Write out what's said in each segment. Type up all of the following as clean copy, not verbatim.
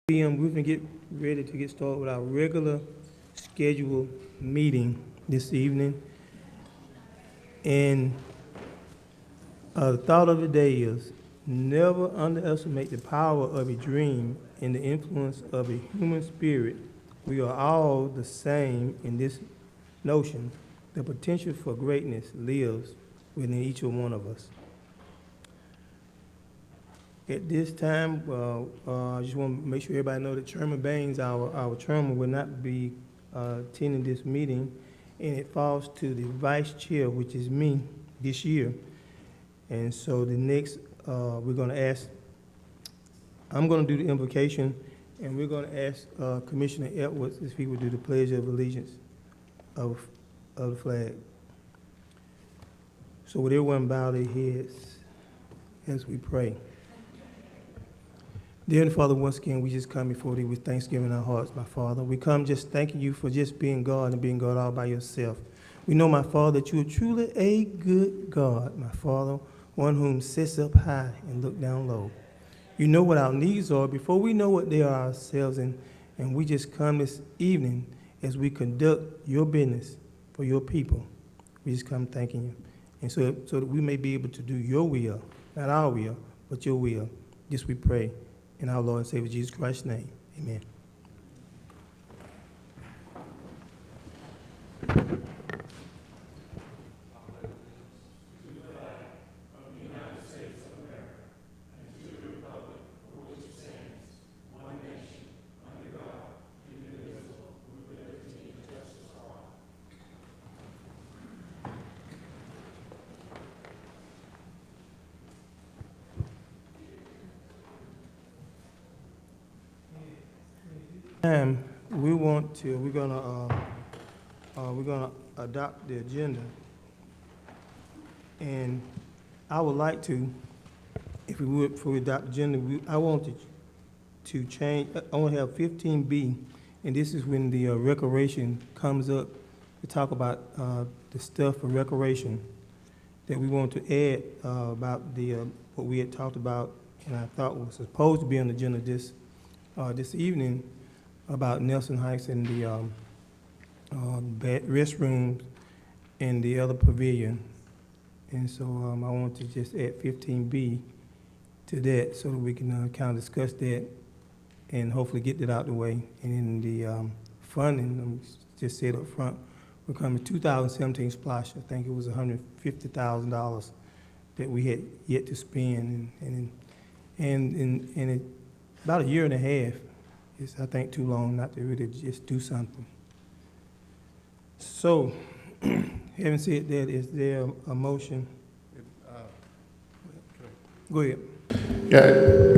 p.m. We're going to get ready to get started with our regular scheduled meeting this evening. And the thought of the day is never underestimate the power of a dream and the influence of a human spirit. We are all the same in this notion. The potential for greatness lives within each one of us. At this time, I just want to make sure everybody knows that Chairman Baines, our chairman, will not be attending this meeting, and it falls to the vice chair, which is me, this year. And so the next, we're going to ask, I'm going to do the invocation, and we're going to ask Commissioner Edwards if he would do the Pledge of Allegiance of the flag. So would everyone bow their heads as we pray? Dear Heavenly Father, once again, we just come before Thee with thanksgiving in our hearts, my Father. We come just thanking You for just being God and being God all by Yourself. We know, my Father, that You are truly a good God, my Father, one whom sits up high and look down low. You know what our needs are before we know what they are ourselves, and we just come this evening as we conduct Your business for Your people. We just come thanking You, and so that we may be able to do Your will, not our will, but Your will. This we pray. In our Lord and Savior Jesus Christ's name, amen. We're gonna adopt the agenda, and I would like to, if we would, before we adopt the agenda, I want to change. I want to have 15B, and this is when the recreation comes up to talk about the stuff for recreation that we want to add about the what we had talked about, and I thought was supposed to be on the agenda this evening, about Nelson Heights and the restrooms and the other pavilion. And so I want to just add 15B to that so that we can kind of discuss that and hopefully get that out the way. And in the funding, let me just say it up front, we're coming 2017 splash. I think it was $150,000 that we had yet to spend, and in about a year and a half. It's, I think, too long not to really just do something. So, having said that, is there a motion? Go ahead. Yeah.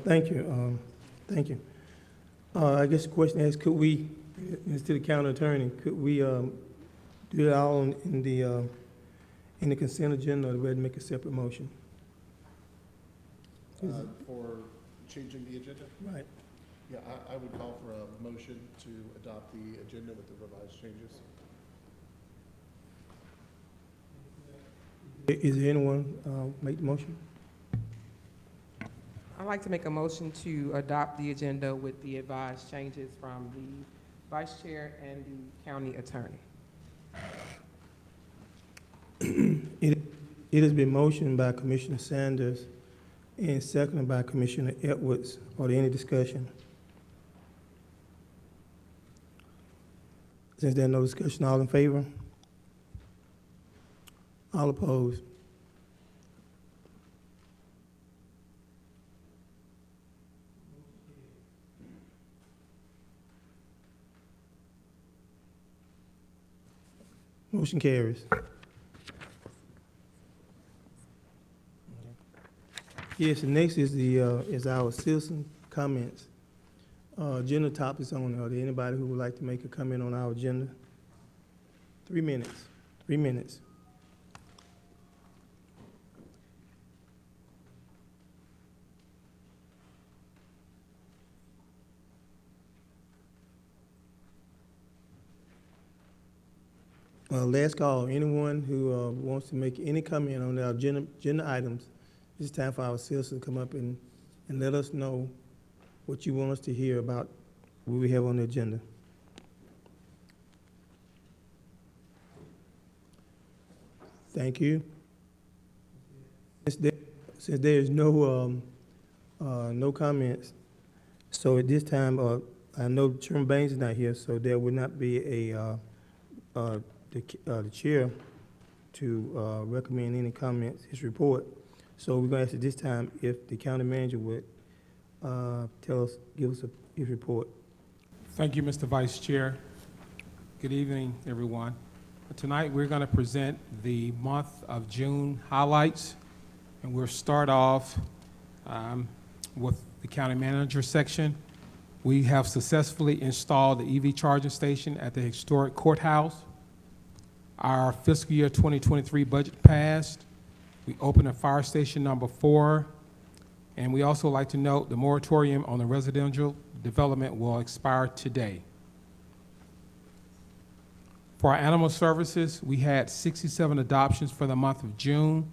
Thank you. Thank you. I guess the question is, could we, to the county attorney, could we do it all in the consent agenda, or do we have to make a separate motion? For changing the agenda? Right. Yeah, I would call for a motion to adopt the agenda with the revised changes. Is there anyone make the motion? I'd like to make a motion to adopt the agenda with the advised changes from the vice chair and the county attorney. It has been motioned by Commissioner Sanders and seconded by Commissioner Edwards. Are there any discussion? Since there's no discussion, all in favor? All opposed? Motion carries. Yes, the next is is our citizen comments. Agenda topics on, are there anybody who would like to make a comment on our agenda? 3 minutes. 3 minutes. Last call, anyone who wants to make any comment on our agenda items, it's time for our citizens to come up and let us know what you want us to hear about what we have on the agenda. Thank you. Since there is no comments, so at this time, I know Chairman Baines is not here, so there would not be the chair to recommend any comments, his report. So we're going to ask at this time if the county manager would give us his report. Thank you, Mr. Vice Chair. Good evening, everyone. Tonight, we're going to present the month of June highlights, and we'll start off with the county manager section. We have successfully installed the EV charging station at the historic courthouse. Our fiscal year 2023 budget passed. We opened a fire station number 4, and we also like to note the moratorium on the residential development will expire today. For our animal services, we had 67 adoptions for the month of June.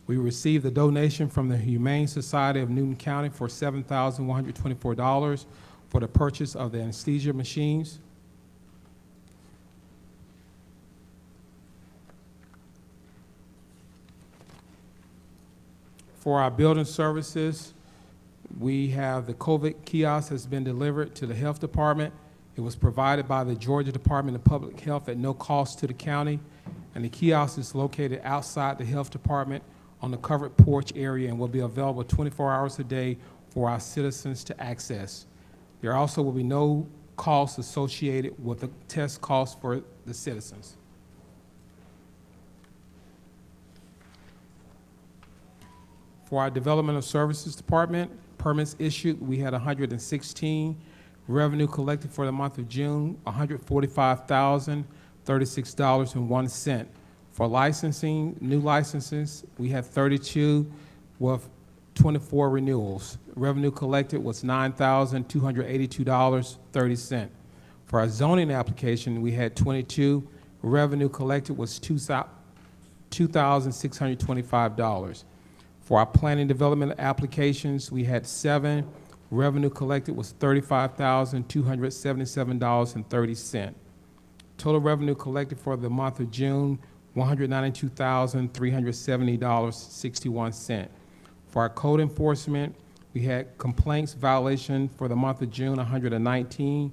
We received a donation from the Humane Society of Newton County for $7,124 for the purchase of the anesthesia machines. For our building services, we have the COVID kiosk has been delivered to the health department. It was provided by the Georgia Department of Public Health at no cost to the county, and the kiosk is located outside the health department on the covered porch area and will be available 24 hours a day for our citizens to access. There also will be no costs associated with the test costs for the citizens. For our Development of Services Department, permits issued, we had 116. Revenue collected for the month of June, $145,036.01. For licensing, new licenses, we had 32 with 24 renewals. Revenue collected was $9,282.30. For our zoning application, we had 22. Revenue collected was $2,625. For our planning development applications, we had 7. Revenue collected was $35,277.30. Total revenue collected for the month of June, $192,370.61. For our code enforcement, we had complaints violation for the month of June, 119.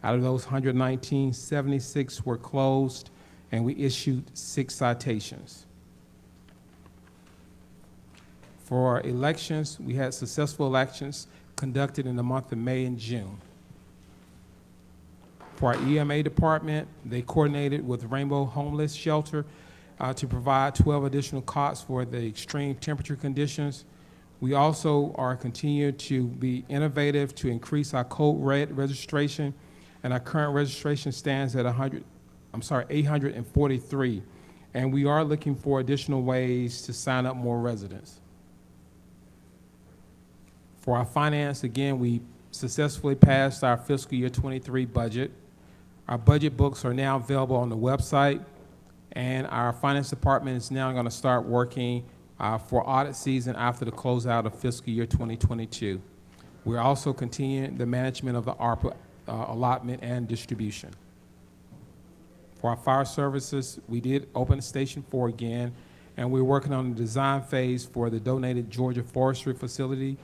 Out of those 119, 76 were closed, and we issued 6 citations. For elections, we had successful elections conducted in the month of May and June. For our EMA department, they coordinated with Rainbow Homeless Shelter to provide 12 additional cots for the extreme temperature conditions. We also are continuing to be innovative to increase our code red registration, and our current registration stands at 843, and we are looking for additional ways to sign up more residents. For our finance, again, we successfully passed our fiscal year 23 budget. Our budget books are now available on the website, and our finance department is now going to start working for audit season after the closeout of fiscal year 2022. We're also continuing the management of the ARPA allotment and distribution. For our fire services, we did open Station 4 again, and we're working on the design phase for the donated Georgia Forestry facility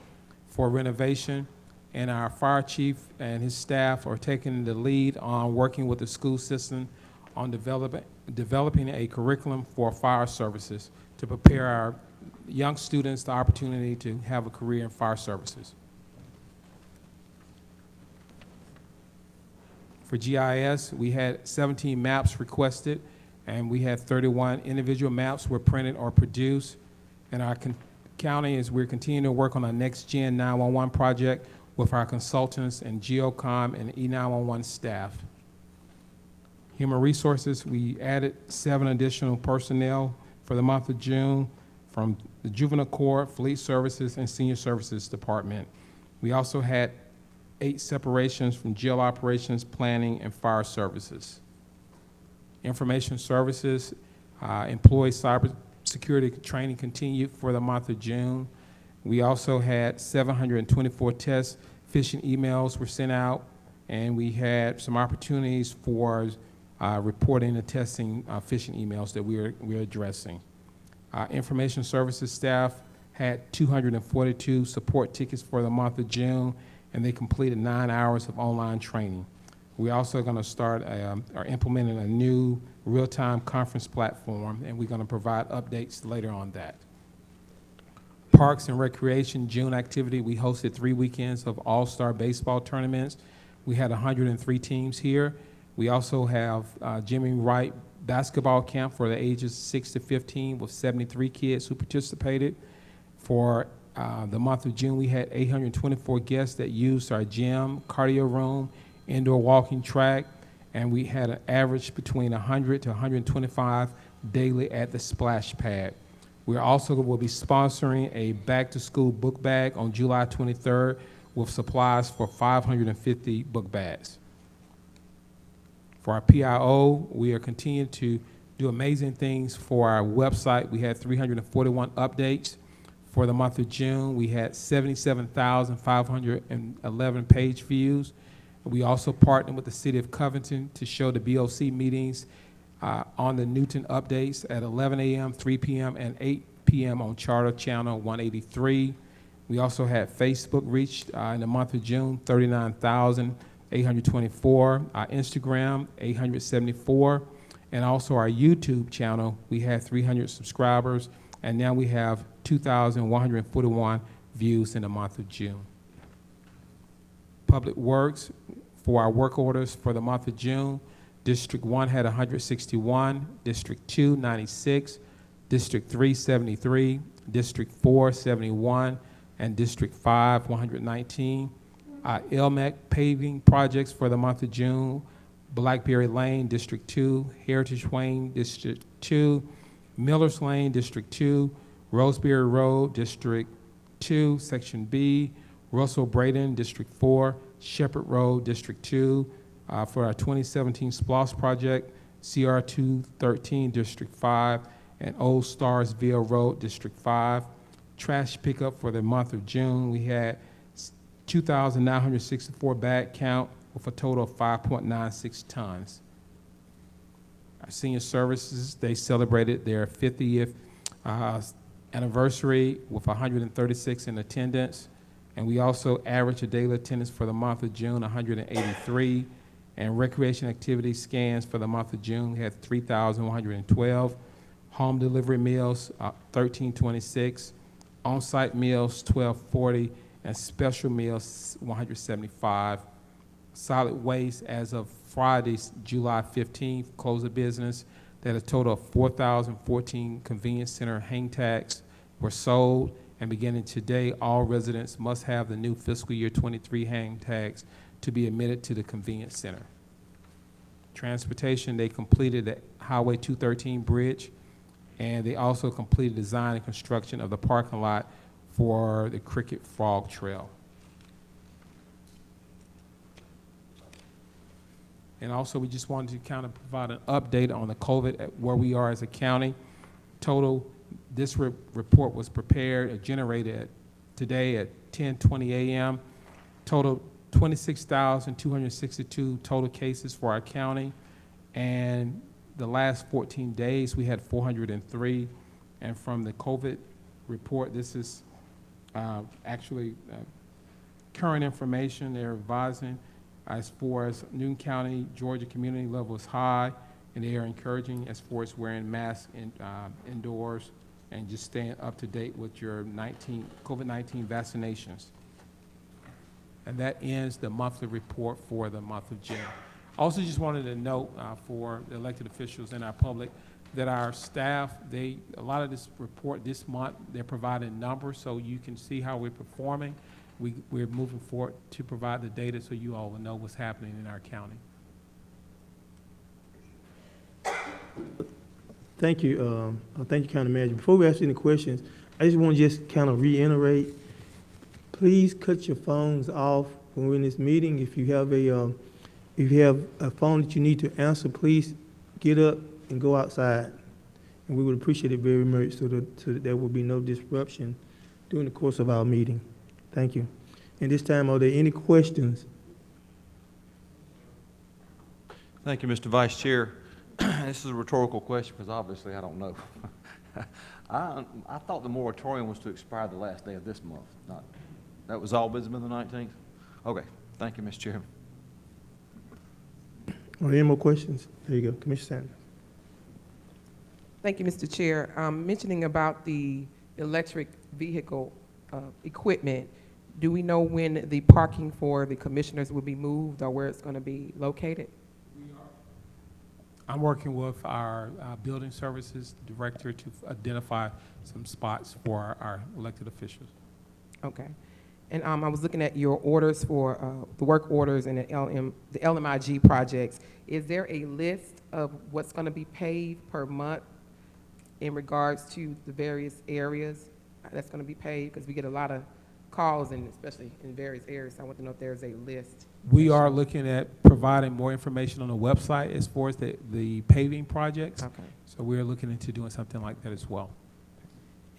for renovation, and our fire chief and his staff are taking the lead on working with the school system on developing a curriculum for fire services to prepare our young students the opportunity to have a career in fire services. For GIS, we had 17 maps requested, and we had 31 individual maps were printed or produced. And our county is we're continuing to work on our next gen 911 project with our consultants and GeoCom and E911 staff. Human resources, we added 7 additional personnel for the month of June from the Juvenile Court, Fleet Services, and Senior Services Department. We also had 8 separations from jail operations, planning, and fire services. Information services, employee cybersecurity training continued for the month of June. We also had 724 test phishing emails were sent out, and we had some opportunities for reporting and testing phishing emails that we're addressing. Information services staff had 242 support tickets for the month of June, and they completed 9 hours of online training. We're also going to start or implementing a new real-time conference platform, and we're going to provide updates later on that. Parks and Recreation June activity, we hosted 3 weekends of all-star baseball tournaments. We had 103 teams here. We also have Jimmy Wright basketball camp for the ages 6 to 15 with 73 kids who participated. For the month of June, we had 824 guests that used our gym, cardio room, indoor walking track, and we had an average between 100 to 125 daily at the splash pad. We also will be sponsoring a back-to-school book bag on July 23rd with supplies for 550 book bags. For our PIO, we are continuing to do amazing things for our website. We had 341 updates. For the month of June, we had 77,511 page views. We also partnered with the City of Covington to show the BOC meetings on the Newton updates at 11 a.m., 3 p.m., and 8 p.m. on Charter Channel 183. We also had Facebook reach in the month of June, 39,824. Our Instagram, 874. And also our YouTube channel, we had 300 subscribers, and now we have 2,141 views in the month of June. Public Works, for our work orders for the month of June, District 1 had 161, District 2, 96, District 3, 73, District 4, 71, and District 5, 119. LMEC paving projects for the month of June, Blackberry Lane, District 2, Heritage Wayne, District 2, Miller's Lane, District 2, Roseberry Road, District 2, Section B, Russell Braden, District 4, Shepherd Road, District 2, for our 2017 SPLOS project, CR 213, District 5, and Old Starsville Road, District 5. Trash pickup for the month of June, we had 2,964 bag count with a total of 5.96 tons. Our senior services, they celebrated their 50th anniversary with 136 in attendance. And we also averaged a daily attendance for the month of June, 183. And recreation activity scans for the month of June had 3,112. Home delivery meals, 1,326. On-site meals, 1,240. And special meals, 175. Solid waste as of Friday, July 15th, close of business, that a total of 4,014 convenience center hang tags were sold. And beginning today, all residents must have the new fiscal year 23 hang tags to be admitted to the convenience center. Transportation, they completed the Highway 213 bridge, and they also completed design and construction of the parking lot for the Cricket Frog Trail. And also, we just wanted to kind of provide an update on the COVID at where we are as a county. Total, this report was prepared or generated today at 10:20 a.m. Total 26,262 total cases for our county. And the last 14 days, we had 403. And from the COVID report, this is actually current information. They're advising as far as Newton County, Georgia community level is high, and they are encouraging as far as wearing masks indoors and just staying up to date with your COVID-19 vaccinations. And that ends the monthly report for the month of June. Also, just wanted to note for the elected officials and our public that our staff, a lot of this report this month, they're providing numbers so you can see how we're performing. We're moving forward to provide the data so you all will know what's happening in our county. Thank you, County Manager. Before we ask any questions, I just want to just kind of reiterate, please cut your phones off when we're in this meeting. If you have a phone that you need to answer, please get up and go outside. And we would appreciate it very much so that there will be no disruption during the course of our meeting. Thank you. And this time, are there any questions? Thank you, Mr. Vice Chair. This is a rhetorical question because obviously I don't know. I thought the moratorium was to expire the last day of this month. That was always been the 19th? Okay. Thank you, Mr. Chairman. Are there any more questions? There you go. Commissioner Sanders. Thank you, Mr. Chair. Mentioning about the electric vehicle equipment, do we know when the parking for the commissioners will be moved or where it's going to be located? I'm working with our building services director to identify some spots for our elected officials. Okay. And I was looking at your orders for the work orders and the LMIG projects. Is there a list of what's going to be paid per month in regards to the various areas that's going to be paid? Because we get a lot of calls, and especially in various areas. So I want to know if there's a list. We are looking at providing more information on the website as far as the paving projects. Okay. So we're looking into doing something like that as well.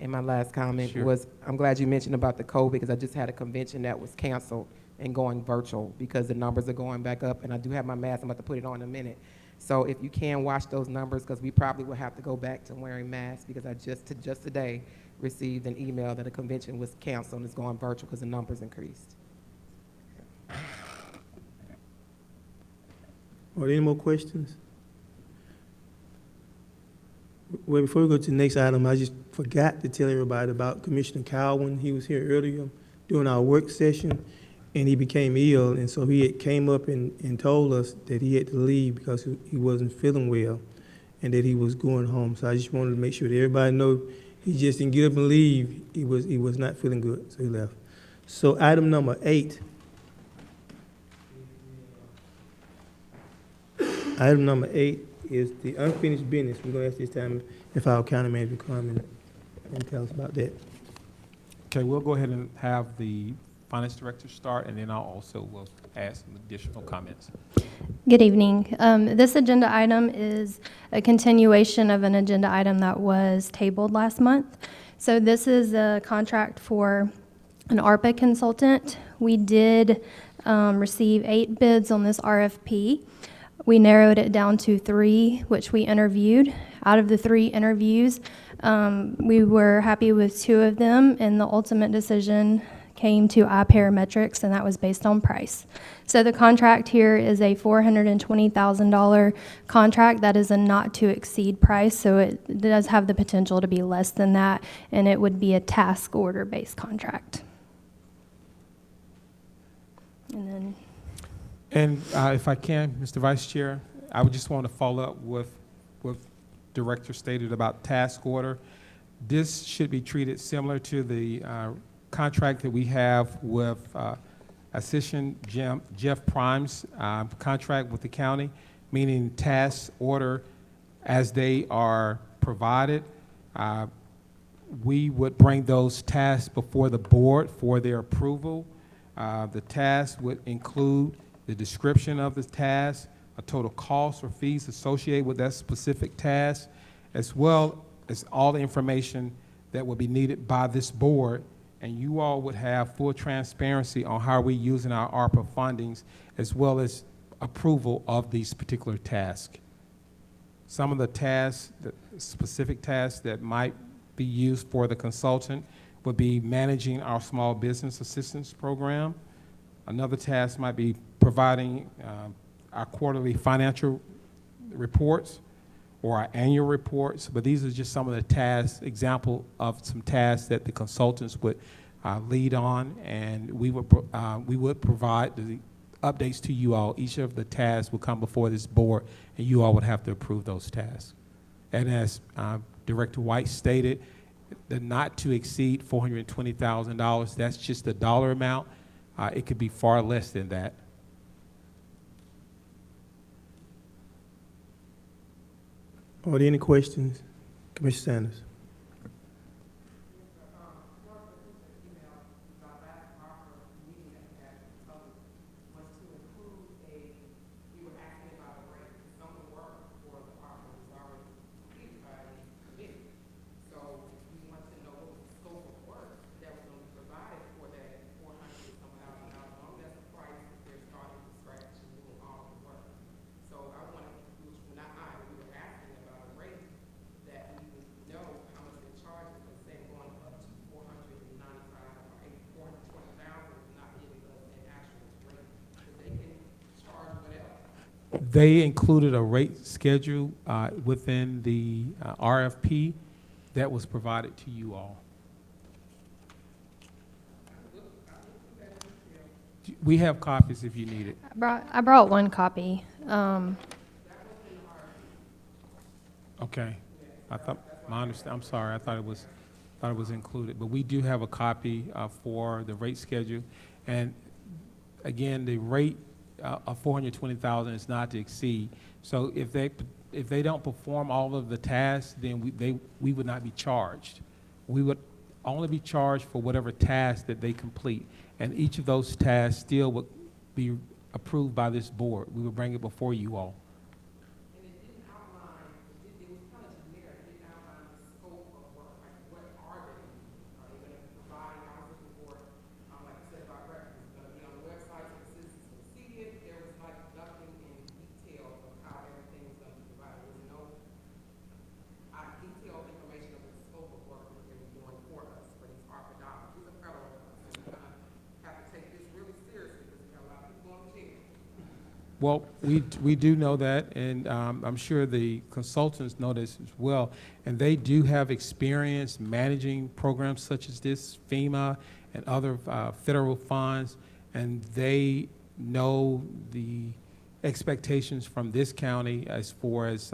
And my last comment Sure. was, I'm glad you mentioned about the COVID, because I just had a convention that was canceled and going virtual because the numbers are going back up, and I do have my mask. I'm about to put it on in a minute. So if you can watch those numbers, because we probably will have to go back to wearing masks, because I just today received an email that a convention was canceled and is going virtual because the numbers increased. Are there any more questions? Well, before we go to the next item, I just forgot to tell everybody about Commissioner Cowan. He was here earlier during our work session, and he became ill, and so he had came up and told us that he had to leave because he wasn't feeling well and that he was going home. So I just wanted to make sure that everybody know he just didn't get up and leave. He was not feeling good, so he left. So item number 8. Item number 8 is the unfinished business. We're going to ask this time if our county manager will come and tell us about that. Okay, we'll go ahead and have the finance director start, and then I'll also will add some additional comments. Good evening. This agenda item is a continuation of an agenda item that was tabled last month. So this is a contract for an ARPA consultant. We did receive 8 bids on this RFP. We narrowed it down to 3, which we interviewed. Out of the 3 interviews, we were happy with 2 of them, and the ultimate decision came to Iparametrics, and that was based on price. So the contract here is a $420,000 contract. That is a not-to-exceed price, so it does have the potential to be less than that, and it would be a task order-based contract. And then, if I can, Mr. Vice Chair, I would just want to follow up with what Director stated about task order. This should be treated similar to the contract that we have with Assistant Jeff Prime's contract with the county, meaning task order as they are provided. We would bring those tasks before the board for their approval. The task would include the description of the task, a total cost or fees associated with that specific task, as well as all the information that would be needed by this board, and you all would have full transparency on how we're using our ARPA fundings, as well as approval of these particular tasks. Some of the tasks, the specific tasks that might be used for the consultant would be managing our small business assistance program. Another task might be providing our quarterly financial reports or our annual reports, but these are just some of the tasks, example of some tasks that the consultants would lead on, and we would provide the updates to you all. Each of the tasks will come before this board, and you all would have to approve those tasks. And as Director White stated, the not to exceed $420,000, that's just the dollar amount. It could be far less than that. Are there any questions? Commissioner Sanders. They included a rate schedule within the RFP that was provided to you all. We have copies if you need it. I brought one copy. Okay. I thought, I'm sorry, I thought it was included, but we do have a copy for the rate schedule. And again, the rate of $420,000 is not to exceed. So if they don't perform all of the tasks, then we would not be charged. We would only be charged for whatever task that they complete. And each of those tasks still would be approved by this board. We would bring it before you all. And it didn't outline, it was kind of generic, it didn't outline the scope of work, like what are they? Are they gonna provide, I was looking for, like I said about records, it's gonna be on the website so the citizens can see it. There was like nothing in detail of how everything was gonna be provided. There was no detailed information of the scope of work that they were doing for us for these ARPA dollars. These are federal dollars, so we're gonna have to take this really seriously because we have a lot of people going to jail. Well, we do know that, and I'm sure the consultants know this as well. And they do have experience managing programs such as this, FEMA and other federal funds, and they know the expectations from this county as far as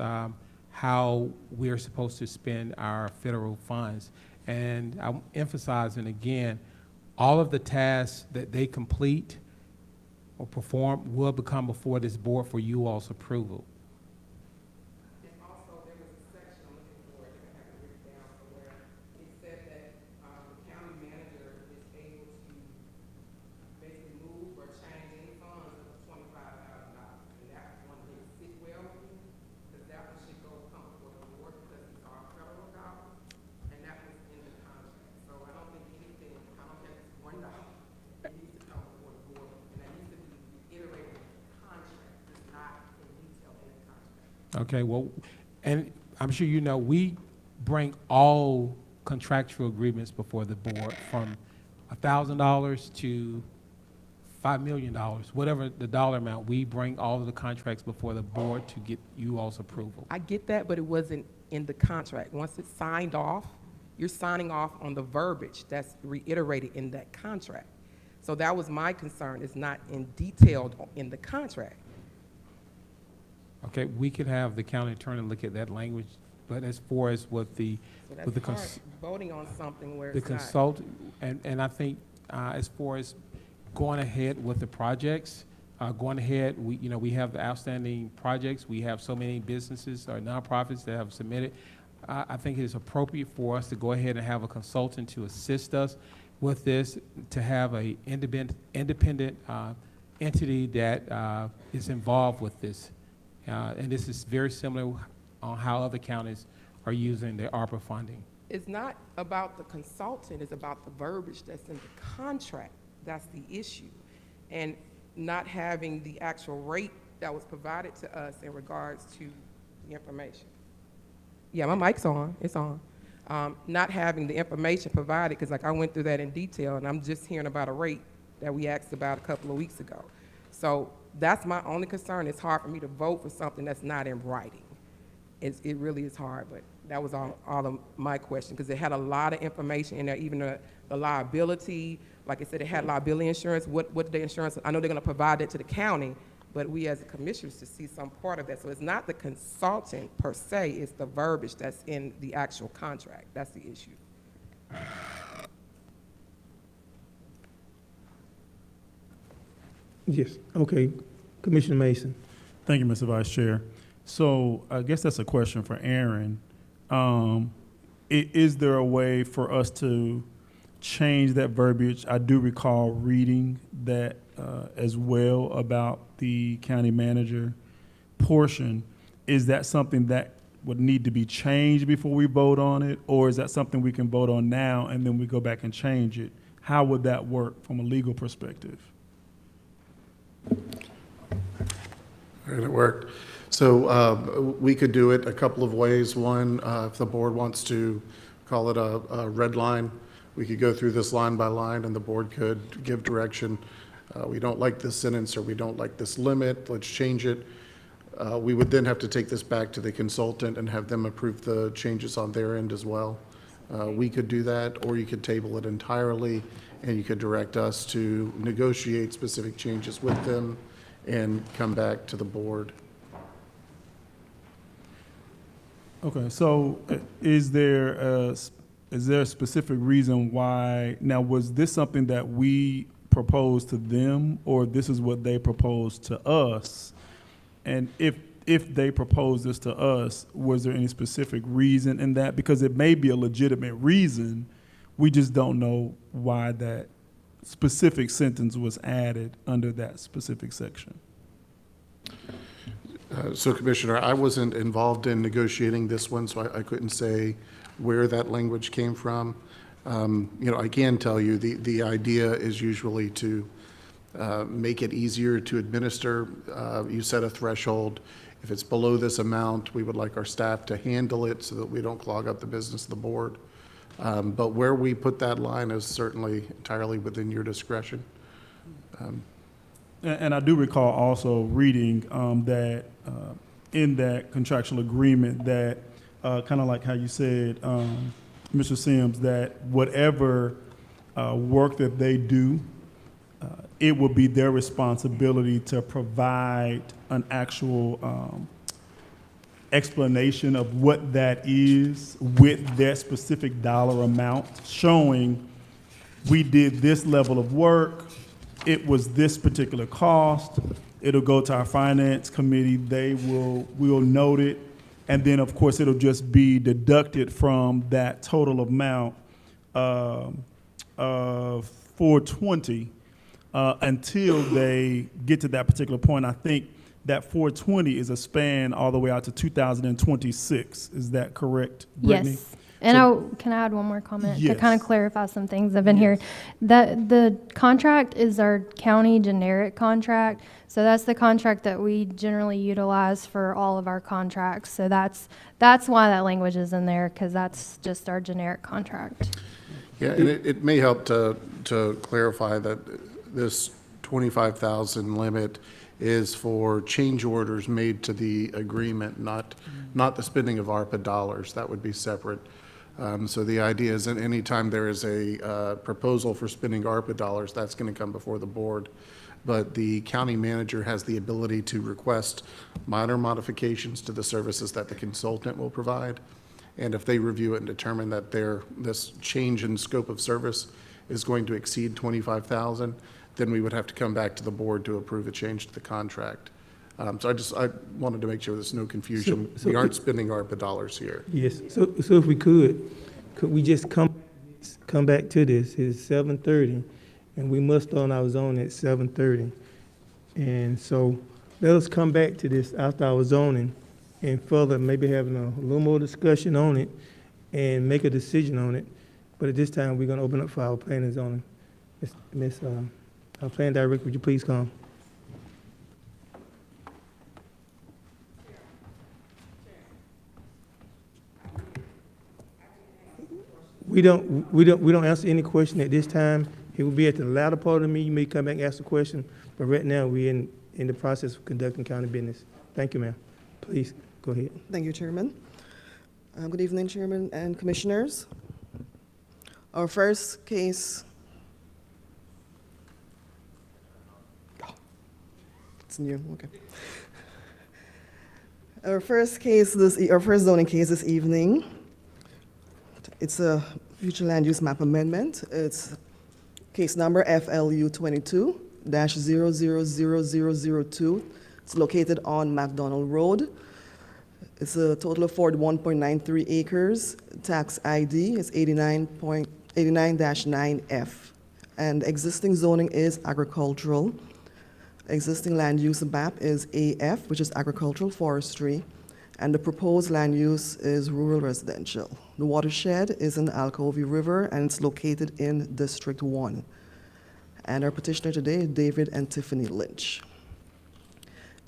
how we're supposed to spend our federal funds. And I'm emphasizing again, all of the tasks that they complete or perform will become before this board for you all's approval. And also, there was a section I'm looking for, I think I have it written down somewhere. It said that the county manager is able to basically move or change any funds up to $25,000. And that one didn't sit well with me, because that one should come before the board because it's our federal dollars, and that was in the contract. So I don't think anything, I don't think it's $1. It needs to come before the board, and that needs to be reiterated in the contract, it's not in detail in the contract. Okay, well, and I'm sure you know, we bring all contractual agreements before the board from $1,000 to $5 million, whatever the dollar amount, we bring all of the contracts before the board to get you all's approval. I get that, but it wasn't in the contract. Once it's signed off, you're signing off on the verbiage that's reiterated in that contract. So that was my concern, it's not in detailed in the contract. Okay, we could have the county attorney look at that language, but as far as what the, So with the that's hard, voting on something where the it's not. consultant, and I think as far as going ahead with the projects, going ahead, we have the outstanding projects. We have so many businesses or nonprofits that have submitted. I think it is appropriate for us to go ahead and have a consultant to assist us with this, to have a independent entity that is involved with this. And this is very similar on how other counties are using their ARPA funding. It's not about the consultant, it's about the verbiage that's in the contract. That's the issue. And not having the actual rate that was provided to us in regards to the information. Yeah, my mic's on, it's on. Not having the information provided, because like I went through that in detail, and I'm just hearing about a rate that we asked about a couple of weeks ago. So that's my only concern. It's hard for me to vote for something that's not in writing. It really is hard, but that was all of my question, because it had a lot of information in there, even the liability, like I said, it had liability insurance. What the insurance, I know they're gonna provide that to the county, but we as commissioners to see some part of that. So it's not the consultant per se, it's the verbiage that's in the actual contract. That's the issue. Yes, okay. Commissioner Mason. Thank you, Mr. Vice Chair. So I guess that's a question for Aaron. Is there a way for us to change that verbiage? I do recall reading that as well about the county manager portion. Is that something that would need to be changed before we vote on it? Or is that something we can vote on now and then we go back and change it? How would that work from a legal perspective? And it worked. So we could do it a couple of ways. One, if the board wants to call it a red line, we could go through this line by line and the board could give direction. We don't like this sentence or we don't like this limit, let's change it. We would then have to take this back to the consultant and have them approve the changes on their end as well. We could do that, or you could table it entirely and you could direct us to negotiate specific changes with them and come back to the board. Okay, so is there a specific reason why, now was this something that we proposed to them or this is what they proposed to us? And if they proposed this to us, was there any specific reason in that? Because it may be a legitimate reason, we just don't know why that specific sentence was added under that specific section. So Commissioner, I wasn't involved in negotiating this one, so I couldn't say where that language came from. I can tell you the idea is usually to make it easier to administer. You set a threshold. If it's below this amount, we would like our staff to handle it so that we don't clog up the business of the board. But where we put that line is certainly entirely within your discretion. And I do recall also reading that in that contractual agreement that kind of like how you said, Mr. Sims, that whatever work that they do, it will be their responsibility to provide an actual explanation of what that is with their specific dollar amount, showing we did this level of work, it was this particular cost, it'll go to our finance committee, we'll note it, and then of course it'll just be deducted from that total amount of 420 until they get to that particular point. I think that 420 is a span all the way out to 2026. Is that correct, Brittany? Yes. And can I add one more comment to kind Yes. of clarify some things I've been hearing? The contract is our county generic contract. So that's the contract that we generally utilize for all of our contracts. So that's why that language is in there, because that's just our generic contract. Yeah, and it may help to clarify that this 25,000 limit is for change orders made to the agreement, not the spending of ARPA dollars. That would be separate. So the idea is that any time there is a proposal for spending ARPA dollars, that's going to come before the board. But the county manager has the ability to request minor modifications to the services that the consultant will provide. And if they review it and determine that this change in scope of service is going to exceed 25,000, then we would have to come back to the board to approve a change to the contract. So I wanted to make sure there's no confusion. So we aren't spending ARPA dollars here. Yes, so if we could we just come back to this? It's 7:30, and we must on our zone at 7:30. And so let us come back to this after our zoning and further maybe having a little more discussion on it and make a decision on it. But at this time, we're going to open up for our planning and zoning. Miss, our planning director, would you please come? We don't answer any question at this time. It will be at the latter part of the meeting. You may come back and ask a question, but right now we're in the process of conducting county business. Thank you, ma'am. Please go ahead. Thank you, Chairman. Good evening, Chairman and Commissioners. Our first case It's new, okay. Our first zoning case this evening, it's a future land use map amendment. It's case number FLU22-000002. It's located on McDonald Road. It's a total of 41.93 acres. Tax ID is 89-9F. And existing zoning is agricultural. Existing land use map is AF, which is agricultural forestry. And the proposed land use is rural residential. The watershed is in the Alcovy River, and it's located in District 1. And our petitioner today is David and Tiffany Lynch.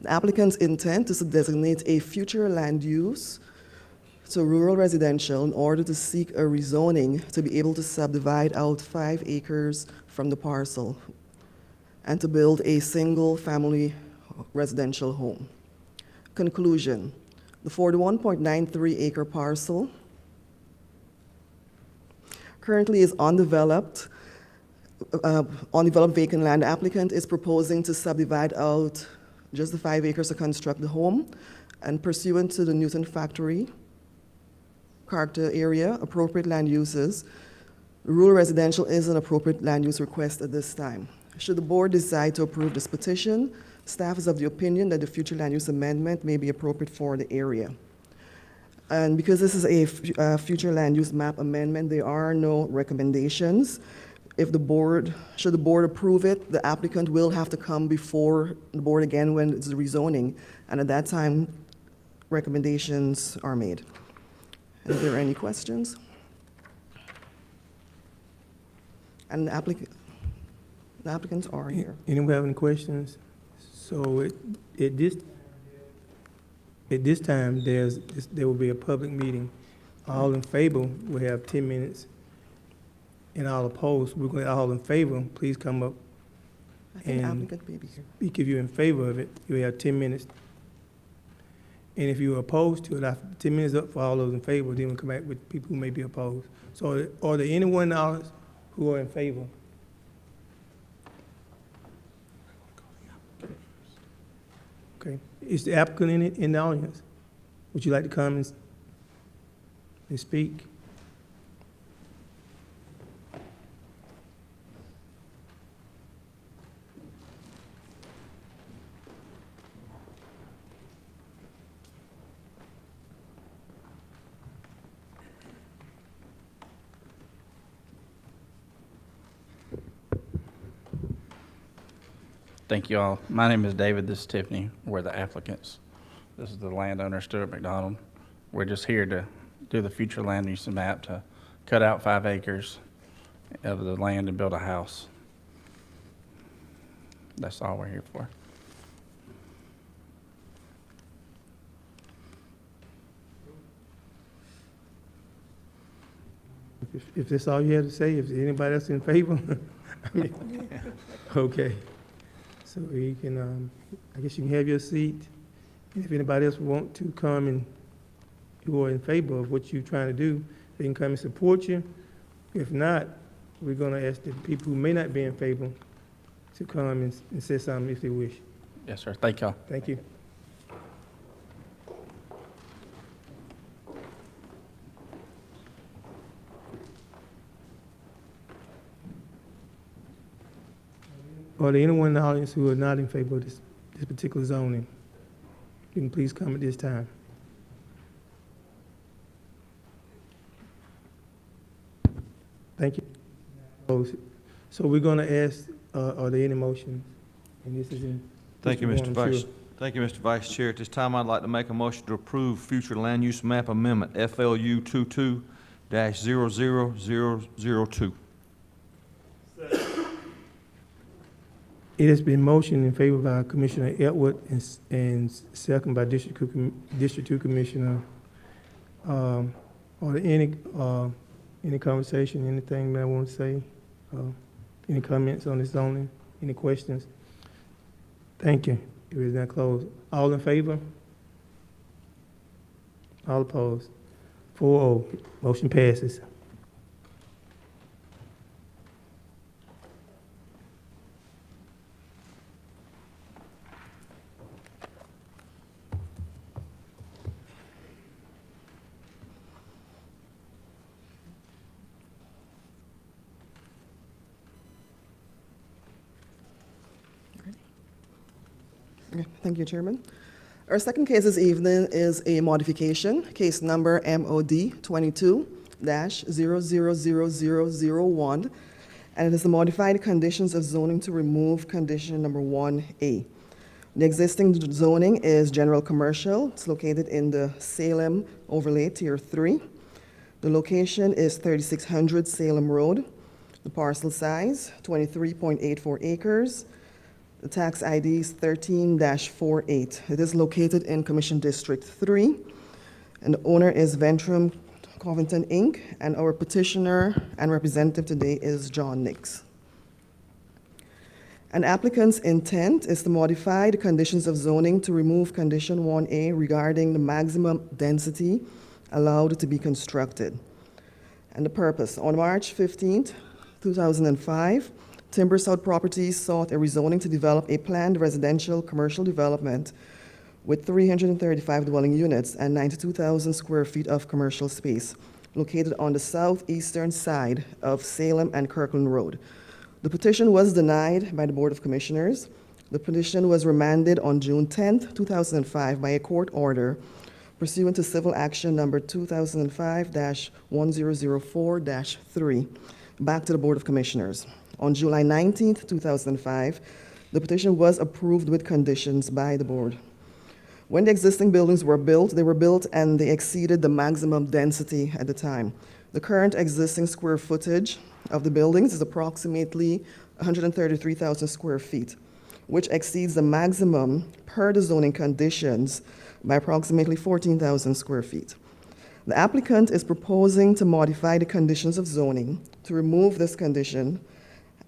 The applicant's intent is to designate a future land use to rural residential in order to seek a rezoning to be able to subdivide out 5 acres from the parcel and to build a single-family residential home. Conclusion. The 41.93-acre parcel currently is undeveloped vacant land. The applicant is proposing to subdivide out just the 5 acres to construct the home, and pursuant to the Newton factory character area, appropriate land uses, rural residential is an appropriate land use request at this time. Should the board decide to approve this petition, staff is of the opinion that the future land use amendment may be appropriate for the area. And because this is a future land use map amendment, there are no recommendations. Should the board approve it, the applicant will have to come before the board again when it's rezoning, and at that time, recommendations are made. Are there any questions? And the applicants are here. Anyone have any questions? So at this time, there will be a public meeting. All in favor will have 10 minutes, and all opposed, we're going to all in favor, please come up I think and applicant may be here. speak. If you're in favor of it, you'll have 10 minutes. And if you're opposed to it, after 10 minutes up for all those in favor, then we'll come back with people who may be opposed. So are there anyone else who are in favor? Okay, is the applicant in the audience? Would you like to come and speak? Thank you all. My name is David. This is Tiffany. We're the applicants. This is the landowner, Stuart McDonald. We're just here to do the future land use map to cut out 5 acres of the land and build a house. That's all we're here for. If that's all you have to say, if there's anybody else in favor? Okay. So you can, I guess you can have your seat. And if anybody else want to come and who are in favor of what you're trying to do, they can come and support you. If not, we're going to ask the people who may not be in favor to come and say something if they wish. Yes, sir. Thank y'all. Thank you. Are there anyone in the audience who are not in favor of this particular zoning? You can please come at this time. Thank you. So we're going to ask, are there any motions? And this is in. Thank you, Mr. Mr. Warren, Vice. sure. Thank you, Mr. Vice Chair. At this time, I'd like to make a motion to approve future land use map amendment, FLU 22-00002. It has been motioned in favor by Commissioner Edward and second by District 2 Commissioner. Are there any conversation, anything that I want to say? Any comments on this zoning? Any questions? Thank you. It is now closed. All in favor? All opposed? 4-0. Motion passes. Okay, thank you, Chairman. Our second case this evening is a modification, case number MOD 22-000001, and it is the modified conditions of zoning to remove condition number 1A. The existing zoning is general commercial. It's located in the Salem overlay tier 3. The location is 3600 Salem Road. The parcel size, 23.84 acres. The tax ID is 13-48. It is located in Commission District 3, and the owner is Ventrum Covington, Inc., and our petitioner and representative today is John Nix. An applicant's intent is to modify the conditions of zoning to remove condition 1A regarding the maximum density allowed to be constructed. And the purpose, on March 15th, 2005, Timber South Properties sought a rezoning to develop a planned residential commercial development with 335 dwelling units and 92,000 square feet of commercial space located on the southeastern side of Salem and Kirkland Road. The petition was denied by the Board of Commissioners. The petition was remanded on June 10th, 2005 by a court order pursuant to Civil Action number 2005-1004-3 back to the Board of Commissioners. On July 19th, 2005, the petition was approved with conditions by the board. When the existing buildings were built, they were built and they exceeded the maximum density at the time. The current existing square footage of the buildings is approximately 133,000 square feet, which exceeds the maximum per the zoning conditions by approximately 14,000 square feet. The applicant is proposing to modify the conditions of zoning to remove this condition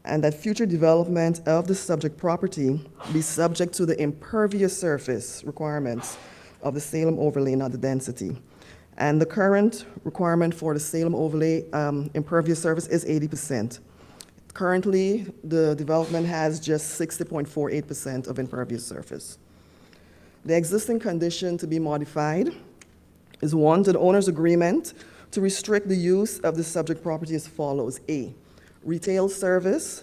and that future development of the subject property be subject to the impervious surface requirements of the Salem overlay, not the density. And the current requirement for the Salem overlay impervious surface is 80%. Currently, the development has just 60.48% of impervious surface. The existing condition to be modified is one, to the owner's agreement to restrict the use of the subject property as follows. A, retail service,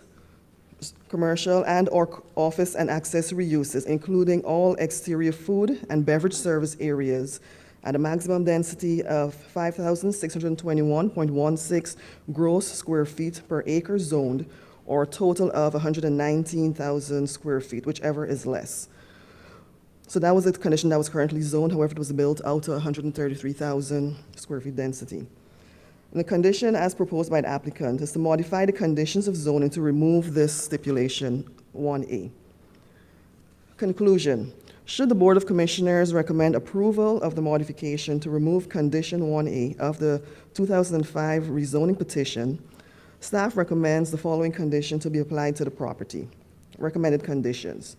commercial and/or office and accessory uses, including all exterior food and beverage service areas at a maximum density of 5,621.16 gross square feet per acre zoned, or a total of 119,000 square feet, whichever is less. So that was the condition that was currently zoned. However, it was built out to 133,000 square feet density. And the condition as proposed by the applicant is to modify the conditions of zoning to remove this stipulation 1A. Conclusion. Should the Board of Commissioners recommend approval of the modification to remove condition 1A of the 2005 rezoning petition, staff recommends the following condition to be applied to the property. Recommended conditions.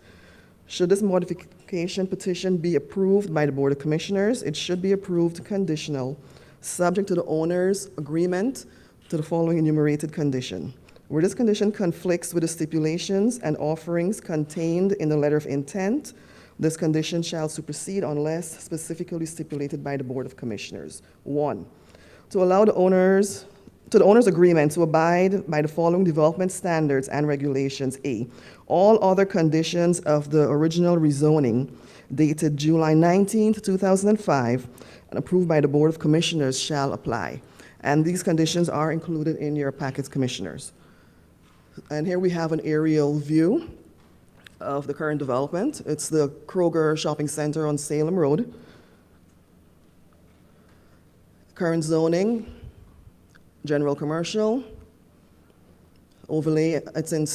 Should this modification petition be approved by the Board of Commissioners, it should be approved conditional, subject to the owner's agreement to the following enumerated condition. Where this condition conflicts with the stipulations and offerings contained in the letter of intent, this condition shall supersede unless specifically stipulated by the Board of Commissioners. 1, to allow the owner's agreement to abide by the following development standards and regulations. A, all other conditions of the original rezoning dated July 19th, 2005, and approved by the Board of Commissioners shall apply. And these conditions are included in your packets, Commissioners. And here we have an aerial view of the current development. It's the Kroger Shopping Center on Salem Road. Current zoning, general commercial, overlay, it's in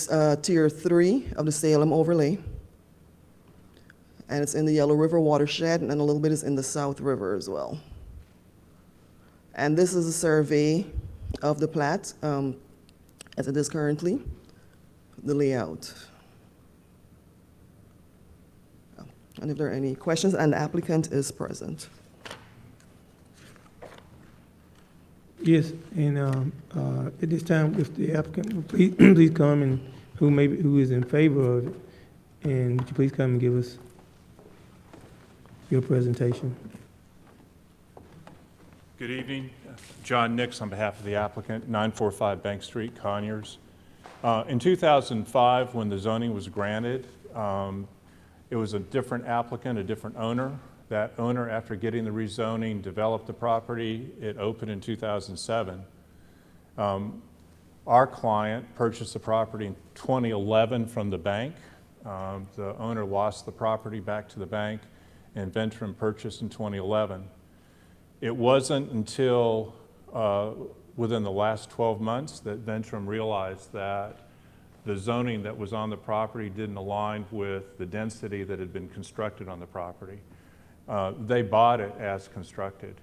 tier 3 of the Salem overlay. And it's in the Yellow River watershed, and a little bit is in the South River as well. And this is a survey of the plat as it is currently, the layout. And if there are any questions, and the applicant is present. Yes, and at this time, if the applicant would please come and who is in favor of it, and would you please come and give us your presentation? Good evening. John Nix on behalf of the applicant, 945 Bank Street, Conyers. In 2005, when the zoning was granted, It was a different applicant, a different owner. That owner, after getting the rezoning, developed the property. It opened in 2007. Our client purchased the property in 2011 from the bank. The owner lost the property back to the bank, and Ventrum purchased in 2011. It wasn't until within the last 12 months that Ventrum realized that the zoning that was on the property didn't align with the density that had been constructed on the property. They bought it as constructed.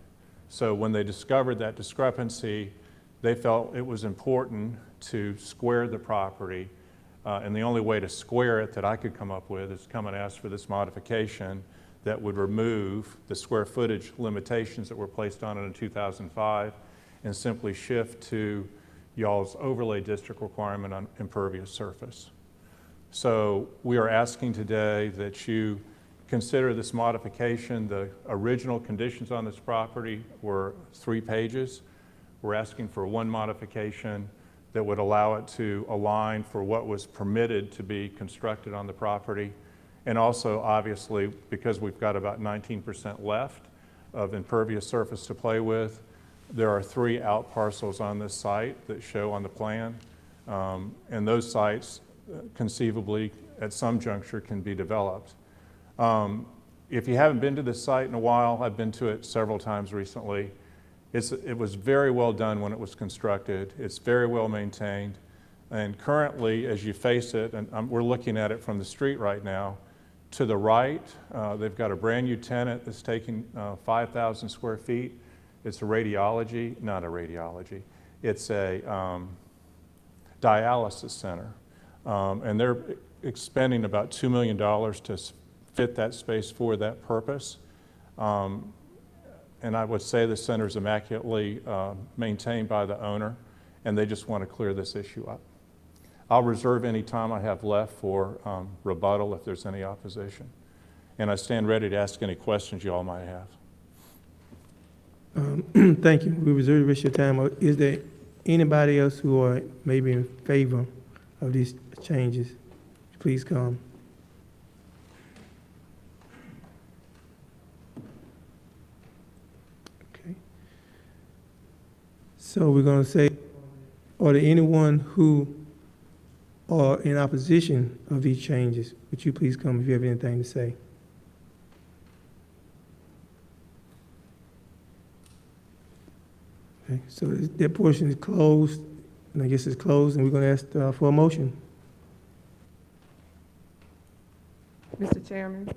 So when they discovered that discrepancy, they felt it was important to square the property. And the only way to square it that I could come up with is come and ask for this modification that would remove the square footage limitations that were placed on it in 2005 and simply shift to y'all's overlay district requirement on impervious surface. So we are asking today that you consider this modification. The original conditions on this property were 3 pages. We're asking for one modification that would allow it to align for what was permitted to be constructed on the property. And also, obviously, because we've got about 19% left of impervious surface to play with, there are 3 out parcels on this site that show on the plan. And those sites conceivably at some juncture can be developed. If you haven't been to this site in a while, I've been to it several times recently. It was very well done when it was constructed. It's very well maintained. And currently, as you face it, and we're looking at it from the street right now, to the right, they've got a brand new tenant that's taking 5,000 square feet. It's a radiology, not a radiology, it's a dialysis center. And they're expending about $2 million to fit that space for that purpose. And I would say the center is immaculately maintained by the owner, and they just want to clear this issue up. I'll reserve any time I have left for rebuttal if there's any opposition. And I stand ready to ask any questions you all might have. Thank you. We reserve the rest of your time. Is there anybody else who are maybe in favor of these changes? Please come. Okay. So we're going to say, are there anyone who are in opposition of these changes? Would you please come if you have anything to say? Okay, so that portion is closed, and I guess it's closed, and we're going to ask for a motion. Mr. Chairman,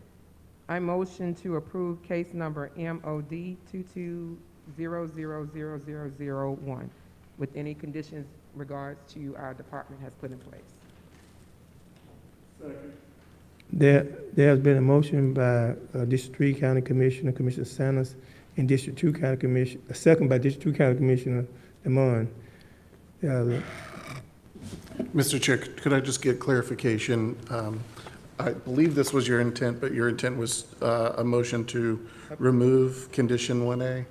I motion to approve case number MOD 22000001 with any conditions regards to our department has put in place. There has been a motion by District 3 County Commissioner, Commissioner Sanders, and District 2 County Commissioner, a second by District 2 County Commissioner Lamont. Mr. Chair, could I just get clarification? I believe this was your intent, but your intent was a motion to remove condition 1A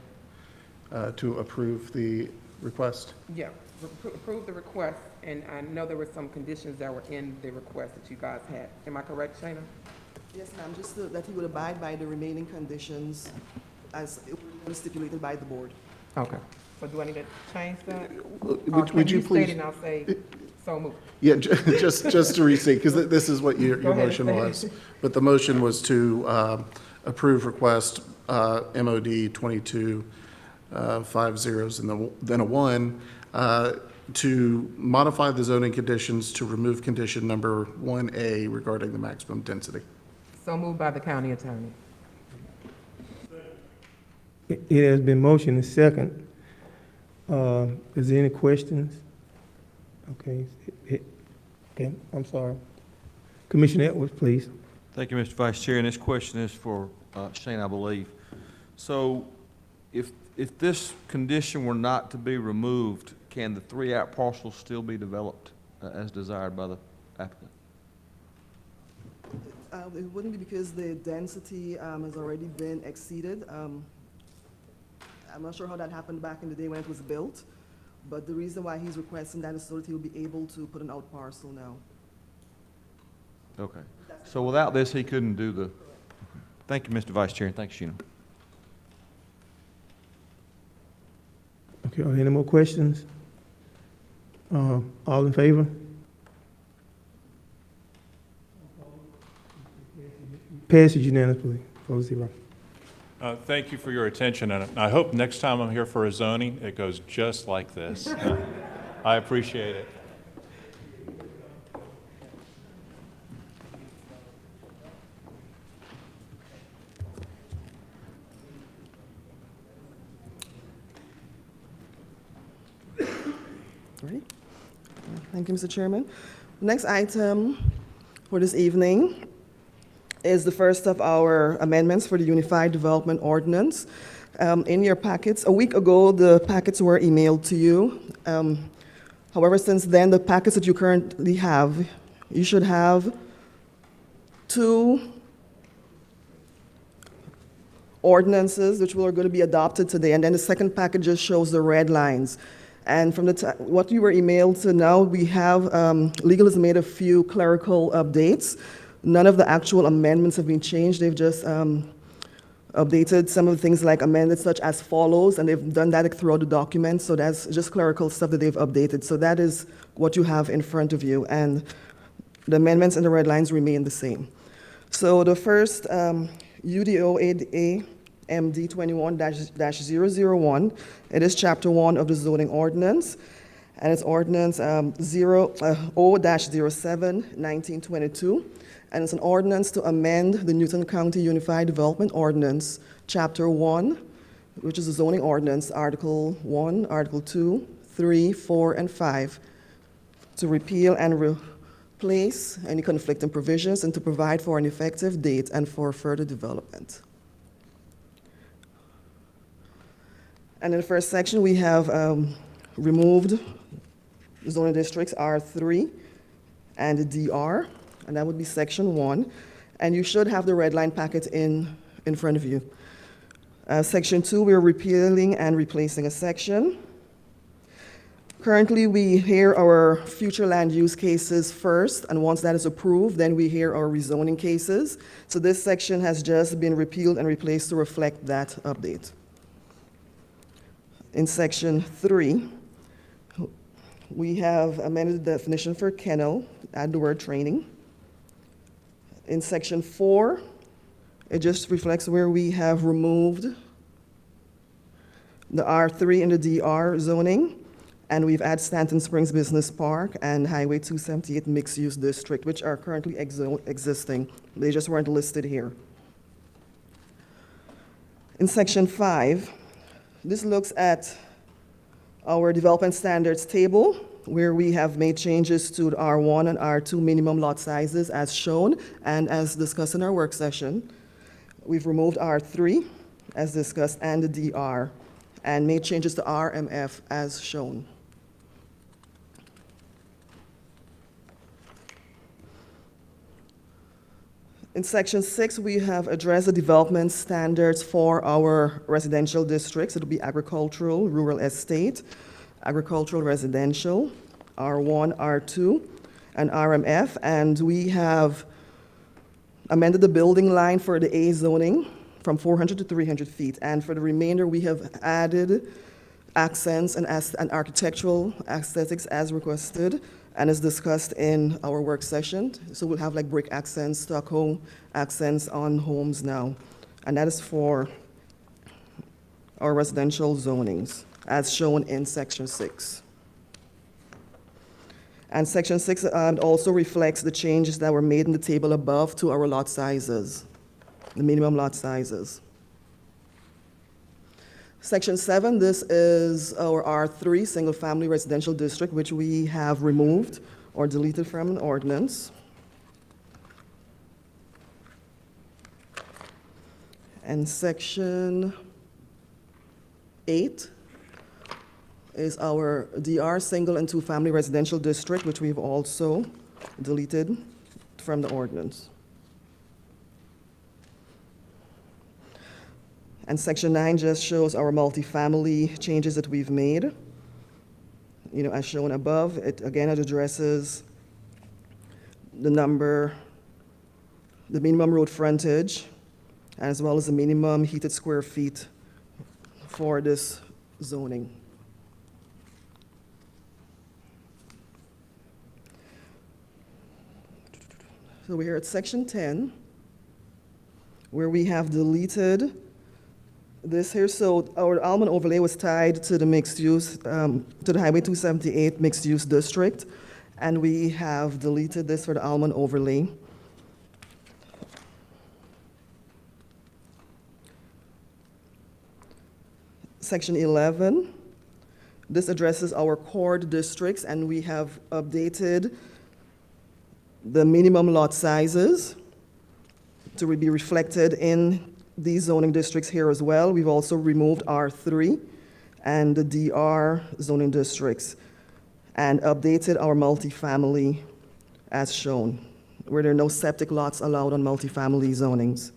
to approve the request? Yeah, approve the request, and I know there were some conditions that were in the request that you guys had. Am I correct, Shana? Yes, ma'am, just that he would abide by the remaining conditions as it was stipulated by the board. Okay. So do I need to change that? Would you please? State it and I'll say, so moved. Yeah, just to restate, because this is what your motion was. But the motion was to approve request MOD 2250 and then a 1 to modify the zoning conditions to remove condition number 1A regarding the maximum density. So moved by the county attorney. It has been motioned and second. Is there any questions? Okay. Okay, I'm sorry. Commissioner Edwards, please. Thank you, Mr. Vice Chair, and this question is for Shane, I believe. So if this condition were not to be removed, can the 3 out parcels still be developed as desired by the applicant? It wouldn't be because the density has already been exceeded. I'm not sure how that happened back in the day when it was built, but the reason why he's requesting that is so that he'll be able to put an out parcel now. Okay. So without this, he couldn't do the, thank you, Mr. Vice Chair, and thanks, Sheena. Okay, are there any more questions? All in favor? Passes unanimously, 4-0. Thank you for your attention, and I hope next time I'm here for a zoning, it goes just like this. I appreciate it. Great. Thank you, Mr. Chairman. Next item for this evening is the first of our amendments for the Unified Development Ordinance. In your packets, a week ago, the packets were emailed to you. However, since then, the packets that you currently have, you should have 2 ordinances which are going to be adopted today, and then the second packet just shows the red lines. And from what you were emailed to now, we have, legal has made a few clerical updates. None of the actual amendments have been changed. They've just updated some of the things like amended such as follows, and they've done that throughout the document, so that's just clerical stuff that they've updated. So that is what you have in front of you, and the amendments and the red lines remain the same. So the first, UDO-8A MD 21-001, it is Chapter 1 of the zoning ordinance, and it's ordinance 0-07-1922. And it's an ordinance to amend the Newton County Unified Development Ordinance, Chapter 1, which is the zoning ordinance, Article 1, Article 2, 3, 4, and 5, to repeal and replace any conflicting provisions and to provide for an effective date and for further development. And in the first section, we have removed zoning districts R3 and DR. And that would be section 1. And you should have the red line packet in front of you. Section 2, we're repealing and replacing a section. Currently, we hear our future land use cases first, and once that is approved, then we hear our rezoning cases. So this section has just been repealed and replaced to reflect that update. In section 3, we have amended the definition for kennel, add the word training. In section 4, it just reflects where we have removed the R3 and the DR zoning, and we've added Stanton Springs Business Park and Highway 278 Mixed-Use District, which are currently existing. They just weren't listed here. In section 5, this looks at our development standards table, where we have made changes to the R1 and R2 minimum lot sizes as shown, and as discussed in our work session. We've removed R3 as discussed and the DR, and made changes to RMF as shown. In section 6, we have addressed the development standards for our residential districts. It'll be agricultural, rural estate, agricultural residential, R1, R2, and RMF, and we have amended the building line for the A zoning from 400 to 300 feet, and for the remainder, we have added accents and architectural aesthetics as requested and as discussed in our work session. So we'll have like brick accents, stucco accents on homes now, and that is for our residential zonings, as shown in section 6. And section 6 also reflects the changes that were made in the table above to our lot sizes, the minimum lot sizes. Section 7, this is our R3, single-family residential district, which we have removed or deleted from an ordinance. And section 8 is our DR, single and two-family residential district, which we've also deleted from the ordinance. And section 9 just shows our multifamily changes that we've made. As shown above, it addresses the number the minimum road frontage, as well as the minimum heated square feet for this zoning. So we're at section 10, where we have deleted this here. So our Almond overlay was tied to the mixed use, to the Highway 278 mixed use district, and we have deleted this for the Almond overlay. Section 11, this addresses our core districts, and we have updated the minimum lot sizes to be reflected in these zoning districts here as well. We've also removed R3 and the DR zoning districts and updated our multifamily as shown, where there are no septic lots allowed on multifamily zonings.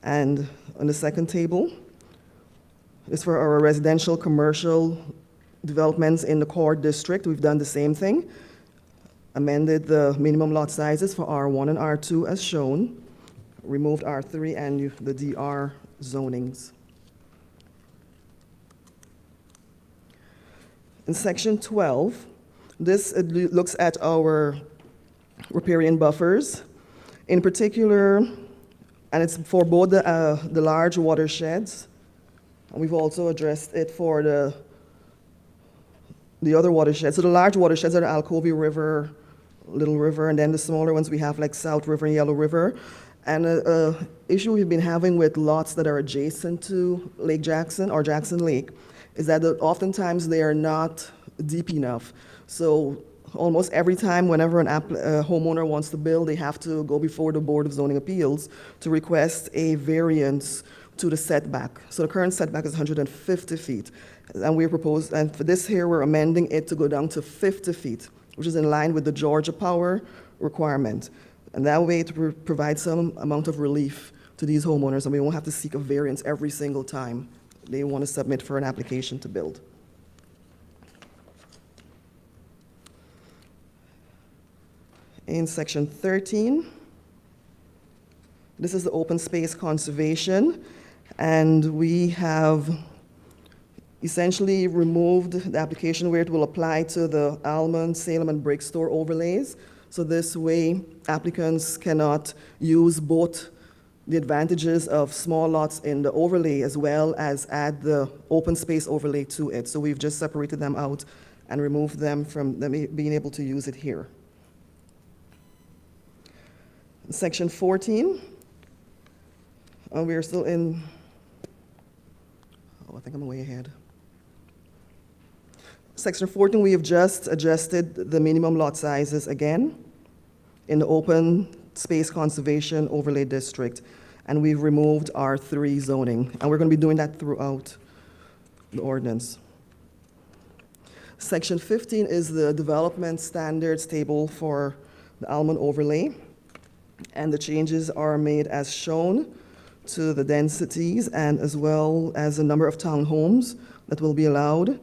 And on the second table is for our residential commercial developments in the core district. We've done the same thing, amended the minimum lot sizes for R1 and R2 as shown, removed R3 and the DR zonings. In section 12, this looks at our riparian buffers. In particular, and it's for both the large watersheds, and we've also addressed it for the other watersheds. So the large watersheds are the Alcovy River, Little River, and then the smaller ones we have like South River and Yellow River. And an issue we've been having with lots that are adjacent to Lake Jackson or Jackson Lake is that oftentimes they are not deep enough. So almost every time whenever a homeowner wants to build, they have to go before the Board of Zoning Appeals to request a variance to the setback. So the current setback is 150 feet. And and for this here, we're amending it to go down to 50 feet, which is in line with the Georgia Power requirement. And that way to provide some amount of relief to these homeowners, and we won't have to seek a variance every single time they want to submit for an application to build. In section 13, this is the open space conservation, and we have essentially removed the application where it will apply to the Almond, Salem, and Brickstore overlays. So this way, applicants cannot use both the advantages of small lots in the overlay as well as add the open space overlay to it. So we've just separated them out and removed them from them being able to use it here. Section 14, we are still in, I think I'm way ahead. Section 14, we have just adjusted the minimum lot sizes again in the open space conservation overlay district, and we've removed R3 zoning, and we're going to be doing that throughout the ordinance. Section 15 is the development standards table for the Almond overlay, and the changes are made as shown to the densities and as well as the number of townhomes that will be allowed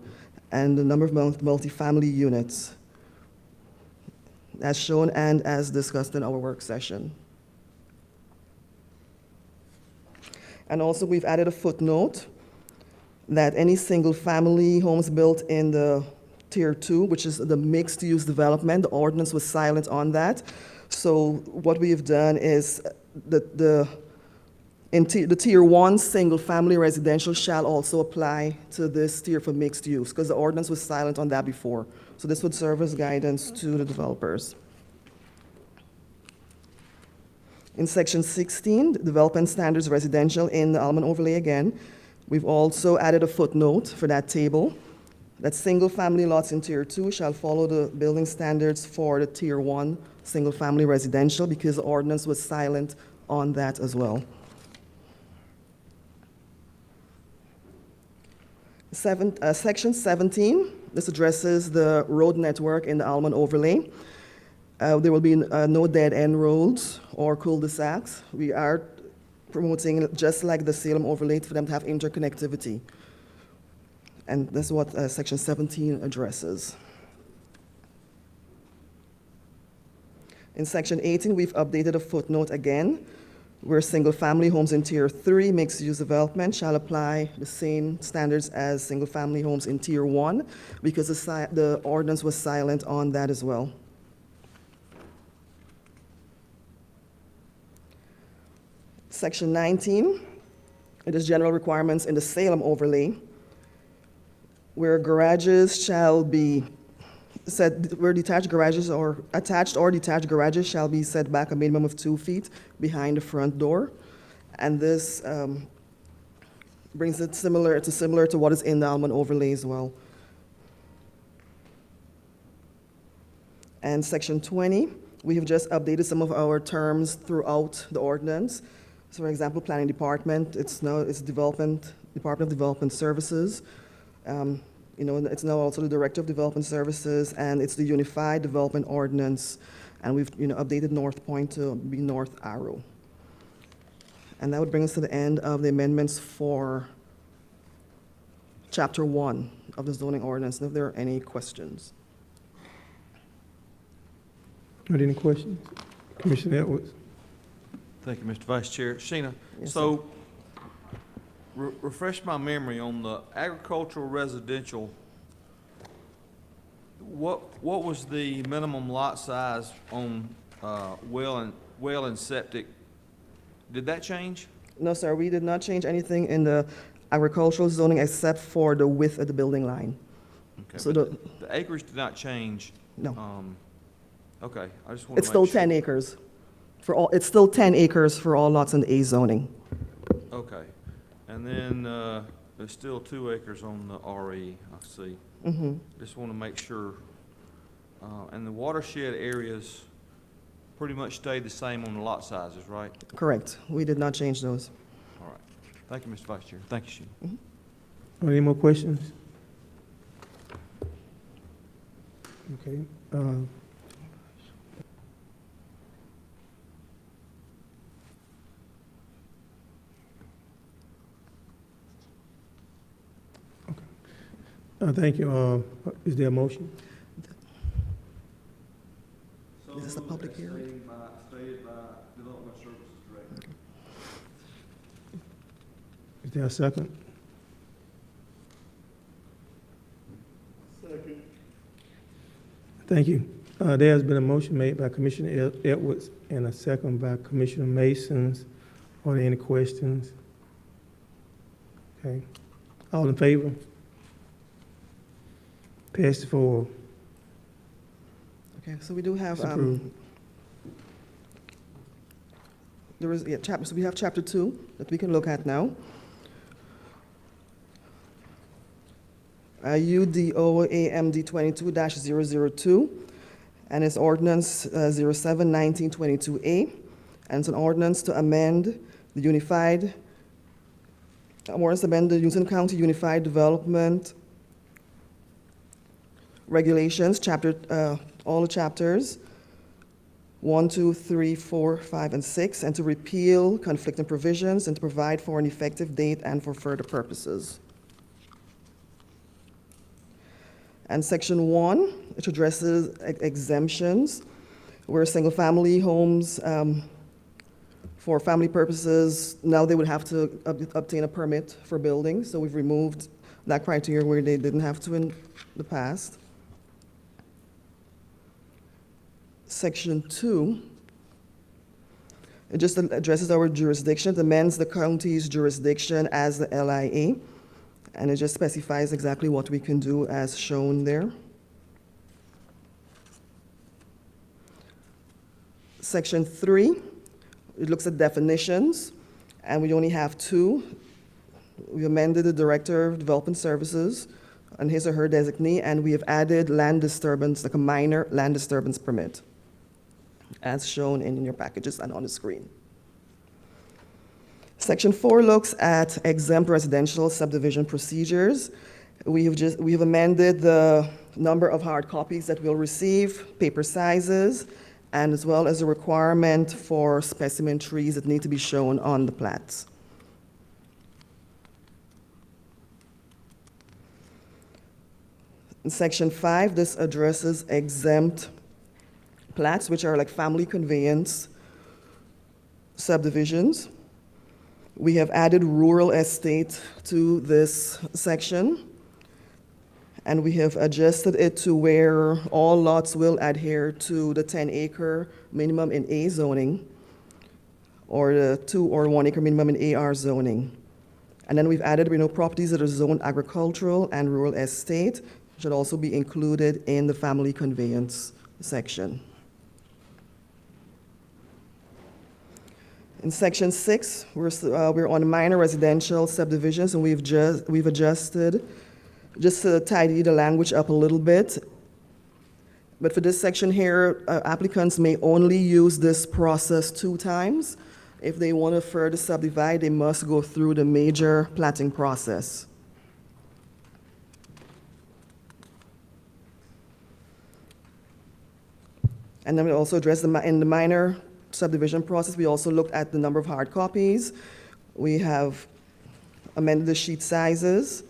and the number of multifamily units as shown and as discussed in our work session. And also we've added a footnote that any single family homes built in the Tier 2, which is the mixed use development, the ordinance was silent on that. So what we have done is the Tier 1 single family residential shall also apply to this tier for mixed use, because the ordinance was silent on that before. So this would serve as guidance to the developers. In section 16, development standards residential in the Almond overlay again, we've also added a footnote for that table that single family lots in Tier 2 shall follow the building standards for the Tier 1 single family residential, because the ordinance was silent on that as well. Section 17, this addresses the road network in the Almond overlay. There will be no dead-end roads or cul-de-sacs. We are promoting, just like the Salem overlay, for them to have interconnectivity. And that's what Section 17 addresses. In section 18, we've updated a footnote again, where single-family homes in Tier 3 mixed-use development shall apply the same standards as single-family homes in Tier 1, because the ordinance was silent on that as well. Section 19, it is general requirements in the Salem overlay, where garages shall be where detached garages or attached or detached garages shall be set back a minimum of 2 feet behind the front door. And this brings it similar to what is in the Almond overlay as well. And section 20, we have just updated some of our terms throughout the ordinance. So for example, planning department, it's Department of Development Services. It's now also the Director of Development Services, and it's the Unified Development Ordinance, and we've updated North Point to be North Arrow. And that would bring us to the end of the amendments for Chapter 1 of the zoning ordinance. And if there are any questions. Are there any questions? Commissioner Edwards? Thank you, Mr. Vice Chair. Sheena, Yes, so refresh my memory on the agricultural residential. What was the minimum lot size on well and septic? Did that change? No, sir, we did not change anything in the agricultural zoning except for the width of the building line. Okay, So but the acreage did not change. No. Okay, I just want to It's still 10 acres for all. It's still 10 acres for all lots in the A zoning. Okay, and then there's still 2 acres on the RE. I see. Mm-hmm. Just want to make sure. And the watershed areas pretty much stayed the same on the lot sizes, right? Correct. We did not change those. All right. Thank you, Mr. Vice Chair. Thank you, Sheena. Mm-hmm. Are there any more questions? Okay. Thank you. Is there a motion? Is this a public hearing? Stated by Development Services Director. Is there a second? Second. Thank you. There has been a motion made by Commissioner Edwards and a second by Commissioner Masons. Are there any questions? Okay. All in favor? Passed 4. Okay, so we do have, It's approved. so we have chapter 2 that we can look at now. UDO AMD 22-002, and it's ordinance 07-1922A, and it's an ordinance to amend the Newton County Unified Development Regulations, all the chapters 1, 2, 3, 4, 5, and 6, and to repeal conflicting provisions and to provide for an effective date and for further purposes. And section 1, which addresses exemptions, where single-family homes for family purposes, now they would have to obtain a permit for building, so we've removed that criteria where they didn't have to in the past. Section 2, it just addresses our jurisdiction, it amends the county's jurisdiction as the LIA, and it just specifies exactly what we can do as shown there. Section 3, it looks at definitions, and we only have 2. We amended the Director of Development Services and his or her designee, and we have added land disturbance, like a minor land disturbance permit, as shown in your packages and on the screen. Section 4 looks at exempt residential subdivision procedures. We have amended the number of hard copies that we'll receive, paper sizes, and as well as a requirement for specimen trees that need to be shown on the plats. In Section 5, this addresses exempt plats, which are like family conveyance subdivisions. We have added rural estate to this section, and we have adjusted it to where all lots will adhere to the 10-acre minimum in A zoning, or the 2 or 1 acre minimum in AR zoning. And then we've added properties that are zoned agricultural and rural estate should also be included in the family conveyance section. In section 6, we're on minor residential subdivisions, and we've adjusted just to tidy the language up a little bit. But for this section here, applicants may only use this process 2 times. If they want to further subdivide, they must go through the major platting process. And then we also addressed in the minor subdivision process, we also looked at the number of hard copies. We have amended the sheet sizes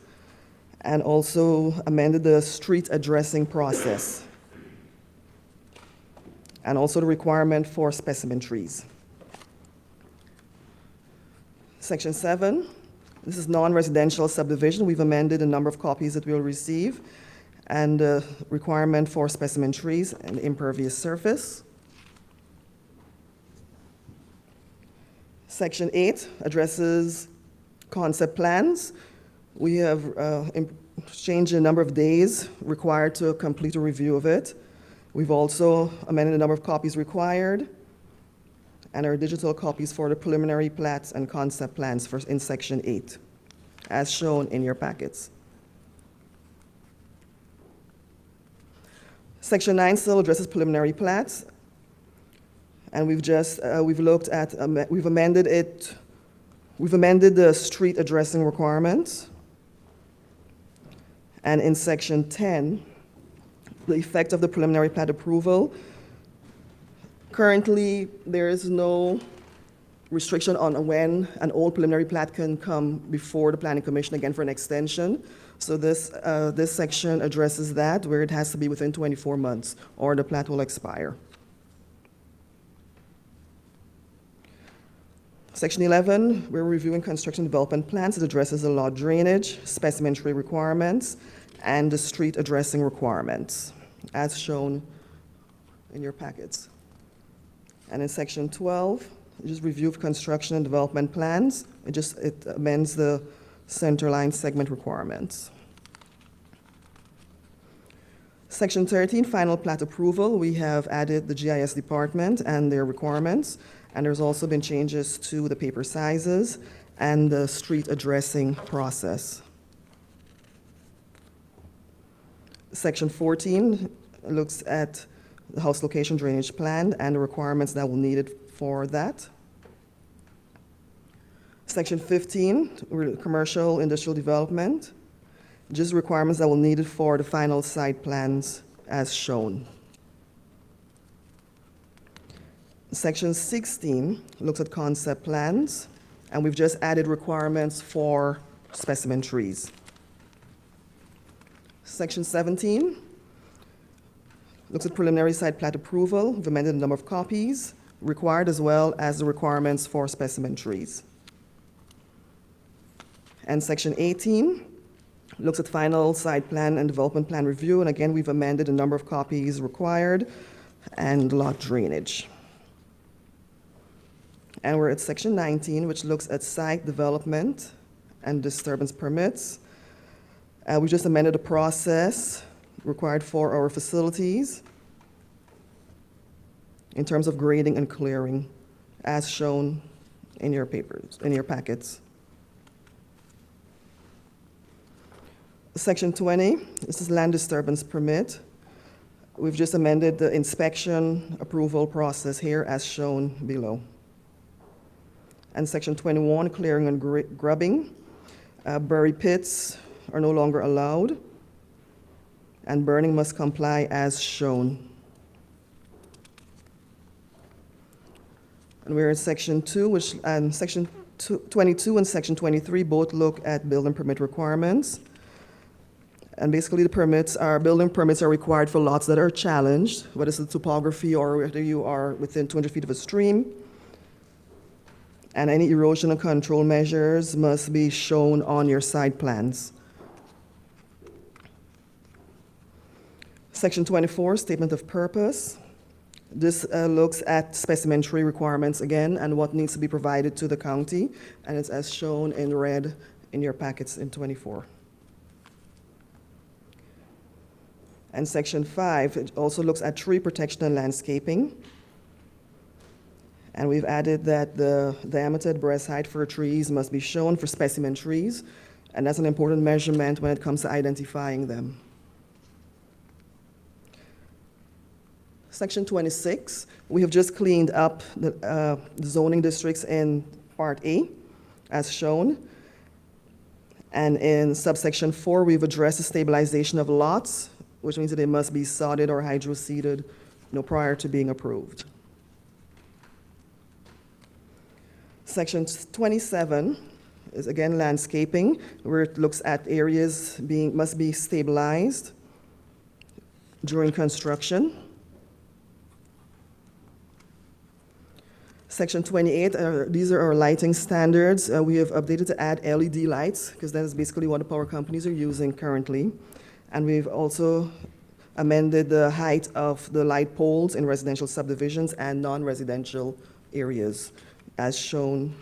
and also amended the street addressing process, and also the requirement for specimen trees. Section 7, this is non-residential subdivision. We've amended the number of copies that we'll receive and the requirement for specimen trees and impervious surface. Section 8 addresses concept plans. We have changed the number of days required to complete a review of it. We've also amended the number of copies required and our digital copies for the preliminary plats and concept plans in Section 8, as shown in your packets. Section 9 still addresses preliminary plats, and we've amended it. We've amended the street addressing requirements, and in Section 10, the effect of the preliminary plat approval. Currently, there is no restriction on when an old preliminary plat can come before the Planning Commission again for an extension. So this section addresses that, where it has to be within 24 months or the plat will expire. Section 11, we're reviewing construction development plans. It addresses the lot drainage, specimen tree requirements, and the street addressing requirements, as shown in your packets. And in Section 12, just review of construction and development plans. It amends the centerline segment requirements. Section 13, final plat approval. We have added the GIS department and their requirements, and there's also been changes to the paper sizes and the street addressing process. Section 14 looks at the house location drainage plan and the requirements that will need it for that. Section 15, commercial industrial development, just requirements that will need it for the final site plans as shown. Section 16 looks at concept plans, and we've just added requirements for specimen trees. Section 17 looks at preliminary site plat approval. We've amended the number of copies required as well as the requirements for specimen trees. And Section 18 looks at final site plan and development plan review, and again, we've amended the number of copies required and lot drainage. And we're at Section 19, which looks at site development and disturbance permits. We just amended the process required for our facilities in terms of grading and clearing, as shown in your papers, in your packets. Section 20, this is land disturbance permit. We've just amended the inspection approval process here as shown below. And Section 21, clearing and grubbing. Bury pits are no longer allowed, and burning must comply as shown. And we're in Section 2, Section 22 and Section 23 both look at building permit requirements. And basically, the permits are, building permits are required for lots that are challenged, whether it's the topography or whether you are within 200 feet of a stream. And any erosion and control measures must be shown on your site plans. Section 24, Statement of Purpose. This looks at specimen tree requirements again and what needs to be provided to the county, and it's as shown in red in your packets in 24. And Section 5, it also looks at tree protection and landscaping. And we've added that the diameter breast height for trees must be shown for specimen trees, and that's an important measurement when it comes to identifying them. Section 26, we have just cleaned up the zoning districts in Part A, as shown. And in subsection 4, we've addressed the stabilization of lots, which means that they must be sodded or hydroseeded, prior to being approved. Section 27 is again landscaping, where it looks at areas must be stabilized during construction. Section 28, these are our lighting standards. We have updated to add LED lights, because that is basically what the power companies are using currently. And we've also amended the height of the light poles in residential subdivisions and non-residential areas, as shown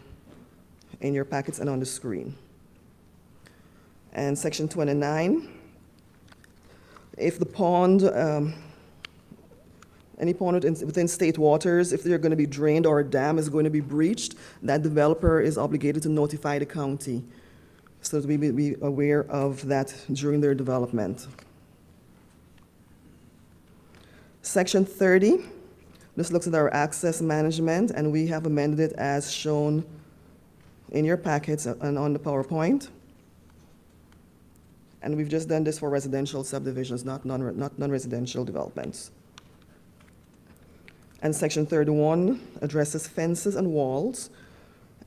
in your packets and on the screen. And Section 29, if the pond, any pond within state waters, if they're going to be drained or a dam is going to be breached, that developer is obligated to notify the county, so that we be aware of that during their development. Section 30, this looks at our access management, and we have amended it as shown in your packets and on the PowerPoint. And we've just done this for residential subdivisions, not non-residential developments. And Section 31 addresses fences and walls,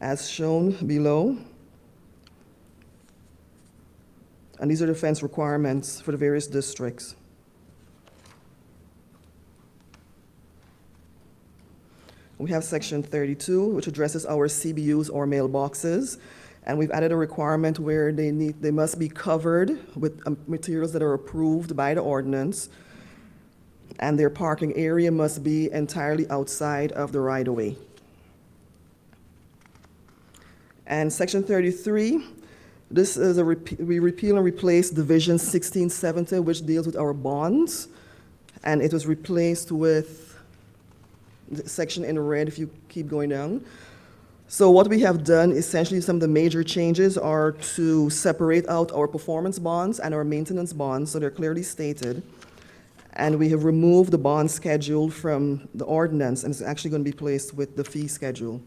as shown below. And these are the fence requirements for the various districts. We have Section 32, which addresses our CBUs or mailboxes, and we've added a requirement where they must be covered with materials that are approved by the ordinance, and their parking area must be entirely outside of the right-of-way. And Section 33, this is we repeal and replace Division 1670, which deals with our bonds, and it was replaced with the section in red if you keep going down. So what we have done, essentially some of the major changes are to separate out our performance bonds and our maintenance bonds, so they're clearly stated. And we have removed the bond schedule from the ordinance, and it's actually going to be placed with the fee schedule.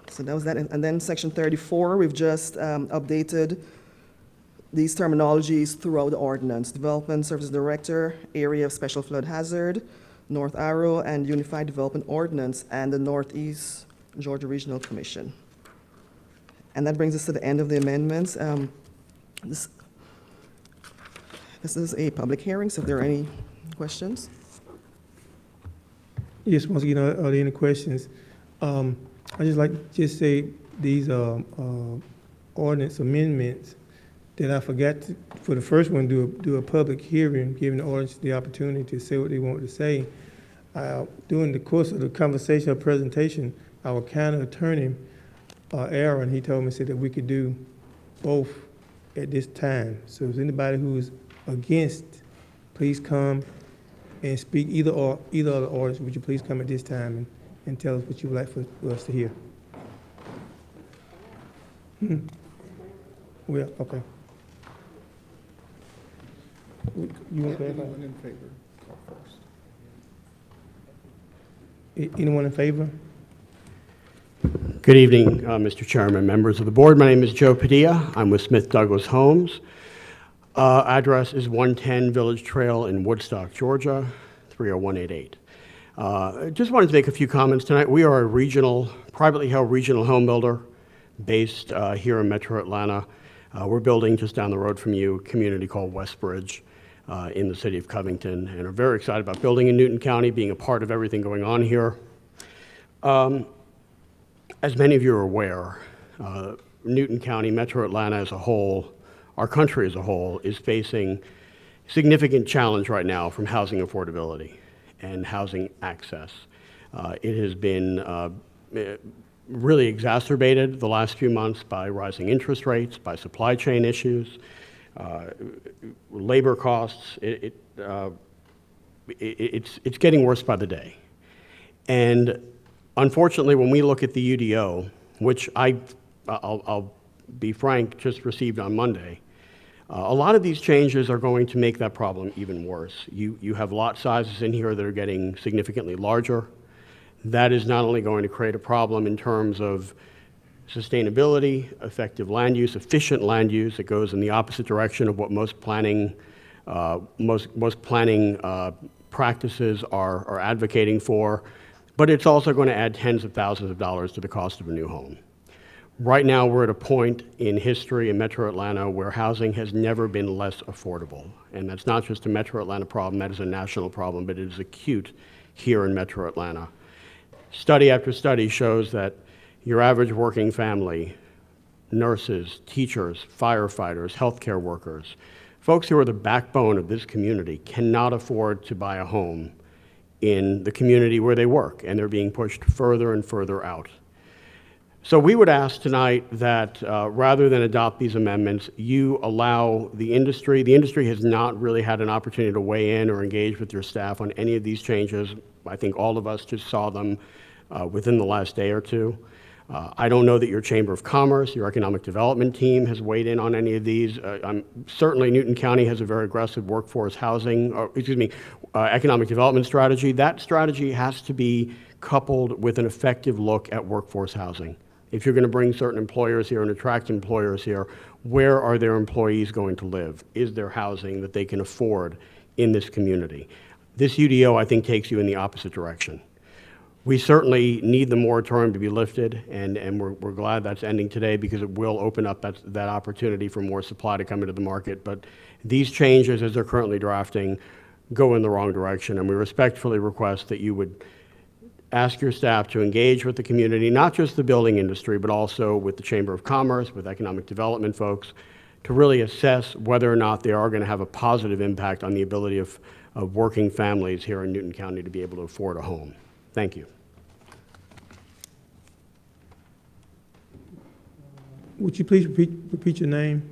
So that was that. And then Section 34, we've just updated these terminologies throughout the ordinance: Development Services Director, Area of Special Flood Hazard, North Arrow, and Unified Development Ordinance, and the Northeast Georgia Regional Commission. And that brings us to the end of the amendments. This is a public hearing, so if there are any questions. Yes, once again, are there any questions? I just like to just say these ordinance amendments that I forgot to, for the first one, do a public hearing, giving the audience the opportunity to say what they want to say. During the course of the conversation or presentation, our county attorney, Aaron, he told me, said that we could do both at this time. So if anybody who's against, please come and speak either of the orders. Would you please come at this time and tell us what you would like for us to hear? Well, okay. You want to clarify? Anyone in favor? Call first. Anyone in favor? Good evening, Mr. Chairman, members of the board. My name is Joe Padilla. I'm with Smith Douglas Homes. Address is 110 Village Trail in Woodstock, Georgia, 30188. Just wanted to make a few comments tonight. We are a privately held regional home builder based here in Metro Atlanta. We're building just down the road from you a community called Westbridge in the city of Covington, and are very excited about building in Newton County, being a part of everything going on here. As many of you are aware, Newton County, Metro Atlanta as a whole, our country as a whole, is facing significant challenge right now from housing affordability and housing access. It has been really exacerbated the last few months by rising interest rates, by supply chain issues, labor costs. It's getting worse by the day. And unfortunately, when we look at the UDO, which I'll be frank, just received on Monday, a lot of these changes are going to make that problem even worse. You have lot sizes in here that are getting significantly larger. That is not only going to create a problem in terms of sustainability, effective land use, efficient land use. It goes in the opposite direction of what most planning practices are advocating for. But it's also going to add tens of thousands of dollars to the cost of a new home. Right now, we're at a point in history in Metro Atlanta where housing has never been less affordable. And that's not just a Metro Atlanta problem, that is a national problem, but it is acute here in Metro Atlanta. Study after study shows that your average working family, nurses, teachers, firefighters, healthcare workers, folks who are the backbone of this community cannot afford to buy a home in the community where they work, and they're being pushed further and further out. So we would ask tonight that rather than adopt these amendments, you allow the industry has not really had an opportunity to weigh in or engage with your staff on any of these changes. I think all of us just saw them within the last day or two. I don't know that your Chamber of Commerce, your Economic Development team has weighed in on any of these. Certainly Newton County has a very aggressive workforce housing, economic development strategy. That strategy has to be coupled with an effective look at workforce housing. If you're going to bring certain employers here and attract employers here, where are their employees going to live? Is there housing that they can afford in this community? This UDO, I think, takes you in the opposite direction. We certainly need the moratorium to be lifted, and we're glad that's ending today because it will open up that opportunity for more supply to come into the market. But these changes, as they're currently drafting, go in the wrong direction, and we respectfully request that you would ask your staff to engage with the community, not just the building industry, but also with the Chamber of Commerce, with economic development folks, to really assess whether or not they are going to have a positive impact on the ability of working families here in Newton County to be able to afford a home. Thank you. Would you please repeat your name?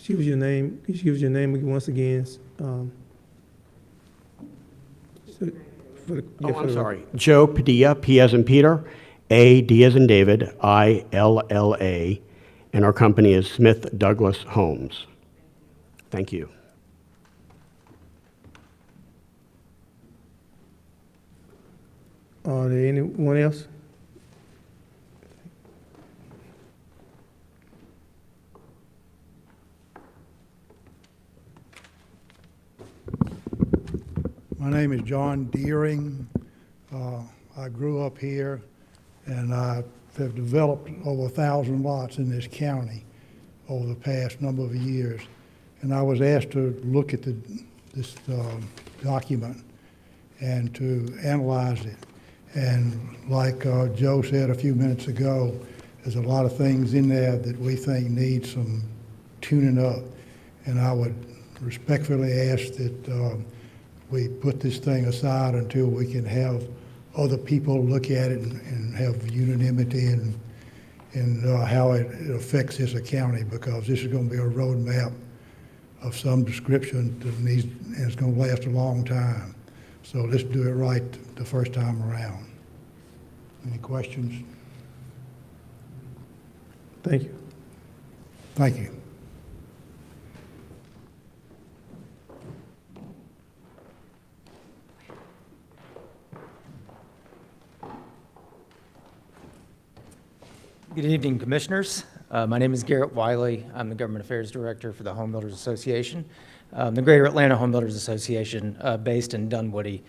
Give us your name. Could you give us your name once again? I'm sorry. Joe Padilla, P as in Peter, A, D as in David, I-L-L-A, and our company is Smith Douglas Homes. Thank you. Are there anyone else? My name is John Deering. I grew up here, and I have developed over 1,000 lots in this county over the past number of years. And I was asked to look at this document and to analyze it. And like Joe said a few minutes ago, there's a lot of things in there that we think need some tuning up. And I would respectfully ask that we put this thing aside until we can have other people look at it and have unanimity in how it affects this county, because this is going to be a roadmap of some description that needs, and it's going to last a long time. So let's do it right the first time around. Any questions? Thank you. Thank you. Good evening, Commissioners. My name is Garrett Wiley. I'm the Government Affairs Director for the Home Builders Association. The Greater Atlanta Home Builders Association, based in Dunwoody,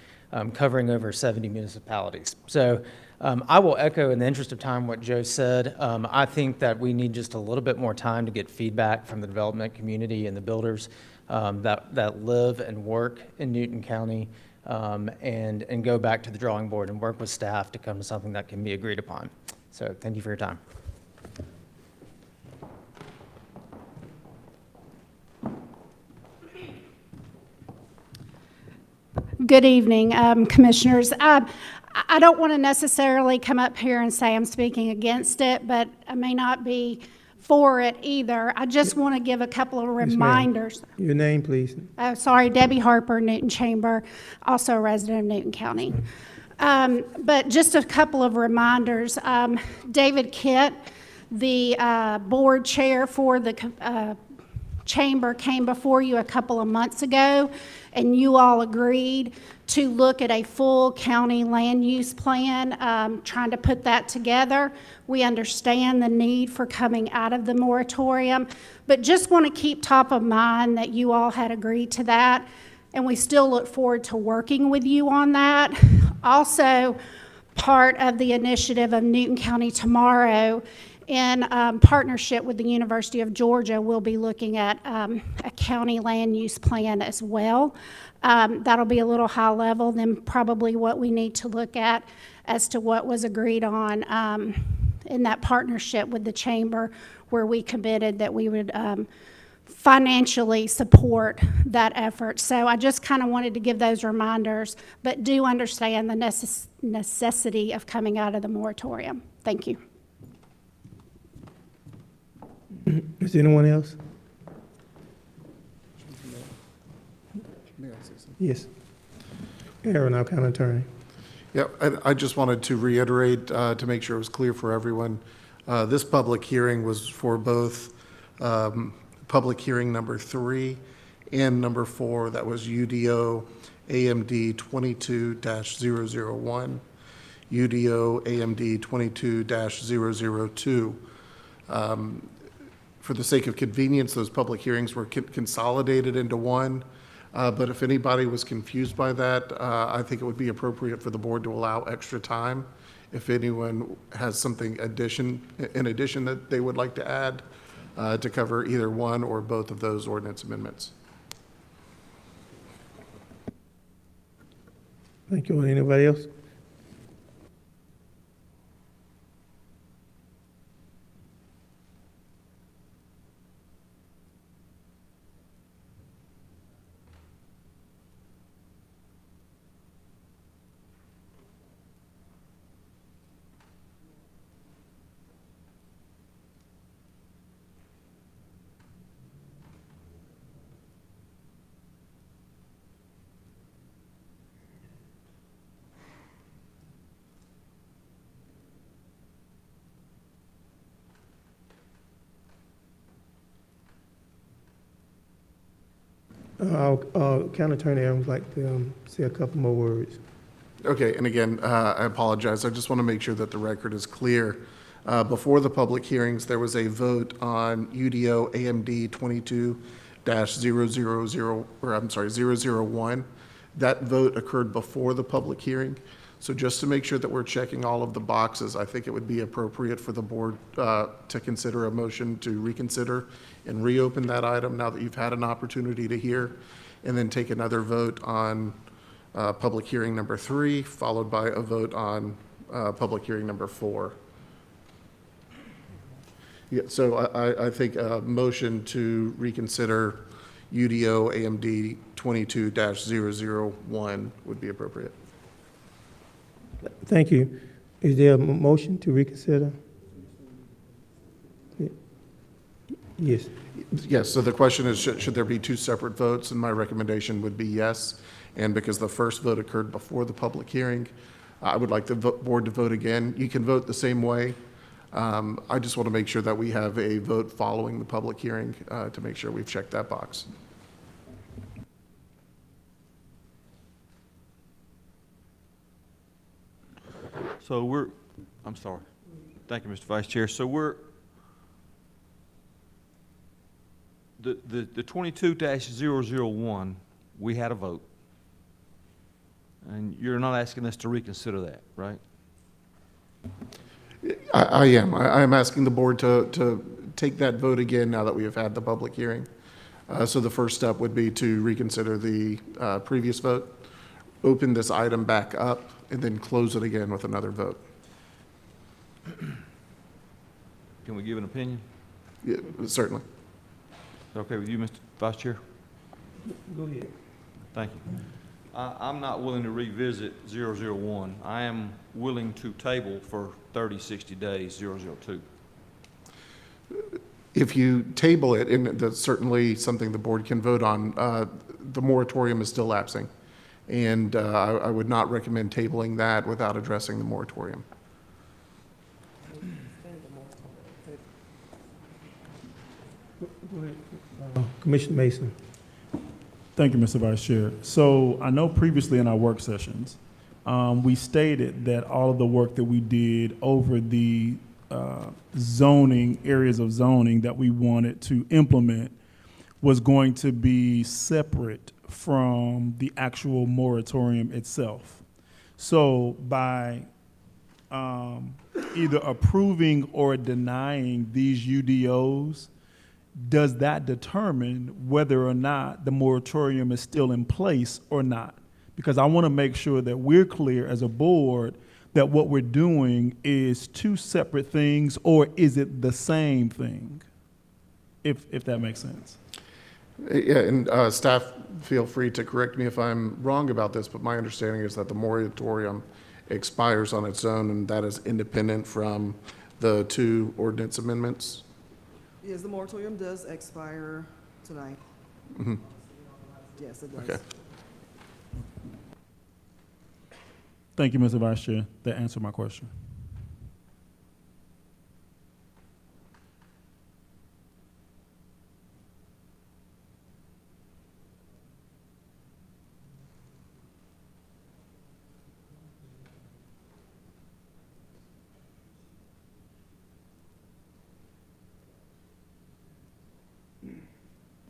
covering over 70 municipalities. So I will echo, in the interest of time, what Joe said. I think that we need just a little bit more time to get feedback from the development community and the builders that live and work in Newton County, and go back to the drawing board and work with staff to come to something that can be agreed upon. So thank you for your time. Good evening, Commissioners. I don't want to necessarily come up here and say I'm speaking against it, but I may not be for it either. I just want to give a couple of reminders. Yes, your name, please. Oh, sorry, Debbie Harper, Newton Chamber, also a resident of Newton County. But just a couple of reminders. David Kent, the board chair for the chamber, came before you a couple of months ago, and you all agreed to look at a full county land use plan, trying to put that together. We understand the need for coming out of the moratorium, but just want to keep top of mind that you all had agreed to that, and we still look forward to working with you on that. Also, part of the initiative of Newton County Tomorrow, in partnership with the University of Georgia, we'll be looking at a county land use plan as well. That'll be a little high level than probably what we need to look at as to what was agreed on in that partnership with the chamber, where we committed that we would financially support that effort. So I just kind of wanted to give those reminders, but do understand the necessity of coming out of the moratorium. Thank you. Is there anyone else? Yes. Aaron, our county attorney. Yeah, I just wanted to reiterate, to make sure it was clear for everyone, this public hearing was for both public hearing number 3 and number 4, that was UDO AMD 22-001, UDO AMD 22-002. For the sake of convenience, those public hearings were consolidated into one. But if anybody was confused by that, I think it would be appropriate for the board to allow extra time if anyone has something in addition that they would like to add to cover either one or both of those ordinance amendments. Thank you. Anybody else? Our county attorney would like to say a couple more words. Okay, and again, I apologize. I just want to make sure that the record is clear. Before the public hearings, there was a vote on UDO AMD 001. That vote occurred before the public hearing. So just to make sure that we're checking all of the boxes, I think it would be appropriate for the board to consider a motion to reconsider and reopen that item now that you've had an opportunity to hear, and then take another vote on public hearing number 3, followed by a vote on public hearing number 4. Yeah, so I think a motion to reconsider UDO AMD 22-001 would be appropriate. Thank you. Is there a motion to reconsider? Yes. Yes, so the question is, should there be 2 separate votes? And my recommendation would be yes. And because the first vote occurred before the public hearing, I would like the board to vote again. You can vote the same way. I just want to make sure that we have a vote following the public hearing to make sure we've checked that box. So I'm sorry. Thank you, Mr. Vice Chair. So the 22-001, we had a vote. And you're not asking us to reconsider that, right? I am. I am asking the board to take that vote again now that we have had the public hearing. So the first step would be to reconsider the previous vote, open this item back up, and then close it again with another vote. Can we give an opinion? Yeah, certainly. Is that okay with you, Mr. Vice Chair? Go ahead. Thank you. I'm not willing to revisit 001. I am willing to table for 30, 60 days 002. If you table it, and that's certainly something the board can vote on, the moratorium is still lapsing. And I would not recommend tabling that without addressing the moratorium. Go ahead. Commissioner Mason. Thank you, Mr. Vice Chair. So I know previously in our work sessions, we stated that all of the work that we did over the zoning, areas of zoning that we wanted to implement was going to be separate from the actual moratorium itself. So by either approving or denying these UDOs, does that determine whether or not the moratorium is still in place or not? Because I want to make sure that we're clear as a board that what we're doing is two separate things, or is it the same thing? If that makes sense. Yeah, and staff, feel free to correct me if I'm wrong about this, but my understanding is that the moratorium expires on its own, and that is independent from the two ordinance amendments. Yes, the moratorium does expire tonight. Mm-hmm. Yes, it does. Okay. Thank you, Mr. Vice Chair. That answered my question.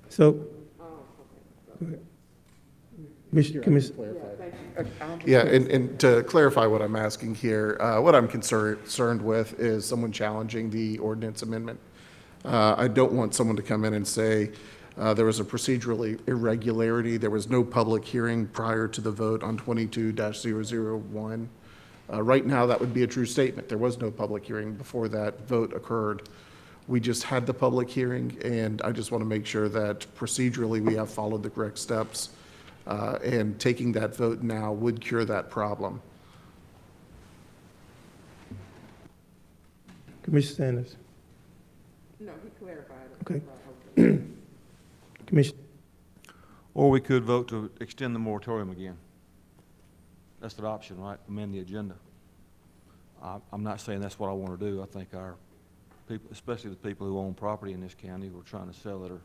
So, go ahead. Commissioner, Yeah, and to clarify what I'm asking here, what I'm concerned with is someone challenging the ordinance amendment. I don't want someone to come in and say there was a procedural irregularity, there was no public hearing prior to the vote on 22-001. Right now, that would be a true statement. There was no public hearing before that vote occurred. We just had the public hearing, and I just want to make sure that procedurally we have followed the correct steps. And taking that vote now would cure that problem. Commissioner Sanders. No, he clarified it. Okay. Commissioner. Or we could vote to extend the moratorium again. That's an option, right? Amend the agenda. I'm not saying that's what I want to do. I think our people, especially the people who own property in this county who are trying to sell it, have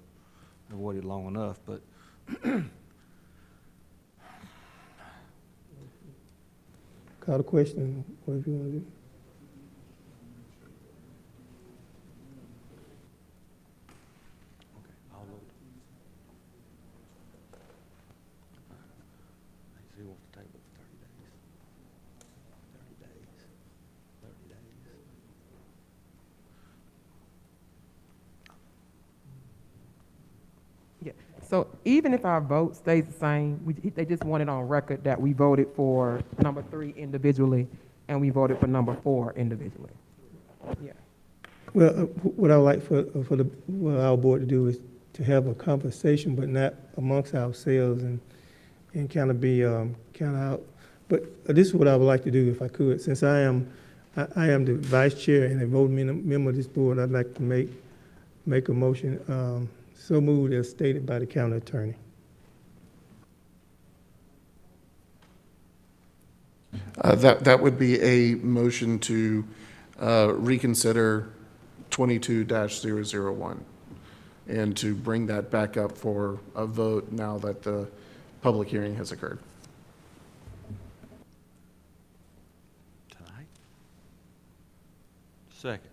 waited long enough, but Call the question, whatever you want to do. I'll vote. He wants to table it for 30 days. 30 days. 30 days. Yeah, so even if our vote stays the same, they just want it on record that we voted for number 3 individually, and we voted for number 4 individually. Yeah. Well, what I would like for our board to do is to have a conversation, but not amongst ourselves and kind of be kind of out. But this is what I would like to do if I could. Since I am the vice chair and a voting member of this board, I'd like to make a motion. So moved as stated by the county attorney. That would be a motion to reconsider 22-001 and to bring that back up for a vote now that the public hearing has occurred. Tonight? Second.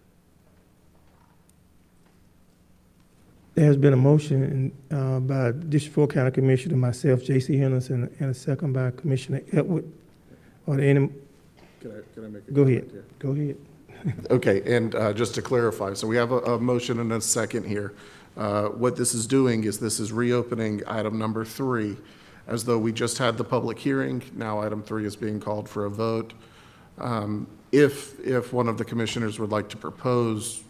There has been a motion by District 4 County Commissioner, myself, J.C. Henderson, and a second by Commissioner Edward. Are there any? Can I make a Go comment ahead. here? Go ahead. Okay, and just to clarify, so we have a motion and a second here. What this is doing is this is reopening item number 3, as though we just had the public hearing. Now item 3 is being called for a vote. If one of the commissioners would like to propose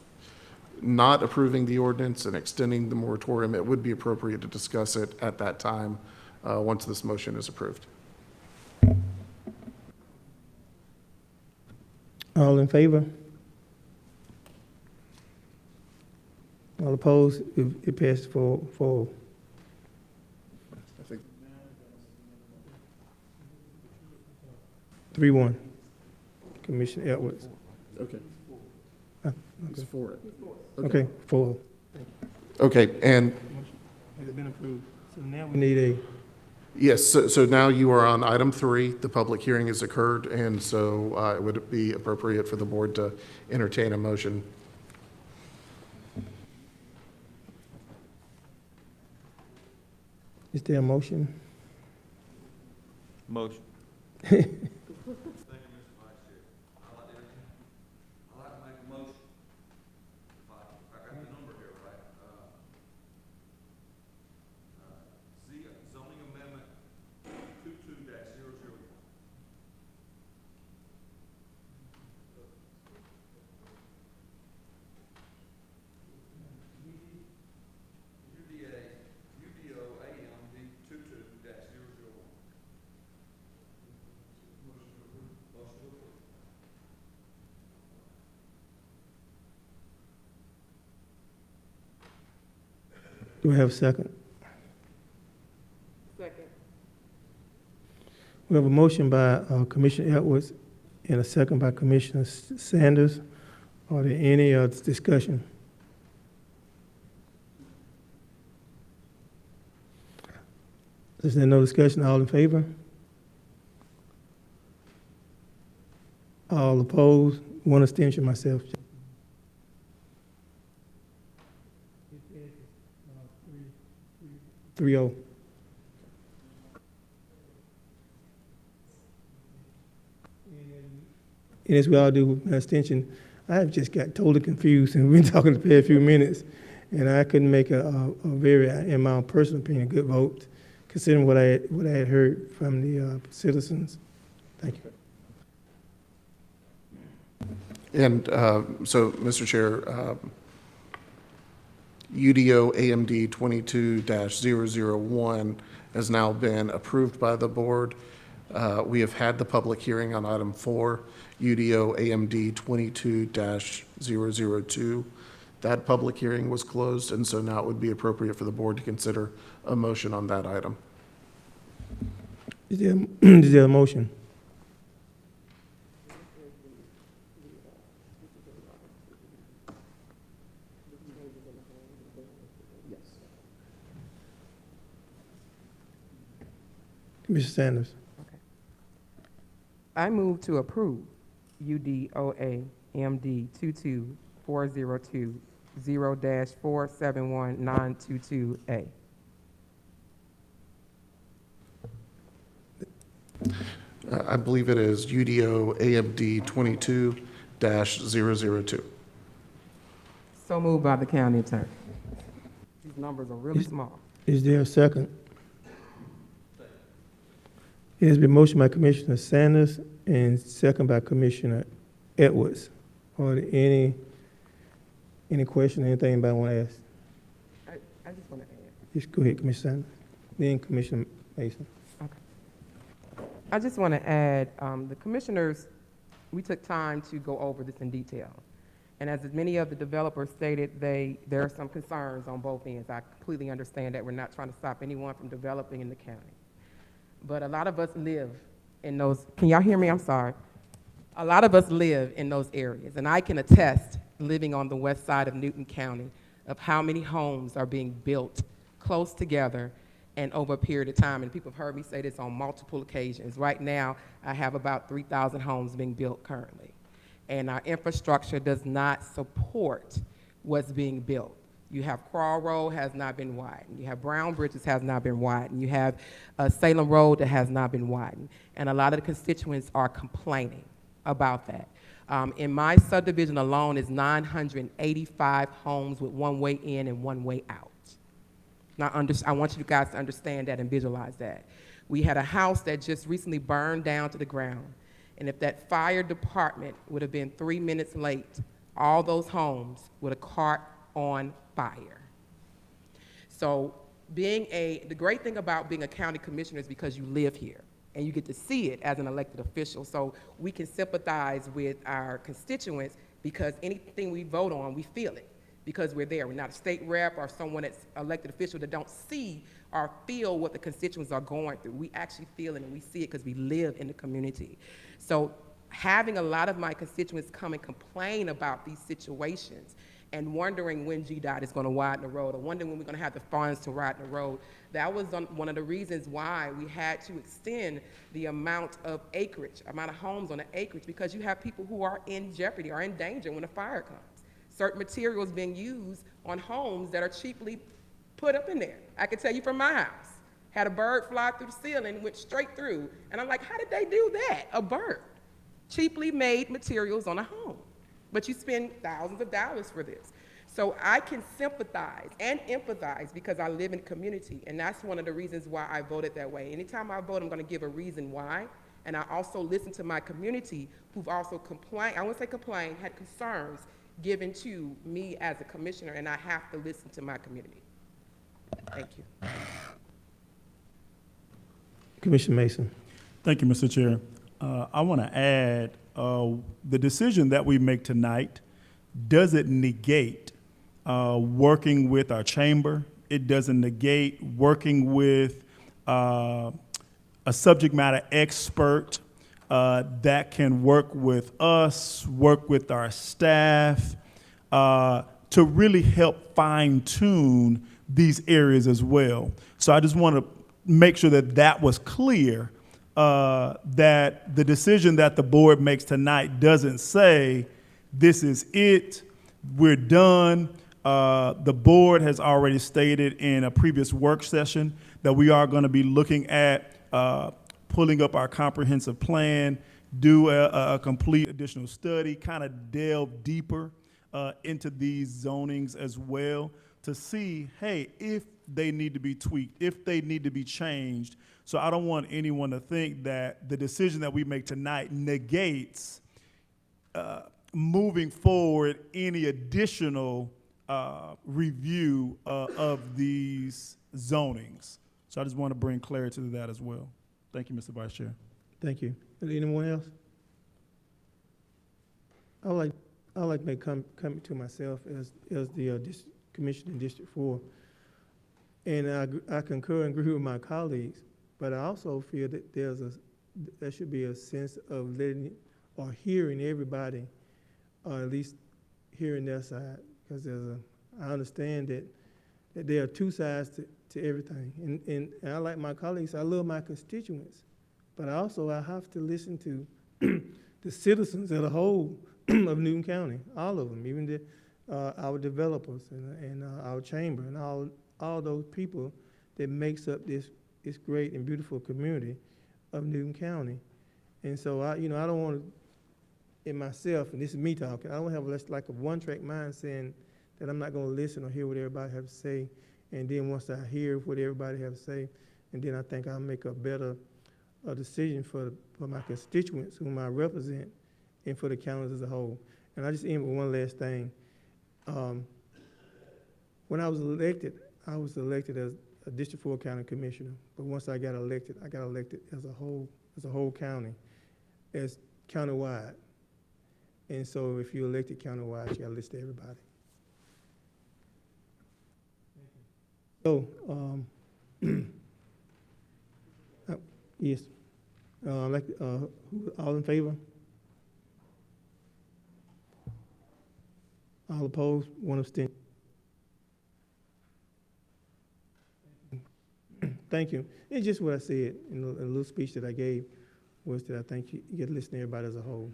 not approving the ordinance and extending the moratorium, it would be appropriate to discuss it at that time, once this motion is approved. All in favor? All opposed? It passed 4-4. I think 3-1. Commissioner Edwards. Okay. It's 4. Okay, 4. Okay, and Has it been approved? So now we need a, yes, so now you are on item 3. The public hearing has occurred, and so it would be appropriate for the board to entertain a motion. is there a motion? Motion. Do we have a second? Second. We have a motion by Commissioner Edwards and a second by Commissioner Sanders. Are there any discussion? Is there no discussion? All in favor? All opposed? One abstention, myself. 3-0. And as we all do with an abstention, I've just got totally confused, and we've been talking the past few minutes, and I couldn't make a very, in my own personal opinion, good vote, considering what I had heard from the citizens. Thank you. And so, Mr. Chair, UDO AMD 22-001 has now been approved by the board. We have had the public hearing on item 4, UDO AMD 22-002. That public hearing was closed, and so now it would be appropriate for the board to consider a motion on that item. Is there a motion? Mr. Sanders. I move to approve UDOA MD 22402 0-471922A. I believe it is UDO AMD 22-002. So moved by the county attorney. These numbers are really small. Is there a second? It has been motioned by Commissioner Sanders and second by Commissioner Edwards. Are there any question, anything anybody want to ask? I just want to add. Just go ahead, Commissioner Sanders. Then Commissioner Mason. I just want to add, the commissioners, we took time to go over this in detail. And as many of the developers stated, there are some concerns on both ends. I completely understand that. We're not trying to stop anyone from developing in the county. But a lot of us live in those, can y'all hear me? I'm sorry. A lot of us live in those areas. And I can attest, living on the west side of Newton County, of how many homes are being built close together and over a period of time. And people have heard me say this on multiple occasions. Right now, I have about 3,000 homes being built currently. And our infrastructure does not support what's being built. You have Crawl Road has not been widened. You have Brown Bridges has not been widened. You have Salem Road that has not been widened. And a lot of the constituents are complaining about that. In my subdivision alone is 985 homes with one way in and one way out. Now, I want you guys to understand that and visualize that. We had a house that just recently burned down to the ground. And if that fire department would have been 3 minutes late, all those homes would have caught on fire. So the great thing about being a county commissioner is because you live here and you get to see it as an elected official. So we can sympathize with our constituents because anything we vote on, we feel it because we're there. We're not a state rep or someone that's elected official that don't see or feel what the constituents are going through. We actually feel it and we see it because we live in the community. So having a lot of my constituents come and complain about these situations and wondering when GDOT is going to widen the road or wondering when we're going to have the funds to widen the road, that was one of the reasons why we had to extend the amount of acreage, amount of homes on the acreage, because you have people who are in jeopardy, are in danger when a fire comes. Certain materials being used on homes that are cheaply put up in there. I can tell you from my house. Had a bird fly through the ceiling, went straight through, and I'm like, how did they do that? A bird. Cheaply made materials on a home. But you spend thousands of dollars for this. So I can sympathize and empathize because I live in a community, and that's one of the reasons why I voted that way. Anytime I vote, I'm going to give a reason why, and I also listen to my community who've also complained, I won't say complained, had concerns given to me as a commissioner, and I have to listen to my community. Thank you. Commissioner Mason. Thank you, Mr. Chair. I want to add, the decision that we make tonight doesn't negate working with our chamber. It doesn't negate working with a subject matter expert that can work with us, work with our staff, to really help fine-tune these areas as well. So I just want to make sure that that was clear, that the decision that the board makes tonight doesn't say, this is it, we're done. The board has already stated in a previous work session that we are going to be looking at pulling up our comprehensive plan, do a complete additional study, kind of delve deeper into these zonings as well to see, hey, if they need to be tweaked, if they need to be changed. So I don't want anyone to think that the decision that we make tonight negates moving forward any additional review of these zonings. So I just want to bring clarity to that as well. Thank you, Mr. Vice Chair. Thank you. Anyone else? I would like to make comment to myself as the commissioner in District 4. And I concur and agree with my colleagues, but I also feel that there should be a sense of letting or hearing everybody, or at least hearing their side, because I understand that there are two sides to everything. And I like my colleagues, I love my constituents, but also I have to listen to the citizens as a whole of Newton County, all of them, even our developers and our chamber and all those people that makes up this great and beautiful community of Newton County. And so I don't want to, in myself, and this is me talking, I don't have like a one-track mind saying that I'm not going to listen or hear what everybody has to say. And then once I hear what everybody has to say, and then I think I'll make a better decision for my constituents whom I represent and for the counties as a whole. And I just end with one last thing. When I was elected as a District 4 County Commissioner. But once I got elected as a whole county, as countywide. And so if you're elected countywide, you gotta listen to everybody. So, yes. All in favor? All opposed? One abstention. Thank you. It's just what I said in a little speech that I gave, was that I think you get to listen to everybody as a whole.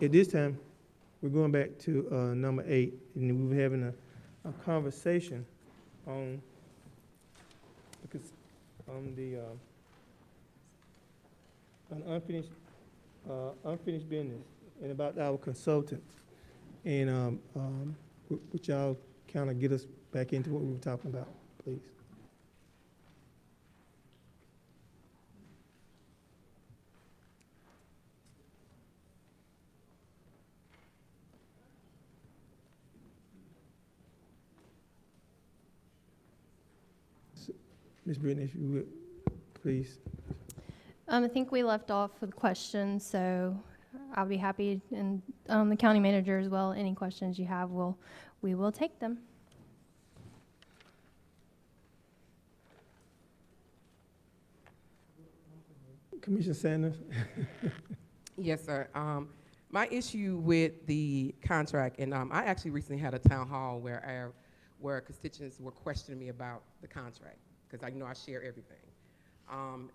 At this time, we're going back to number 8, and we were having a conversation on unfinished business and about our consultant. And would y'all kind of get us back into what we were talking about, please? Ms. Brittany, if you would, please. I think we left off with questions, so I'll be happy, and the county manager as well. Any questions you have, we will take them. Commissioner Sanders? Yes, sir. My issue with the contract, and I actually recently had a town hall where constituents were questioning me about the contract, because I share everything.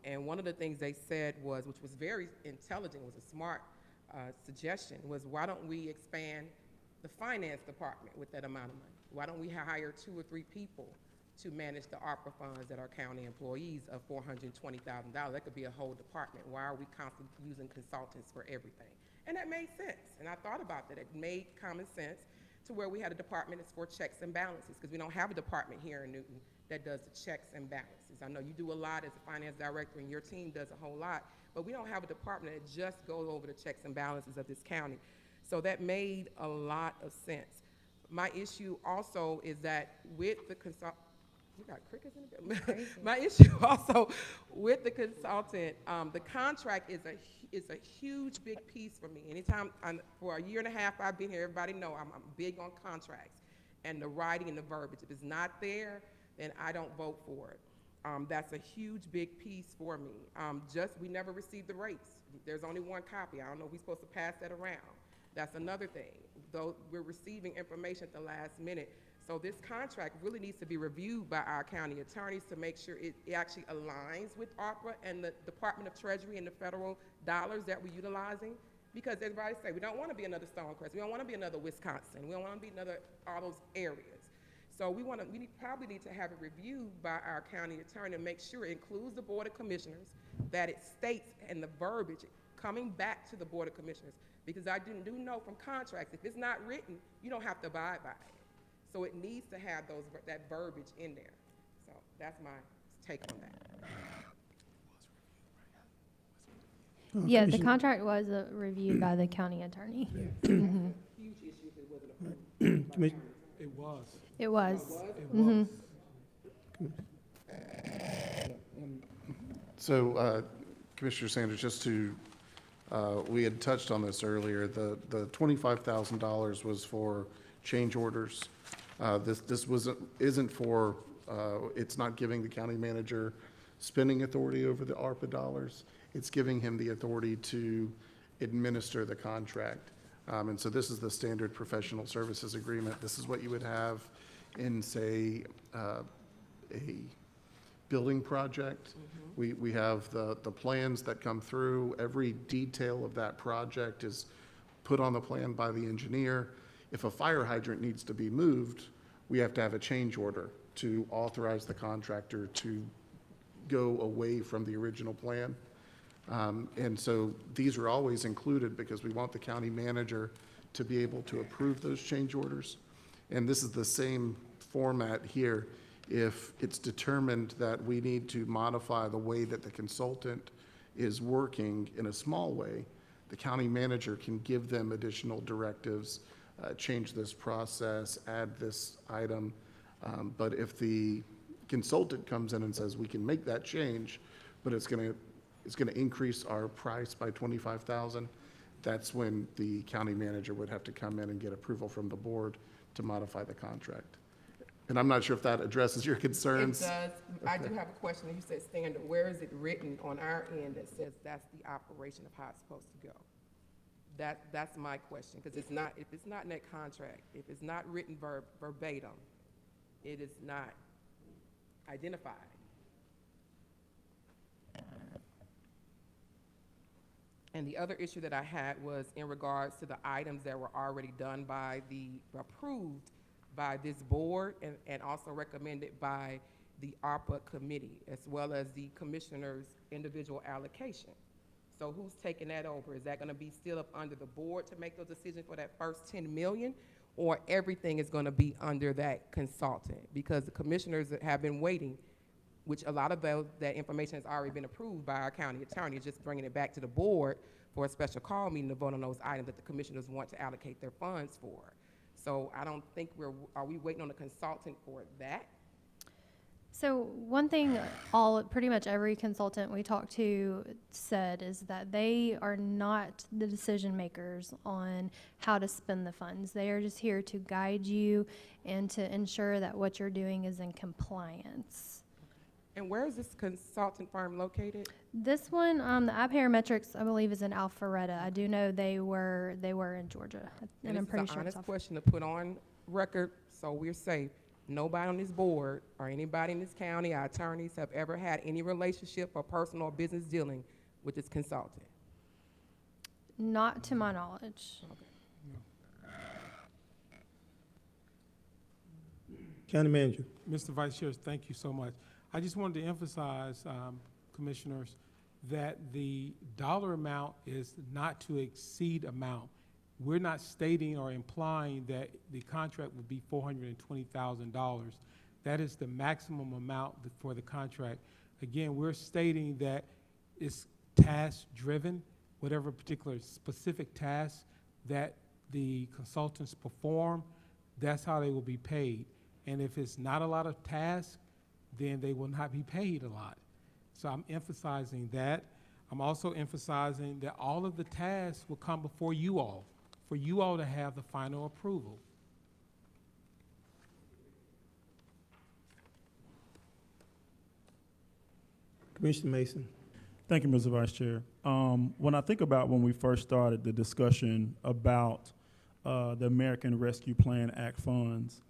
And one of the things they said was, which was very intelligent, was a smart suggestion, was why don't we expand the finance department with that amount of money? Why don't we hire 2 or 3 people to manage the ARPA funds that are county employees of $420,000? That could be a whole department. Why are we constantly using consultants for everything? And that made sense. And I thought about that. It made common sense to where we had a department that's for checks and balances, because we don't have a department here in Newton that does the checks and balances. I know you do a lot as a finance director, and your team does a whole lot, but we don't have a department that just goes over the checks and balances of this county. So that made a lot of sense. My issue also is that with the you got crickets in it? My issue also with the consultant, the contract is a huge, big piece for me. Anytime, for a year and a half I've been here, everybody know I'm big on contracts and the writing and the verbiage. If it's not there, then I don't vote for it. That's a huge, big piece for me. We never received the rates. There's only one copy. I don't know if we're supposed to pass that around. That's another thing. Though we're receiving information at the last minute. So this contract really needs to be reviewed by our county attorneys to make sure it actually aligns with ARPA and the Department of Treasury and the federal dollars that we're utilizing. Because everybody say, we don't want to be another Stonecrest. We don't want to be another Wisconsin. We don't want to be all those areas. So we probably need to have it reviewed by our county attorney to make sure it includes the Board of Commissioners, that it states and the verbiage coming back to the Board of Commissioners. Because I do know from contracts, if it's not written, you don't have to abide by it. So it needs to have that verbiage in there. So that's my take on that. Yeah, the contract was reviewed by the county attorney. Mm-hmm. Huge issue if it wasn't approved. It was. It was. It was. So, Commissioner Sanders, just to, we had touched on this earlier, the $25,000 was for change orders. This isn't for, it's not giving the county manager spending authority over the ARPA dollars. It's giving him the authority to administer the contract. And so this is the standard professional services agreement. This is what you would have in, say, a building project. Mm-hmm. We have the plans that come through. Every detail of that project is put on the plan by the engineer. If a fire hydrant needs to be moved, we have to have a change order to authorize the contractor to go away from the original plan. And so these are always included because we want the county manager to be able to approve those change orders. And this is the same format here. If it's determined that we need to modify the way that the consultant is working in a small way, the county manager can give them additional directives, change this process, add this item. But if the consultant comes in and says we can make that change, but it's going to increase our price by $25,000, that's when the county manager would have to come in and get approval from the board to modify the contract. And I'm not sure if that addresses your concerns. It does. Okay. I do have a question. You said standard. Where is it written on our end that says that's the operation of how it's supposed to go? That's my question, because it's not. If it's not in that contract, if it's not written verbatim, it is not identified. And the other issue that I had was in regards to the items that were already done by approved by this board and also recommended by the ARPA committee, as well as the commissioner's individual allocation. So who's taking that over? Is that gonna be still up under the board to make those decisions for that first 10 million? Or everything is gonna be under that consultant? Because the commissioners have been waiting, which a lot of that information has already been approved by our county attorney, just bringing it back to the board for a special call meeting to vote on those items that the commissioners want to allocate their funds for. So I don't think are we waiting on a consultant for that? So one thing pretty much every consultant we talked to said is that they are not the decision makers on how to spend the funds. They are just here to guide you and to ensure that what you're doing is in compliance. And where is this consultant firm located? This one, the Iparametrics, I believe, is in Alpharetta. I do know they were in Georgia, and I'm pretty sure This is it's an honest question to put on record, so we're safe. Nobody on this board or anybody in this county, our attorneys, have ever had any relationship or personal or business dealing with this consultant. Not to my knowledge. County Manager. Mr. Vice Chair, thank you so much. I just wanted to emphasize, Commissioners, that the dollar amount is not to exceed amount. We're not stating or implying that the contract would be $420,000. That is the maximum amount for the contract. Again, we're stating that it's task-driven, whatever particular specific task that the consultants perform, that's how they will be paid. And if it's not a lot of tasks, then they will not be paid a lot. So I'm emphasizing that. I'm also emphasizing that all of the tasks will come before you all, for you all to have the final approval. Commissioner Mason. Thank you, Mr. Vice Chair. When I think about when we first started the discussion about the American Rescue Plan Act funds,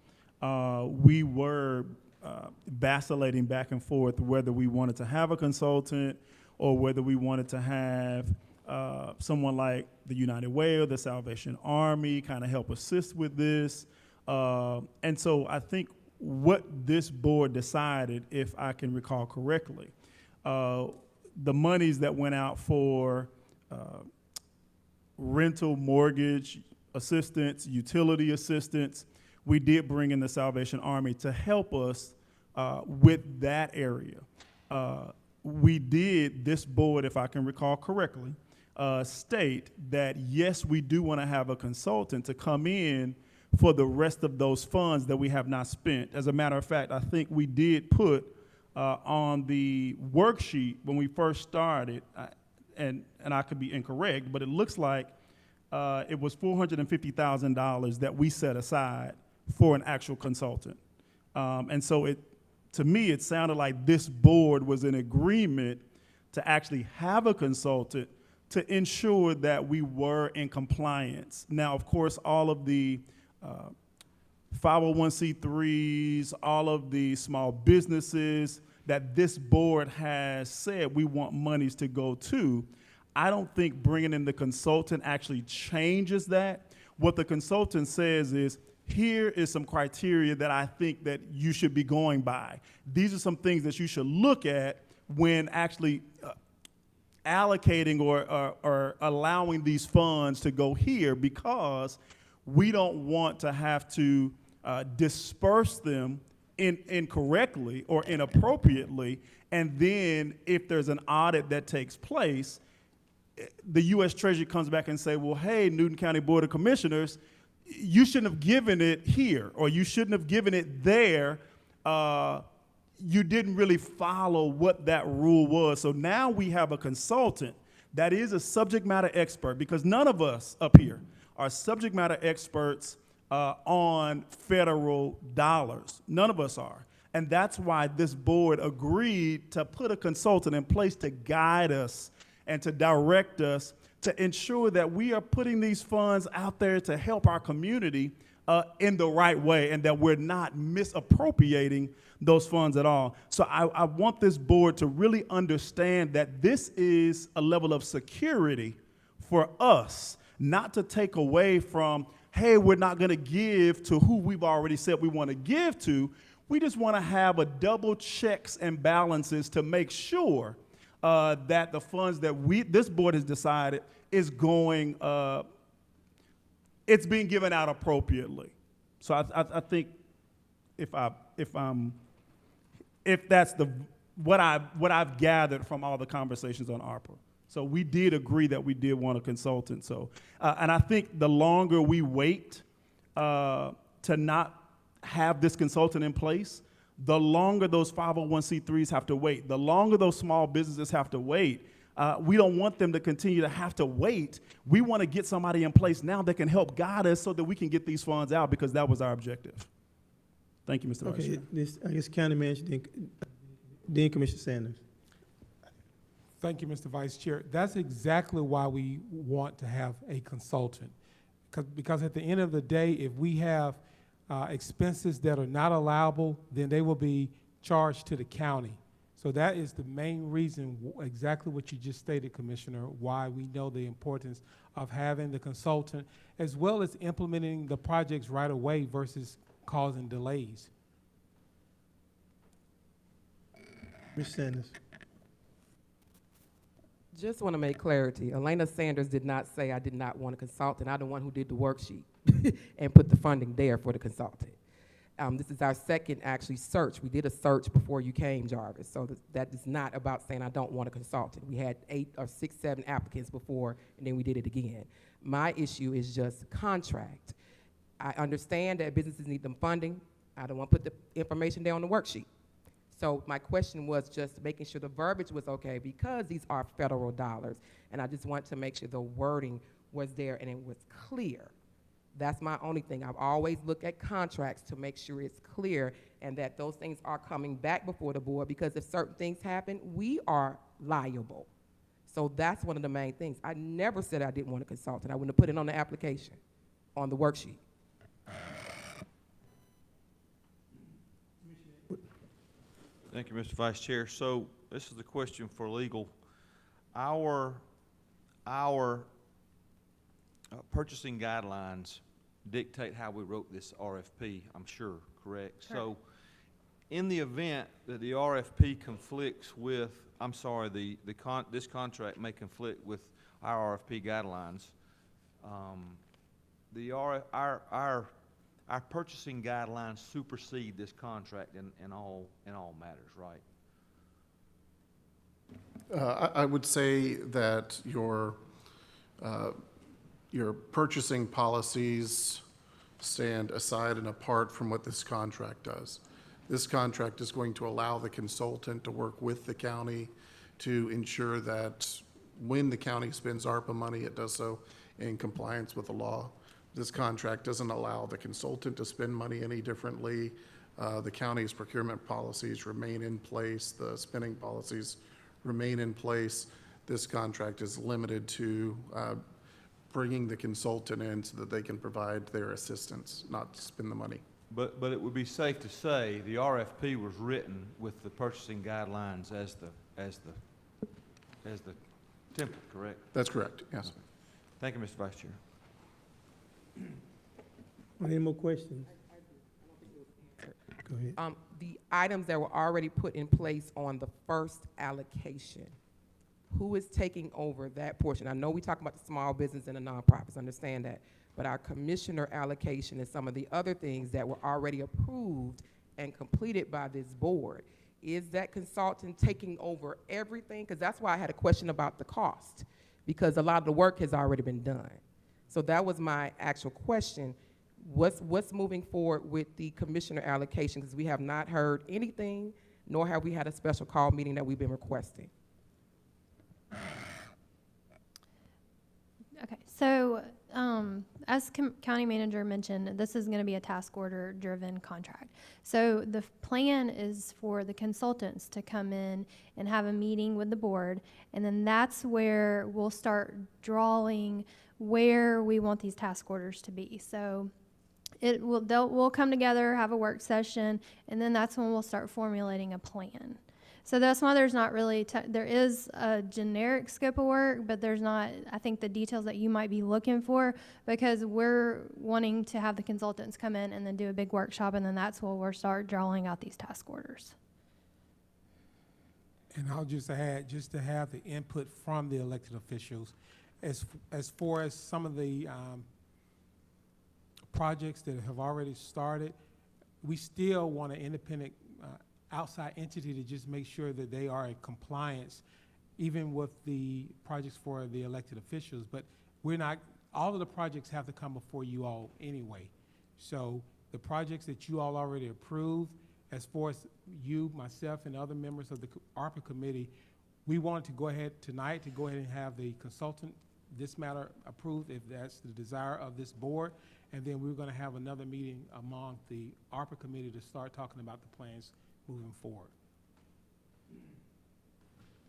we were vacillating back and forth whether we wanted to have a consultant or whether we wanted to have someone like the United Way or the Salvation Army kind of help assist with this. And so I think what this board decided, if I can recall correctly, the monies that went out for rental, mortgage assistance, utility assistance, we did bring in the Salvation Army to help us with that area. We did, this board, if I can recall correctly, state that yes, we do want to have a consultant to come in for the rest of those funds that we have not spent. As a matter of fact, I think we did put on the worksheet when we first started, and I could be incorrect, but it looks like it was $450,000 that we set aside for an actual consultant. And so to me, it sounded like this board was in agreement to actually have a consultant to ensure that we were in compliance. Now, of course, all of the 501c3s, all of the small businesses that this board has said we want monies to go to, I don't think bringing in the consultant actually changes that. What the consultant says is, here is some criteria that I think that you should be going by. These are some things that you should look at when actually allocating or allowing these funds to go here, because we don't want to have to disperse them incorrectly or inappropriately, and then if there's an audit that takes place, the U.S. Treasury comes back and say, well, hey, Newton County Board of Commissioners, you shouldn't have given it here, or you shouldn't have given it there. You didn't really follow what that rule was. So now we have a consultant that is a subject matter expert, because none of us up here are subject matter experts on federal dollars. None of us are. And that's why this board agreed to put a consultant in place to guide us and to direct us to ensure that we are putting these funds out there to help our community in the right way, and that we're not misappropriating those funds at all. So I want this board to really understand that this is a level of security for us, not to take away from, hey, we're not going to give to who we've already said we want to give to. We just want to have a double checks and balances to make sure that the funds that this board has decided is going, it's being given out appropriately. So I think if that's what I've gathered from all the conversations on ARPA. So we did agree that we did want a consultant. So, and I think the longer we wait to not have this consultant in place, the longer those 501c3s have to wait, the longer those small businesses have to wait. We don't want them to continue to have to wait. We want to get somebody in place now that can help guide us so that we can get these funds out, because that was our objective. Thank you, Mr. Vice Okay, Chair. this, I guess County Manager, then Commissioner Sanders. Thank you, Mr. Vice Chair. That's exactly why we want to have a consultant. Because at the end of the day, if we have expenses that are not allowable, then they will be charged to the county. So that is the main reason, exactly what you just stated, Commissioner, why we know the importance of having the consultant, as well as implementing the projects right away versus causing delays. Ms. Sanders. Just want to make clarity. Elena Sanders did not say I did not want a consultant. I'm the one who did the worksheet and put the funding there for the consultant. This is our second, actually, search. We did a search before you came, Jarvis, so that is not about saying I don't want a consultant. We had 8 or 6, 7 applicants before, and then we did it again. My issue is just contract. I understand that businesses need them funding. I don't want to put the information there on the worksheet. So my question was just making sure the verbiage was okay, because these are federal dollars, and I just want to make sure the wording was there and it was clear. That's my only thing. I've always looked at contracts to make sure it's clear and that those things are coming back before the board, because if certain things happen, we are liable. So that's one of the main things. I never said I didn't want a consultant. I wouldn't have put it on the application, on the worksheet. Thank you, Mr. Vice Chair. So this is the question for legal. Our purchasing guidelines dictate how we wrote this RFP, I'm sure, correct? So in the event that the RFP conflicts with, this contract may conflict with our RFP guidelines, our purchasing guidelines supersede this contract in all matters, right? I would say that your purchasing policies stand aside and apart from what this contract does. This contract is going to allow the consultant to work with the county to ensure that when the county spends ARPA money, it does so in compliance with the law. This contract doesn't allow the consultant to spend money any differently. The county's procurement policies remain in place. The spending policies remain in place. This contract is limited to bringing the consultant in so that they can provide their assistance, not spend the money. But it would be safe to say the RFP was written with the purchasing guidelines as the template, correct? That's correct, yes. Thank you, Mr. Vice Chair. Any more questions? Go ahead. The items that were already put in place on the first allocation, who is taking over that portion? I know we talk about the small business and the nonprofits, understand that, but our commissioner allocation and some of the other things that were already approved and completed by this board, is that consultant taking over everything? Because that's why I had a question about the cost, because a lot of the work has already been done. So that was my actual question. What's moving forward with the commissioner allocation? Because we have not heard anything, nor have we had a special call meeting that we've been requesting. Okay, so as county manager mentioned, this is going to be a task order driven contract. So the plan is for the consultants to come in and have a meeting with the board, and then that's where we'll start drawing where we want these task orders to be. So we'll come together, have a work session, and then that's when we'll start formulating a plan. So that's why there's not really, there is a generic scope of work, but there's not, I think, the details that you might be looking for, because we're wanting to have the consultants come in and then do a big workshop, and then that's where we'll start drawing out these task orders. And I'll just add, just to have the input from the elected officials, as far as some of the projects that have already started, we still want an independent outside entity to just make sure that they are in compliance, even with the projects for the elected officials. But we're not, all of the projects have to come before you all anyway. So the projects that you all already approved, as far as you, myself, and other members of the ARPA committee, we wanted to go ahead tonight to go ahead and have the consultant, this matter approved, if that's the desire of this board. And then we're going to have another meeting among the ARPA committee to start talking about the plans moving forward.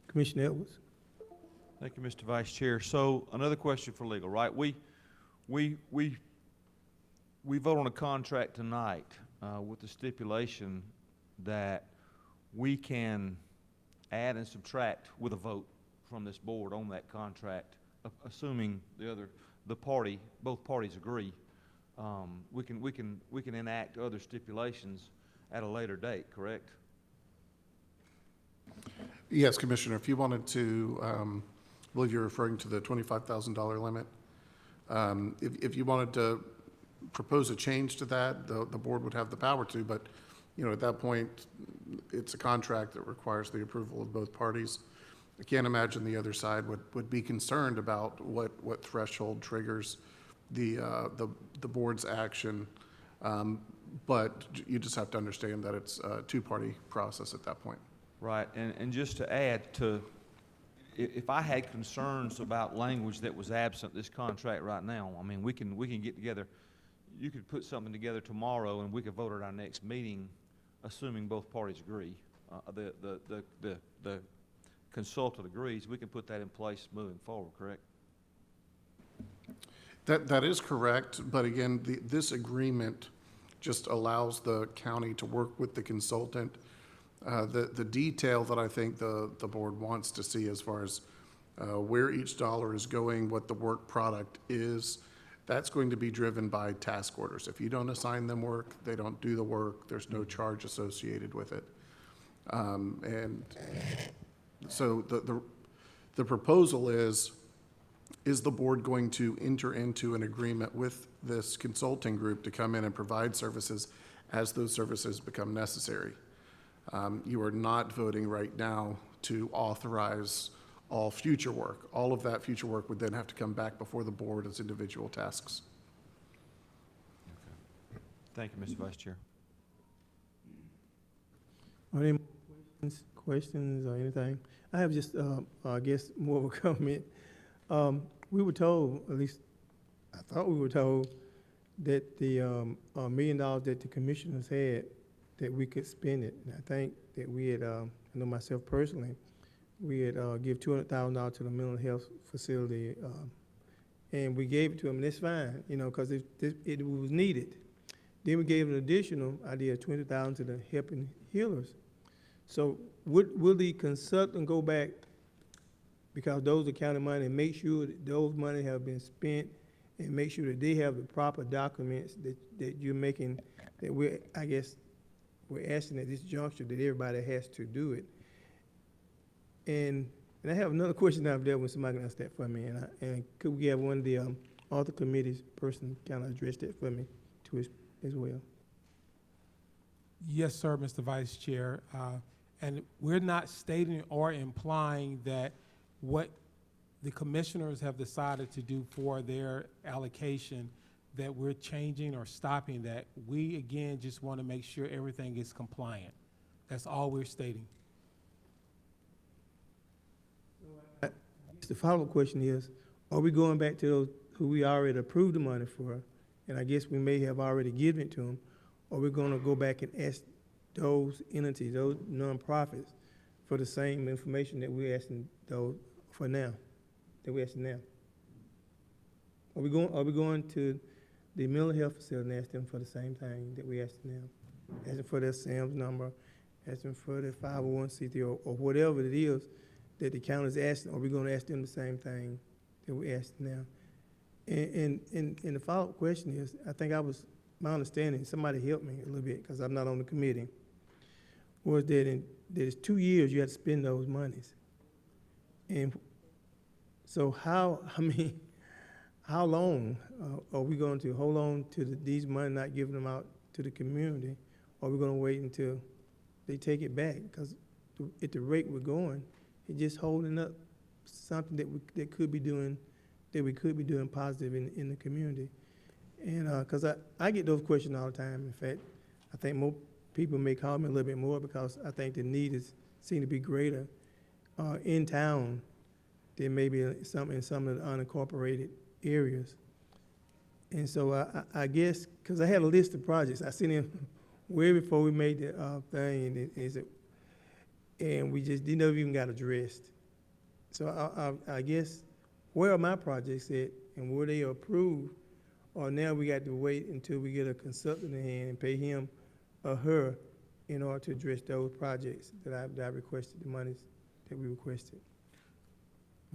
Commissioner Edwards. Thank you, Mr. Vice Chair. So another question for legal, right? We vote on a contract tonight with the stipulation that we can add and subtract with a vote from this board on that contract, assuming both parties agree. We can enact other stipulations at a later date, correct? Yes, Commissioner, if you wanted to, I believe you're referring to the $25,000 limit. If you wanted to propose a change to that, the board would have the power to, but at that point, it's a contract that requires the approval of both parties. I can't imagine the other side would be concerned about what threshold triggers the board's action, but you just have to understand that it's a two-party process at that point. Right, and just to add to, if I had concerns about language that was absent this contract right now, I mean, we can get together. You could put something together tomorrow, and we could vote at our next meeting, assuming both parties agree. The consultant agrees. We can put that in place moving forward. Correct? That is correct, but again, this agreement just allows the county to work with the consultant. The detail that I think the board wants to see as far as where each dollar is going, what the work product is, that's going to be driven by task orders. If you don't assign them work, they don't do the work, there's no charge associated with it. And so the proposal is the board going to enter into an agreement with this consulting group to come in and provide services as those services become necessary? You are not voting right now to authorize all future work. All of that future work would then have to come back before the board as individual tasks. Okay. Thank you, Mr. Vice Chair. Are there any questions or anything? I have just, I guess, more of a comment. We were told, at least I thought we were told, that the $1 million that the commissioners had, that we could spend it. And I think that we had, I know myself personally, we had give $200,000 to the mental health facility, and we gave it to them, and that's fine, because it was needed. Then we gave an additional idea, $20,000 to the helping healers. So will the consultant go back, because those are county money, and make sure that those money have been spent, and make sure that they have the proper documents that you're making, that we're asking at this juncture that everybody has to do it. And I have another question out there when somebody can answer that for me, and could we have one of the author committee's person kind of address that for me too as well? Yes, sir, Mr. Vice Chair. And we're not stating or implying that what the commissioners have decided to do for their allocation, that we're changing or stopping that. We, again, just want to make sure everything is compliant. That's all we're stating. The follow-up question is, are we going back to those who we already approved the money for, and I guess we may have already given it to them, or we're going to go back and ask those entities, those nonprofits, for the same information that we're asking those for now, that we're asking now? Are we going to the mental health facility and ask them for the same thing that we asked them now, asking for their SAMS number asking for the 501c3 or whatever it is that the county's asking, are we gonna ask them the same thing that we asked now? And the follow-up question is, I think my understanding, somebody help me a little bit, because I'm not on the committee, was that it's 2 years you have to spend those monies. And so how long are we going to hold on to these money, not giving them out to the community? Or are we going to wait until they take it back? Because at the rate we're going, it's just holding up something that we could be doing positive in the community. And because I get those questions all the time. In fact, I think more people may call me a little bit more because I think the need seems to be greater in town than maybe in some of the unincorporated areas. And so I guess, because I had a list of projects, I seen them way before we made the thing, and we just didn't even got addressed. So I guess, where are my projects at, and were they approved, or now we got to wait until we get a consultant in hand and pay him or her in order to address those projects that I requested, the monies that we requested?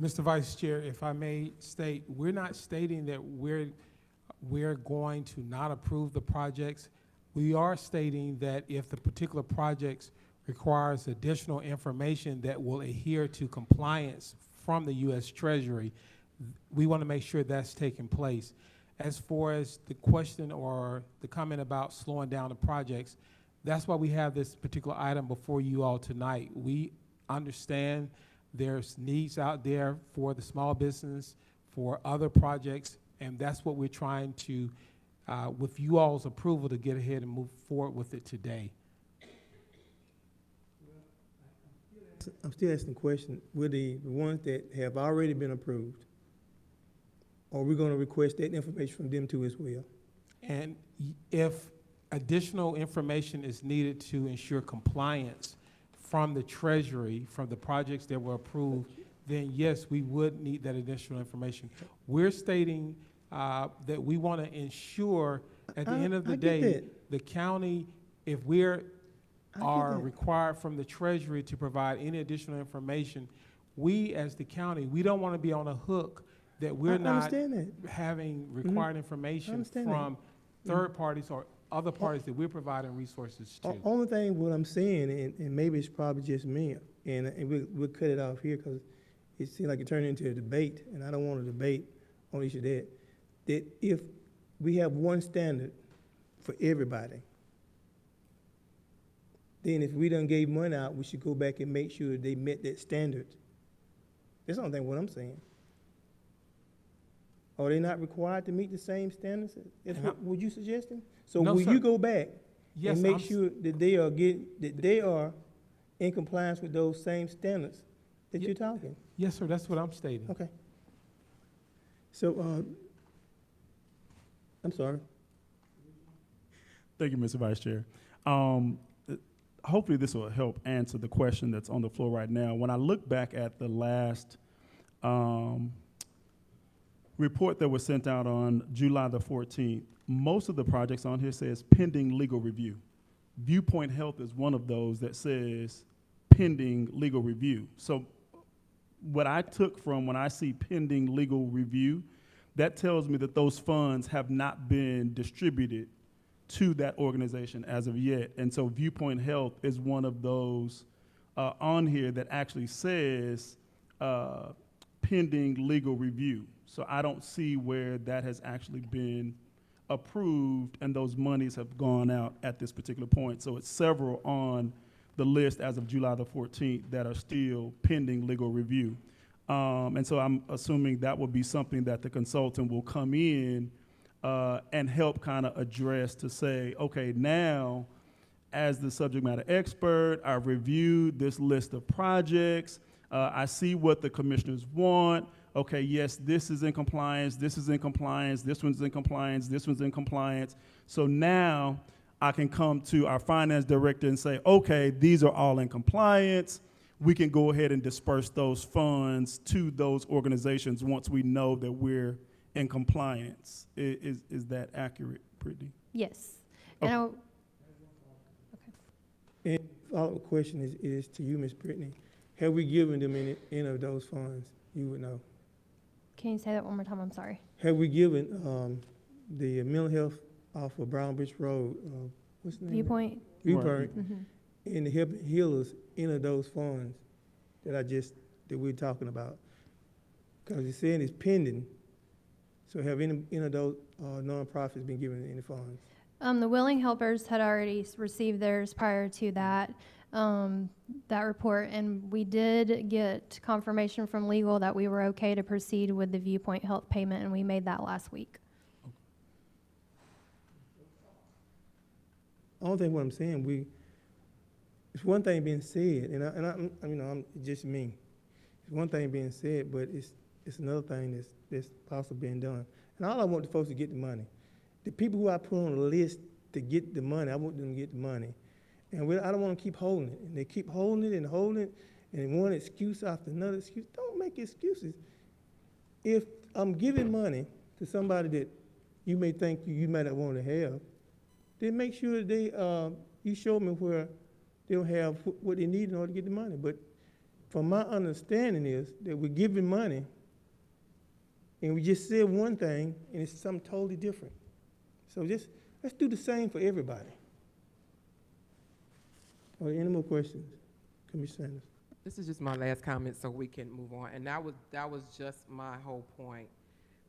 Mr. Vice Chair, if I may state, we're not stating that we're going to not approve the projects. We are stating that if the particular projects requires additional information that will adhere to compliance from the U.S. Treasury, we want to make sure that's taking place. As far as the question or the comment about slowing down the projects, that's why we have this particular item before you all tonight. We understand there's needs out there for the small business, for other projects, and that's what we're trying to, with you all's approval, to get ahead and move forward with it today. I'm still asking the question, will the ones that have already been approved, are we going to request that information from them too as well? And if additional information is needed to ensure compliance from the Treasury, from the projects that were approved, then yes, we would need that additional information. We're stating that we want to ensure at the end of the day, the county, if we're required from the Treasury to provide any additional information, we as the county, we don't want to be on a hook that we're not having required information from third parties or other parties that we're providing resources to. Only thing what I'm saying, and maybe it's probably just me, and we'll cut it off here because it seems like it turned into a debate, and I don't want to debate on each of that if we have one standard for everybody, then if we done gave money out, we should go back and make sure they met that standard. That's the only thing what I'm saying. Are they not required to meet the same standards? What you suggesting? So no, will sir. you go back Yes, and make sure that they are in compliance with those same standards that you're talking? Yes, sir, that's what I'm stating. Okay. So, I'm sorry. Thank you, Mr. Vice Chair. Hopefully this will help answer the question that's on the floor right now. When I look back at the last report that was sent out on July the 14th, most of the projects on here says pending legal review. Viewpoint Health is one of those that says pending legal review. So what I took from when I see pending legal review, that tells me that those funds have not been distributed to that organization as of yet. And so Viewpoint Health is one of those on here that actually says pending legal review. So I don't see where that has actually been approved and those monies have gone out at this particular point. So it's several on the list as of July the 14th that are still pending legal review. And so I'm assuming that will be something that the consultant will come in and help kind of address to say, okay, now as the subject matter expert, I've reviewed this list of projects. I see what the commissioners want. Okay, yes, this is in compliance, this is in compliance, this one's in compliance, this one's in compliance. So now I can come to our finance director and say, okay, these are all in compliance. We can go ahead and disperse those funds to those organizations once we know that we're in compliance. Is that accurate, Brittany? Yes. Okay. And And follow-up question is to you, Ms. Brittany. Have we given them any of those funds? You would know. Can you say that one more time? I'm sorry. Have we given the mental health off of Brown Bridge Road, what's the name? Viewpoint? Viewpoint, Mhm. and the Helping Healers, any of those funds that we're talking about? Because you're saying it's pending. So have any of those nonprofits been given any funds? The Willing Helpers had already received theirs prior to that, that report, and we did get confirmation from legal that we were okay to proceed with the Viewpoint Health payment, and we made that last week. I don't think what I'm saying, it's one thing being said, I'm just me. It's one thing being said, but it's another thing that's possibly being done. And all I want the folks to get the money. The people who I put on the list to get the money, I want them to get the money. And I don't want to keep holding it. And they keep holding it and holding it, and one excuse after another excuse. Don't make excuses. If I'm giving money to somebody that you may think you might not want to have, then make sure that you show me where they'll have what they need in order to get the money. But from my understanding is that we're giving money, and we just said one thing, and it's something totally different. So let's do the same for everybody. Are there any more questions? Commissioner Sanders. This is just my last comment so we can move on. And that was just my whole point.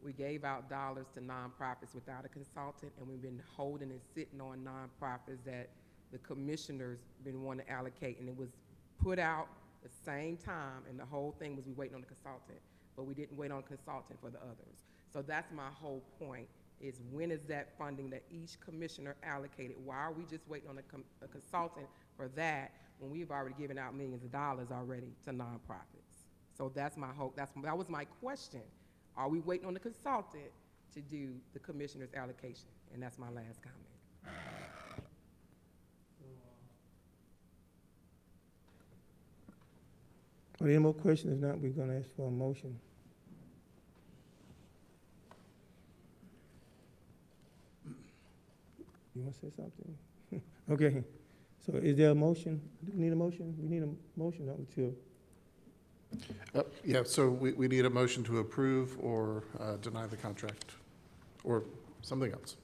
We gave out dollars to nonprofits without a consultant, and we've been holding and sitting on nonprofits that the commissioners been wanting to allocate, and it was put out the same time, and the whole thing was we waiting on the consultant, but we didn't wait on a consultant for the others. So that's my whole point, is when is that funding that each commissioner allocated? Why are we just waiting on a consultant for that when we've already given out millions of dollars already to nonprofits? So that's my hope. That was my question. Are we waiting on the consultant to do the commissioner's allocation? And that's my last comment. Are there any more questions? If not, we're going to ask for a motion. You want to say something? Okay. So is there a motion? Do we need a motion? We need a motion, don't we, Till? Yeah, so we need a motion to approve or deny the contract, or something else.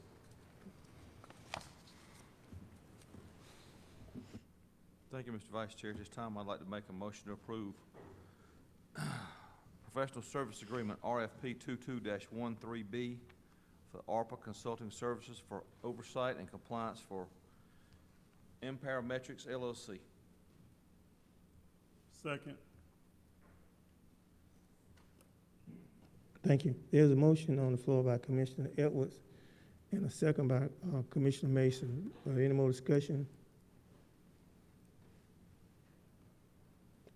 Thank you, Mr. Vice Chair. At this time, I'd like to make a motion to approve Professional Service Agreement RFP 22-13B for ARPA Consulting Services for Oversight and Compliance for Iparametrics, LLC. Second. Thank you. There's a motion on the floor by Commissioner Edwards and a second by Commissioner Mason. Are there any more discussion?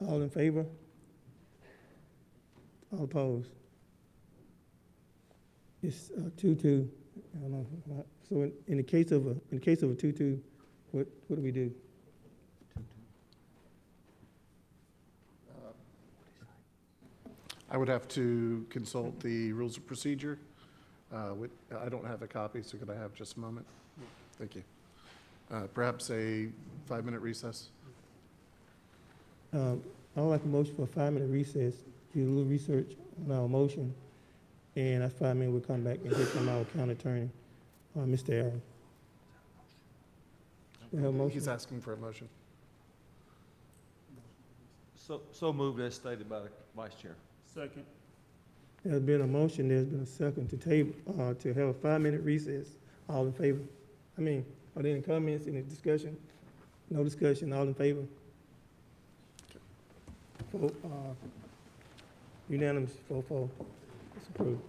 All in favor? All opposed? It's 2-2. I don't know. So in the case of a 2-2, what do we do? I would have to consult the rules of procedure. I don't have a copy, so could I have just a moment? Thank you. Perhaps a 5-minute recess? I would like a motion for a 5-minute recess, do a little research on our motion, and after 5 minutes, we'll come back and hear from our county attorney, Mr. Aaron. We have a motion? He's asking for a motion. So moved as stated by the Vice Chair. Second. There's been a motion, there's been a second to table, to have a 5-minute recess. All in favor? Are there any comments, any discussion? No discussion, all in favor? Vote, unanimous, 4-4. It's approved.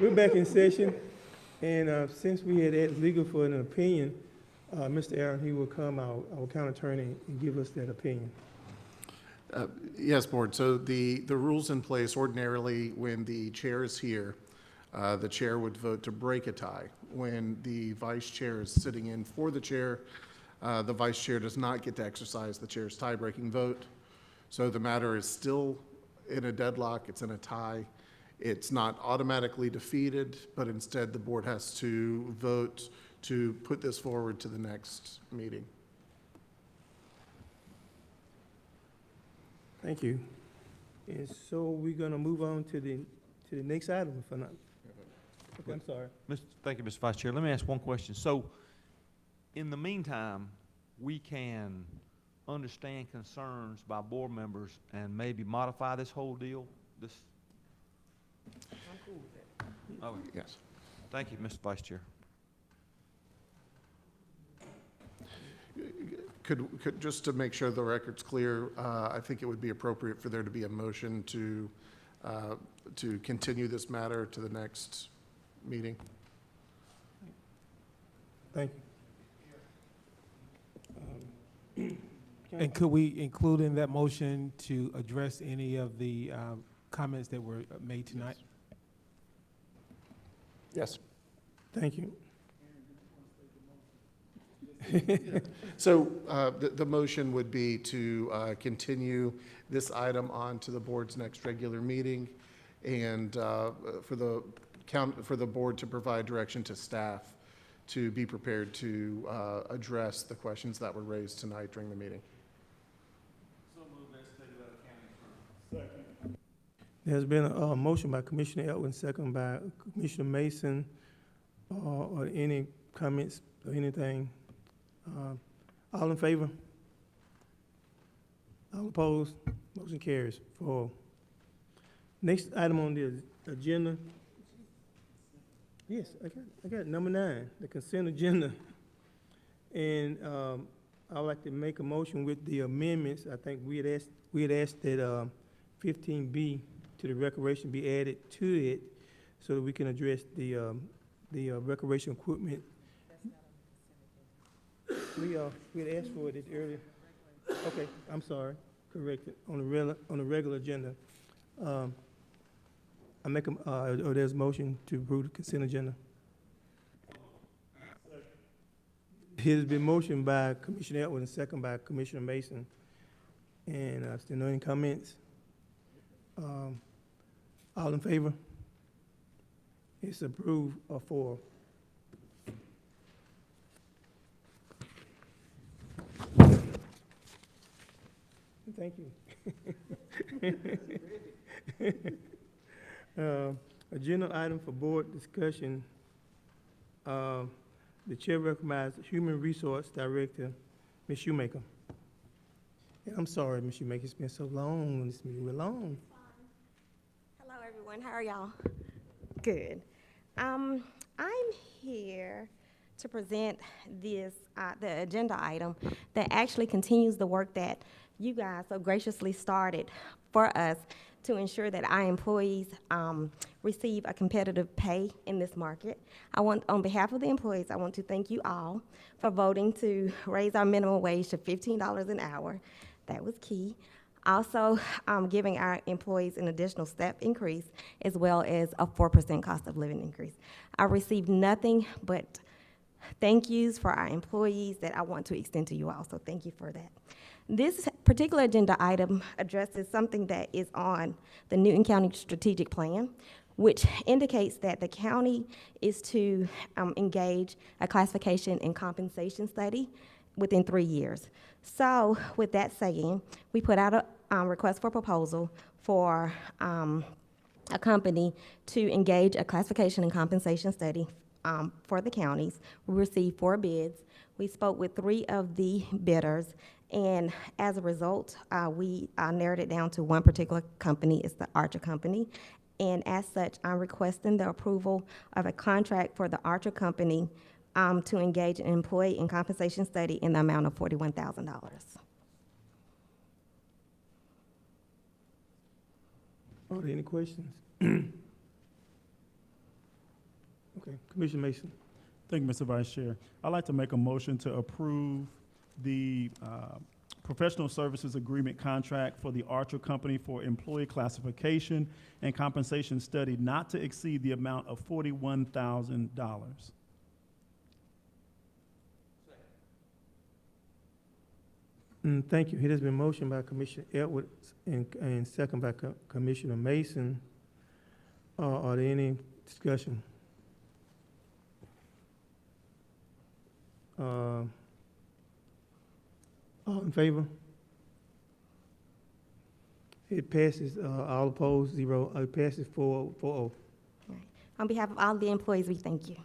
We're back in session, and since we had asked legal for an opinion, Mr. Aaron, he will come, our county attorney, and give us that opinion. Yes, Board. So the rules in place, ordinarily, when the chair is here, the chair would vote to break a tie. When the vice chair is sitting in for the chair, the vice chair does not get to exercise the chair's tie-breaking vote. So the matter is still in a deadlock, it's in a tie. It's not automatically defeated, but instead the board has to vote to put this forward to the next meeting. Thank you. And so we're gonna move on to the next item, if I'm not. Okay, I'm sorry. Thank you, Mr. Vice Chair. Let me ask one question. So, in the meantime, we can understand concerns by board members and maybe modify this whole deal? I'm cool with that. Oh, Yes. thank you, Mr. Vice Chair. Could, just to make sure the record's clear, I think it would be appropriate for there to be a motion to continue this matter to the next meeting. Thank you. And could we include in that motion to address any of the comments that were made tonight? Yes. Thank you. So the motion would be to continue this item on to the board's next regular meeting, and for the board to provide direction to staff to be prepared to address the questions that were raised tonight during the meeting. There's been a motion by Commissioner Elwin, second by Commissioner Mason. Or any comments or anything? All in favor? All opposed? Motion carries. Next item on the agenda. Yes, I got number 9, the consent agenda. And I would like to make a motion with the amendments. I think we had asked that 15B to the recreation be added to it so that we can address the recreation equipment. We had asked for it earlier. Okay, I'm sorry, corrected, on the regular agenda. I make there's a motion to approve the consent agenda. It has been motioned by Commissioner Elwood and second by Commissioner Mason. And still no any comments? All in favor? It's approved 4. Thank you. Agenda item for board discussion. The chair recognizes Human Resource Director, Ms. Shoemaker. And I'm sorry, Ms. Shoemaker, it's been so long. This meeting was long. Hello, everyone. How are y'all? Good. I'm here to present this, the agenda item that actually continues the work that you guys so graciously started for us to ensure that our employees receive a competitive pay in this market. On behalf of the employees, I want to thank you all for voting to raise our minimum wage to $15 an hour. That was key. Also, giving our employees an additional step increase as well as a 4% cost of living increase. I received nothing but thank yous for our employees that I want to extend to you all, so thank you for that. This particular agenda item addresses something that is on the Newton County Strategic Plan, which indicates that the county is to engage a classification and compensation study within 3 years. So with that saying, we put out a request for proposal for a company to engage a classification and compensation study for the counties. We received 4 bids. We spoke with 3 of the bidders, and as a result, we narrowed it down to one particular company. It's the Archer Company. And as such, I'm requesting the approval of a contract for the Archer Company to engage an employee in compensation study in the amount of $41,000. Are there any questions? Okay, Commissioner Mason. Thank you, Mr. Vice Chair. I'd like to make a motion to approve the professional services agreement contract for the Archer Company for employee classification and compensation study not to exceed the amount of $41,000. Thank you. It has been motioned by Commissioner Edwards and second by Commissioner Mason. Are there any discussion? All in favor? It passes, all opposed, 0. It passes 4-0. On behalf of all the employees, we thank you.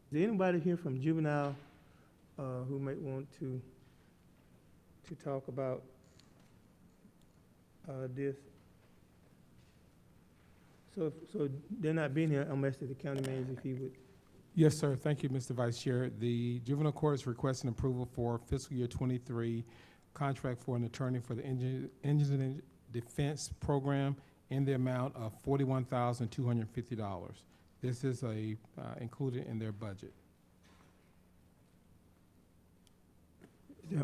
Is there anybody here from juvenile who might want to talk about this? So they're not being here, I'm asking the county manager if he would. Yes, sir. Thank you, Mr. Vice Chair. The Juvenile Court is requesting approval for fiscal year 23 contract for an attorney for the Indigent Defense Program in the amount of $41,250. This is included in their budget. Yeah.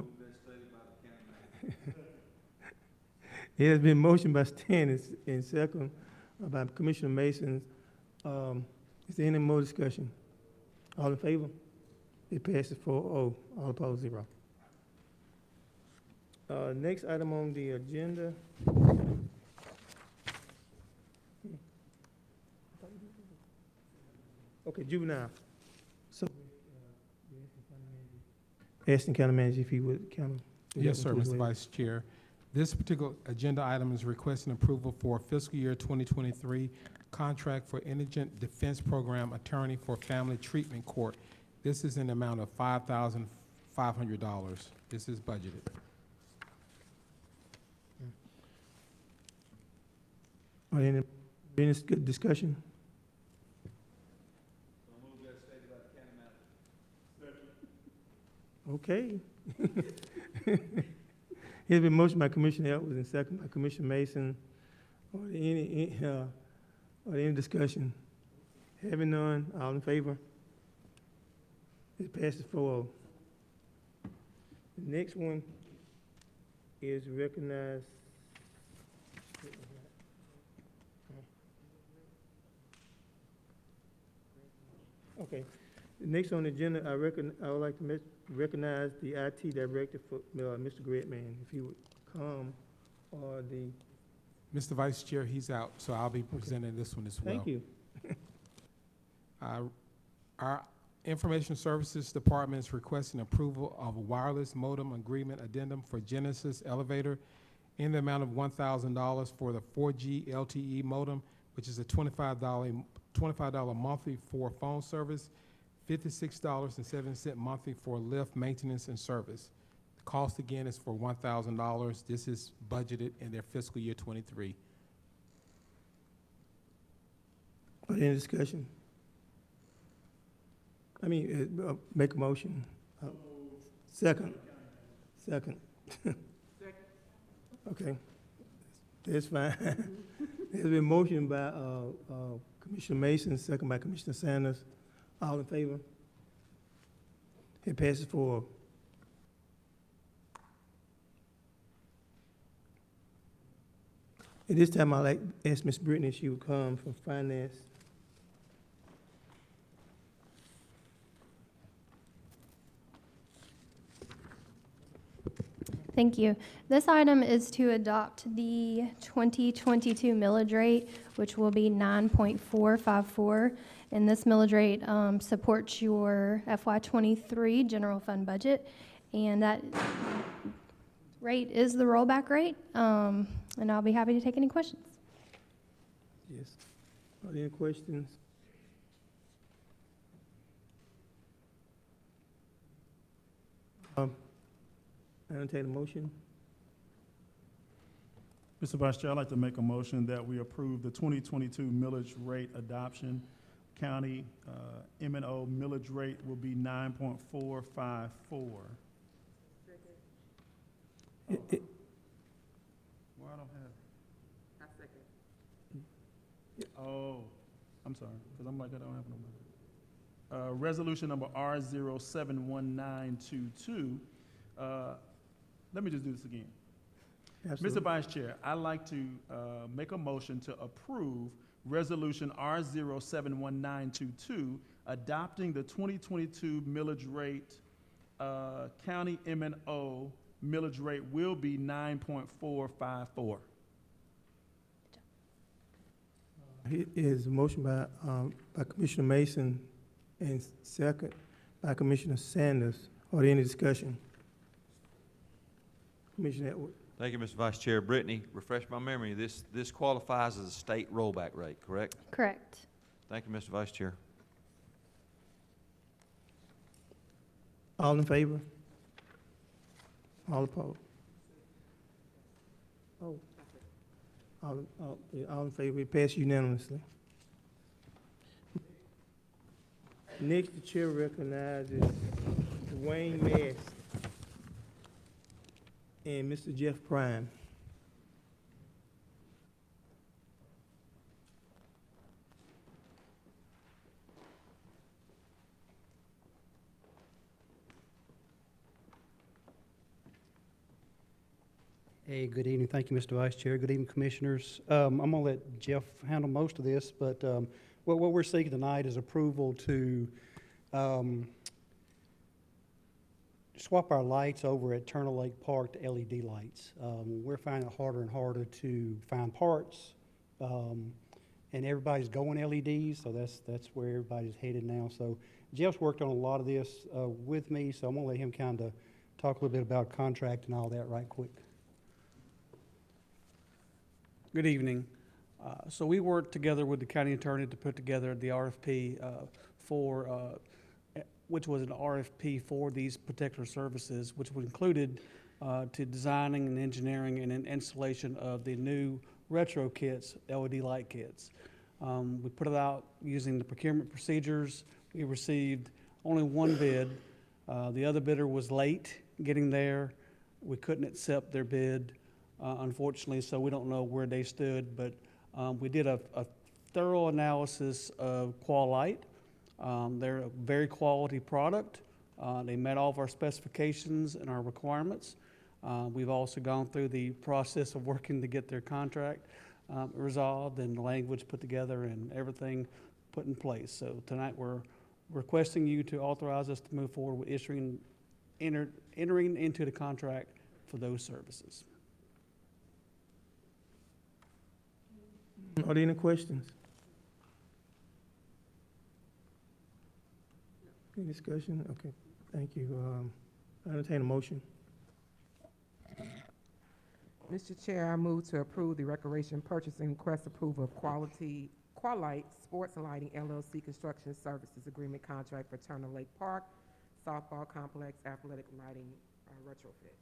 It has been motioned by Stan and second by Commissioner Mason. Is there any more discussion? All in favor? It passes 4-0. All opposed, 0. Next item on the agenda. Okay, juvenile. So, asking county manager if he would count. Yes, sir, Mr. Vice Chair. This particular agenda item is requesting approval for fiscal year 2023 contract for Indigent Defense Program attorney for Family Treatment Court. This is in the amount of $5,500. This is budgeted. Are there any discussion? Okay. It's been motioned by Commissioner Edwards and second by Commissioner Mason. Are there any discussion? Having none, all in favor? It passes 4-0. The next one is recognized. Okay. The next on the agenda, I would like to recognize the IT director for Mr. Gredman, if he would come, or the. Mr. Vice Chair, he's out, so I'll be presenting this one as well. Thank you. Our Information Services Department is requesting approval of a wireless modem agreement addendum for Genesis Elevator in the amount of $1,000 for the 4G LTE modem, which is a $25 monthly for phone service, $56.07 monthly for lift maintenance and service. The cost again is for $1,000. This is budgeted in their fiscal year 23. Any discussion? Make a motion. Second. Okay, that's fine. It's been motioned by Commissioner Mason, second by Commissioner Sanders. All in favor? It passes 4. At this time, I'd like to ask Ms. Brittany if she would come from Finance. Thank you. This item is to adopt the 2022 millage rate, which will be 9.454. And this millage rate supports your FY23 general fund budget. And that rate is the rollback rate. And I'll be happy to take any questions. Yes. Are there any questions? I entertain a motion. Mr. Vice Chair, I'd like to make a motion that we approve the 2022 millage rate adoption county M&O millage rate will be 9.454. Well, I don't have. I second. Oh, I'm sorry, because I'm like, I don't have no. Resolution number R071922. Let me just do this again. Absolutely. Mr. Vice Chair, I'd like to make a motion to approve Resolution R071922, adopting the 2022 millage rate. County M&O millage rate will be 9.454. Here is a motion by Commissioner Mason and second by Commissioner Sanders. Are there any discussion? Commissioner Atwood. Thank you, Mr. Vice Chair. Brittany, refresh my memory. This qualifies as a state rollback rate, correct? Correct. Thank you, Mr. Vice Chair. All in favor? All opposed? Oh. All in favor, it passed unanimously. Next, the chair recognizes Dwayne Mast and Mr. Jeff Prime. Hey, good evening. Thank you, Mr. Vice Chair. Good evening, Commissioners. I'm going to let Jeff handle most of this, but what we're seeking tonight is approval to swap our lights over at Turner Lake Park to LED lights. We're finding it harder and harder to find parts, and everybody's going LEDs, so that's where everybody's headed now. So Jeff's worked on a lot of this with me, so I'm going to let him kind of talk a little bit about contract and all that right quick. Good evening. So we worked together with the county attorney to put together the RFP which was an RFP for these particular services, which included to designing and engineering and installation of the new retro kits, LED light kits. We put it out using the procurement procedures. We received only one bid. The other bidder was late getting there. We couldn't accept their bid. Unfortunately, so we don't know where they stood, but we did a thorough analysis of Qualite. They're a very quality product. They met all of our specifications and our requirements. We've also gone through the process of working to get their contract resolved and the language put together and everything put in place. So tonight we're requesting you to authorize us to move forward with entering into the contract for those services. Are there any questions? Any discussion? Okay, thank you. I entertain a motion. Mr. Chair, I move to approve the recreation purchasing request approval of Qualite Sports Lighting LLC Construction Services Agreement Contract for Turner Lake Park Softball Complex Athletic Lighting retrofit.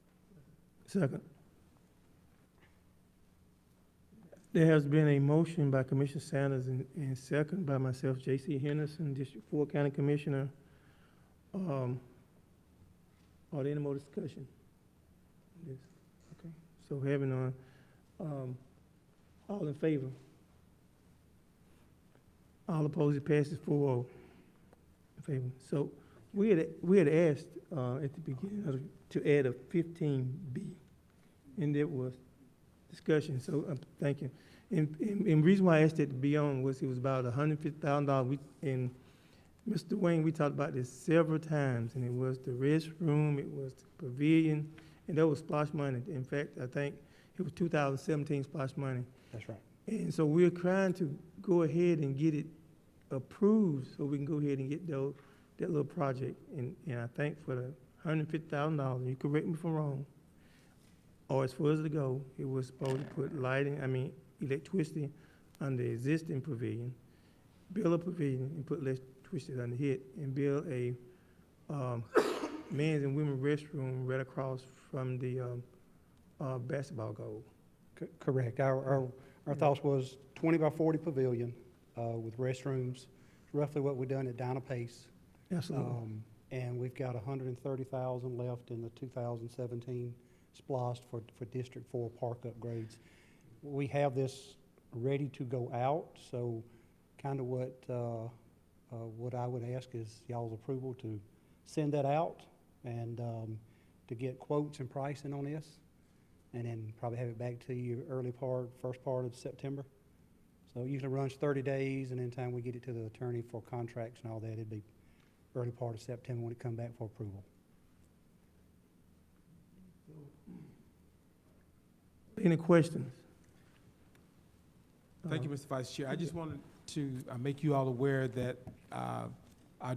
Second. There has been a motion by Commissioner Sanders and second by myself, J.C. Henderson, District 4 County Commissioner. Are there any more discussion? Yes. Okay. So having none, all in favor? All opposed? It passes 4-0 in favor. So we had asked at the beginning to add a 15B, and there was discussion. So thank you. And reason why I asked it to be on was it was about $150,000. And Mr. Wayne, we talked about this several times, and it was the restroom, it was the pavilion, and that was splash money. In fact, I think it was 2017 splash money. That's right. And so we're trying to go ahead and get it approved so we can go ahead and get that little project. And I think for the $150,000, you correct me if I'm wrong, or as far as to go, it was supposed to put electricity on the existing pavilion, build a pavilion and put electricity on the hit, and build a men's and women's restroom right across from the basketball goal. Correct. Our thoughts was 20 by 40 pavilion with restrooms, roughly what we've done at Donna Pace. Absolutely. And we've got 130,000 left in the 2017 SPLOST for District 4 park upgrades. We have this ready to go out, so kind of what I would ask is y'all's approval to send that out and to get quotes and pricing on this, and then probably have it back to you first part of September. So it usually runs 30 days, and then time we get it to the attorney for contracts and all that, it'd be early part of September when it come back for approval. Any questions? Thank you, Mr. Vice Chair. I just wanted to make you all aware that our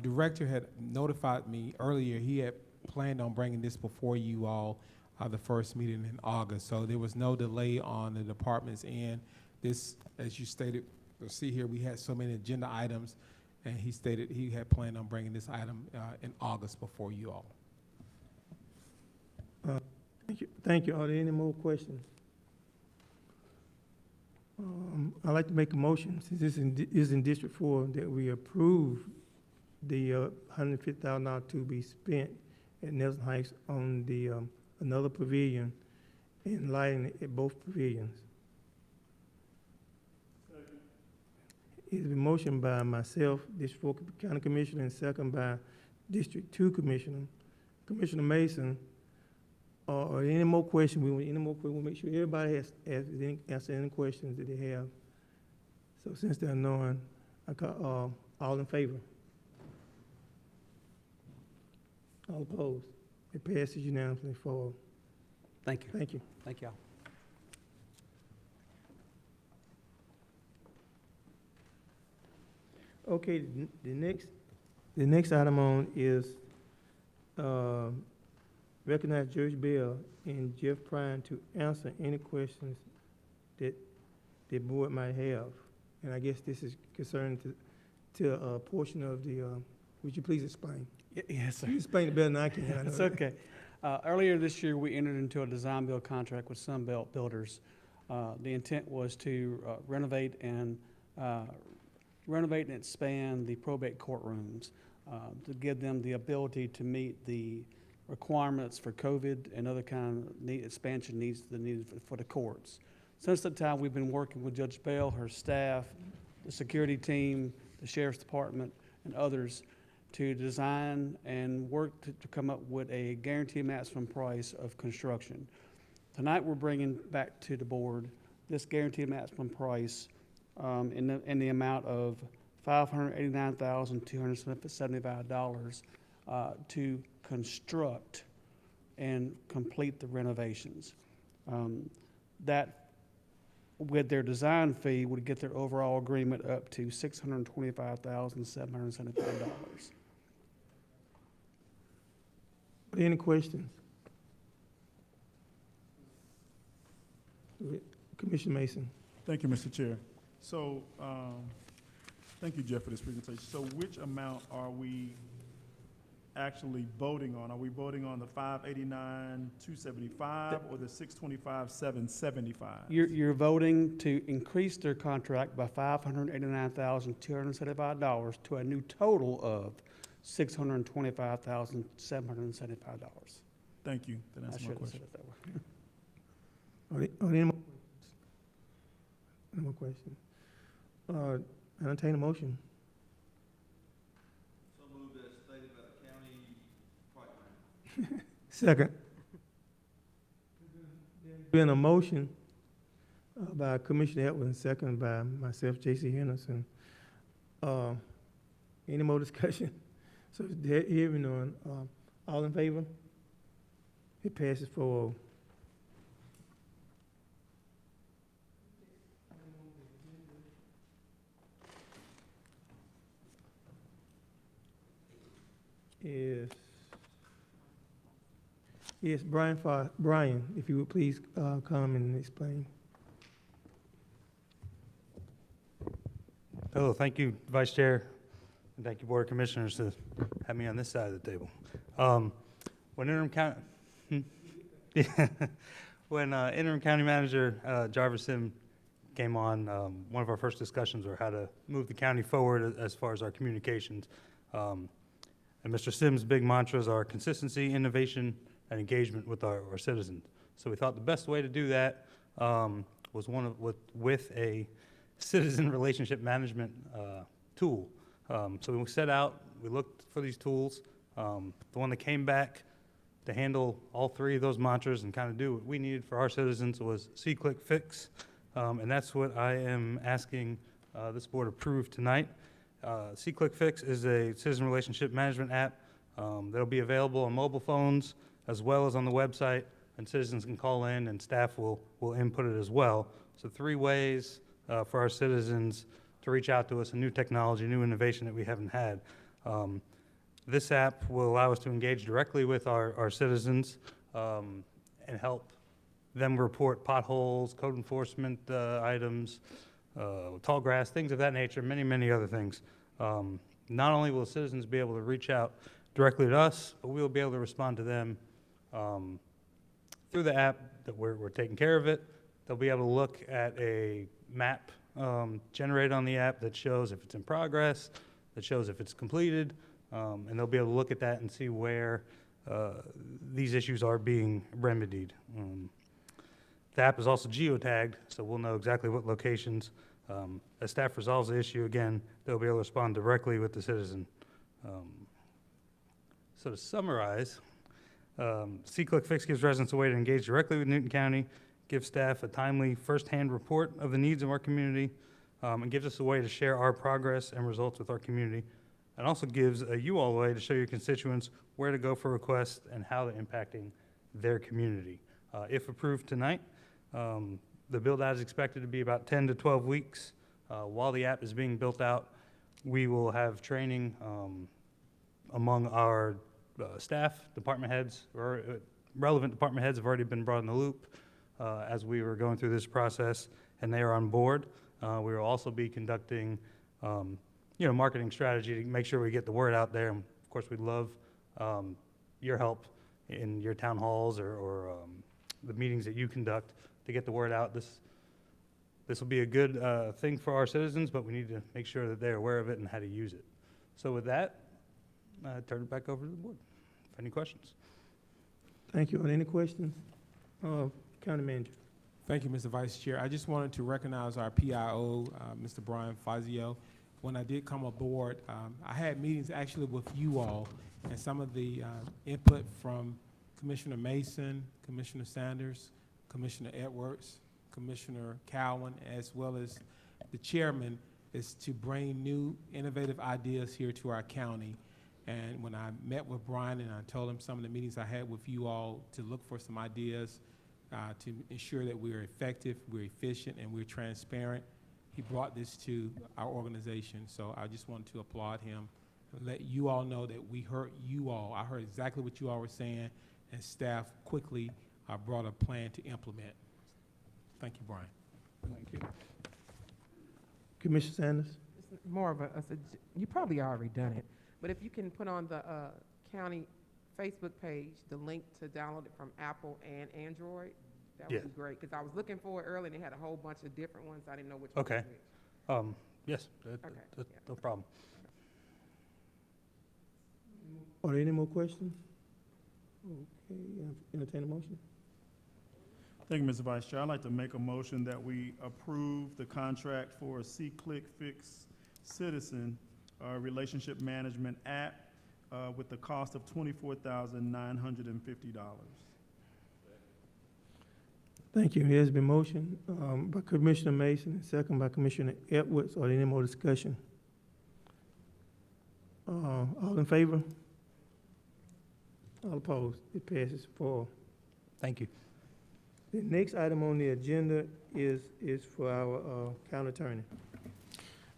director had notified me earlier. He had planned on bringing this before you all the first meeting in August. So there was no delay on the department's end. This, as you stated, you'll see here, we had so many agenda items, and he stated he had planned on bringing this item in August before you all. Thank you. Thank you. Are there any more questions? I'd like to make a motion, since this is in District 4, that we approve the $150,000 to be spent at Nelson Heights on the another pavilion and lighting at both pavilions. It's been motioned by myself, District 4 County Commissioner, and second by District 2 Commissioner, Commissioner Mason. Or any more questions? We'll make sure everybody has answer any questions that they have. So since there are none, I call all in favor. All opposed. It passes unanimously for. Thank you. Thank you. Thank y'all. Okay, the next item on is recognize George Bell and Jeff Prine to answer any questions that the board might have. And I guess this is concerning to a portion of the, would you please explain? Yes, sir. You explain it better than I can. I know It's that. okay. Earlier this year, we entered into a design build contract with Sunbelt Builders. The intent was to renovate and expand the probate courtrooms to give them the ability to meet the requirements for COVID and other kind of expansion needs that are needed for the courts. Since that time, we've been working with Judge Bell, her staff, the security team, the sheriff's department, and others to design and work to come up with a guaranteed maximum price of construction. Tonight, we're bringing back to the board this guaranteed maximum price in the amount of $589,275 to construct and complete the renovations. That, with their design fee, would get their overall agreement up to $625,775. Any questions? Commissioner Mason. Thank you, Mr. Chair. So, thank you, Jeff, for this presentation. So which amount are we actually voting on? Are we voting on the $589,275 or the $625,775? You're voting to increase their contract by $589,275 to a new total of $625,775. Thank you. Then that's my question. Said it that way. Are there any more questions? Any more questions? Entertain a motion. So moved as stated by the county pipeline. Second. Been a motion by Commissioner Edwards, second by myself, J.C. Henderson. Any more discussion? So hearing none, all in favor? It passes 4-0. Yes, Brian, if you would please come and explain. Hello, thank you, Vice Chair, and thank you, Board of Commissioners, to have me on this side of the table. When interim county manager Jarvis Sims came on, one of our first discussions were how to move the county forward as far as our communications. And Mr. Sims' big mantras are consistency, innovation, and engagement with our citizens. So we thought the best way to do that was with a citizen relationship management tool. So we set out, we looked for these tools. The one that came back to handle all three of those mantras and kind of do what we needed for our citizens was See, Click, Fix. And that's what I am asking this board approve tonight. See, Click, Fix is a citizen relationship management app that'll be available on mobile phones as well as on the website, and citizens can call in and staff will input it as well. So 3 ways for our citizens to reach out to us, a new technology, new innovation that we haven't had. This app will allow us to engage directly with our citizens and help them report potholes, code enforcement items, tall grass, things of that nature, many, many other things. Not only will citizens be able to reach out directly to us, but we'll be able to respond to them through the app that we're taking care of it. They'll be able to look at a map generated on the app that shows if it's in progress, that shows if it's completed, and they'll be able to look at that and see where these issues are being remedied. The app is also geotagged, so we'll know exactly what locations. As staff resolves the issue, again, they'll be able to respond directly with the citizen. So to summarize, See, Click, Fix gives residents a way to engage directly with Newton County, gives staff a timely first-hand report of the needs of our community, and gives us a way to share our progress and results with our community. And also gives you all a way to show your constituents where to go for requests and how they're impacting their community. If approved tonight, the build-out is expected to be about 10 to 12 weeks. While the app is being built out, we will have training among our staff, department heads, or relevant department heads have already been brought in the loop as we were going through this process, and they are on board. We will also be conducting marketing strategy to make sure we get the word out there. And of course, we'd love your help in your town halls or the meetings that you conduct to get the word out. This will be a good thing for our citizens, but we need to make sure that they're aware of it and how to use it. So with that, I turn it back over to the board. Any questions? Thank you. Are there any questions? County Manager. Thank you, Mr. Vice Chair. I just wanted to recognize our PIO, Mr. Brian Fazio. When I did come aboard, I had meetings actually with you all, and some of the input from Commissioner Mason, Commissioner Sanders, Commissioner Edwards, Commissioner Cowan, as well as the chairman, is to bring new innovative ideas here to our county. And when I met with Brian and I told him some of the meetings I had with you all to look for some ideas to ensure that we're effective, we're efficient, and we're transparent, he brought this to our organization. So I just wanted to applaud him and let you all know that we heard you all. I heard exactly what you all were saying, and staff quickly brought a plan to implement. Thank you, Brian. Thank you. Commissioner Sanders? It's more of you probably already done it, but if you can put on the county Facebook page the link to download it from Apple and Android, that would be great, because I was looking for it earlier and they had a whole bunch of different ones. I didn't know which one was which. Yes, no problem. Are there any more questions? Okay, entertain a motion. Thank you, Mr. Vice Chair. I'd like to make a motion that we approve the contract for See, Click, Fix Citizen Relationship Management app with the cost of $24,950. Thank you. It has been motioned by Commissioner Mason and second by Commissioner Edwards. Are there any more discussion? All in favor? All opposed? It passes 4. Thank you. The next item on the agenda is for our county attorney.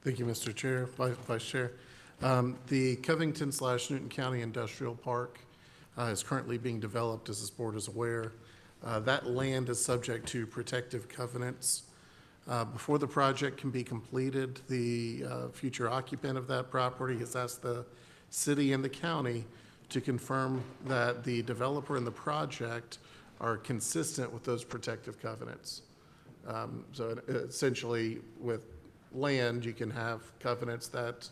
Thank you, Mr. Chair, Vice Chair. The Covington/Newton County Industrial Park is currently being developed, as this board is aware. That land is subject to protective covenants. Before the project can be completed, the future occupant of that property has asked the city and the county to confirm that the developer and the project are consistent with those protective covenants. So essentially, with land, you can have covenants that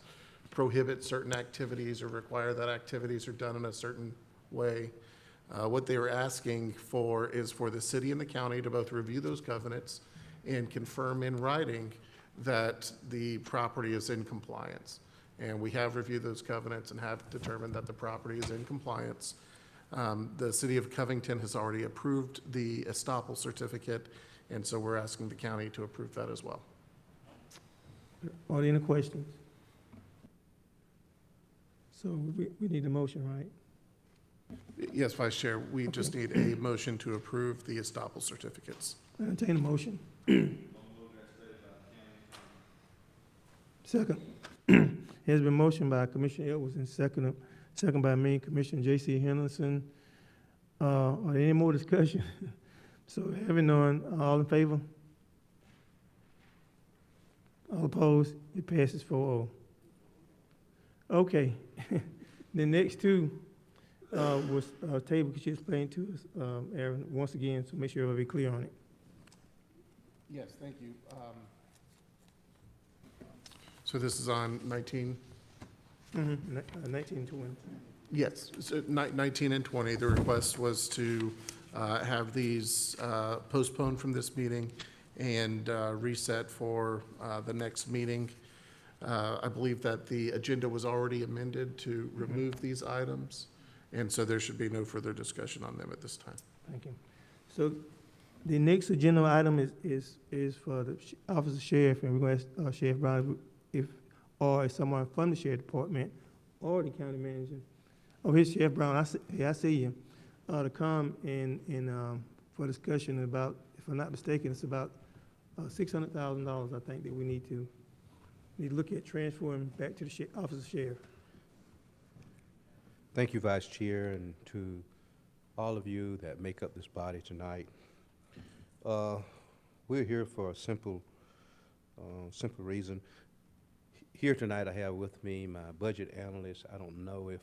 prohibit certain activities or require that activities are done in a certain way. What they were asking for is for the city and the county to both review those covenants and confirm in writing that the property is in compliance. And we have reviewed those covenants and have determined that the property is in compliance. The city of Covington has already approved the estoppel certificate, and so we're asking the county to approve that as well. Are there any questions? So we need a motion, right? Yes, Vice Chair, we just need a motion to approve the estoppel certificates. Entertain a motion. Second. It has been motioned by Commissioner Edwards and second by me, Commissioner J.C. Henderson. Are there any more discussion? So having none, all in favor? All opposed? It passes 4-0. Okay. The next two was table. Could you explain to us, Aaron, once again, so make sure we're clear on it? Yes, thank you. So this is on 19? 19 and 20. Yes, so 19 and 20, the request was to have these postponed from this meeting and reset for the next meeting. I believe that the agenda was already amended to remove these items, and so there should be no further discussion on them at this time. Thank you. So the next agenda item is for the Office of Sheriff, and we're going to ask Sheriff Brown if someone from the Sheriff Department or the county manager. Oh, here's Sheriff Brown. I see you. To come in for discussion about, if I'm not mistaken, it's about $600,000. I think that we need to look at transferring back to the Office of Sheriff. Thank you, Vice Chair, and to all of you that make up this body tonight. We're here for a simple reason. Here tonight I have with me my budget analyst. I don't know if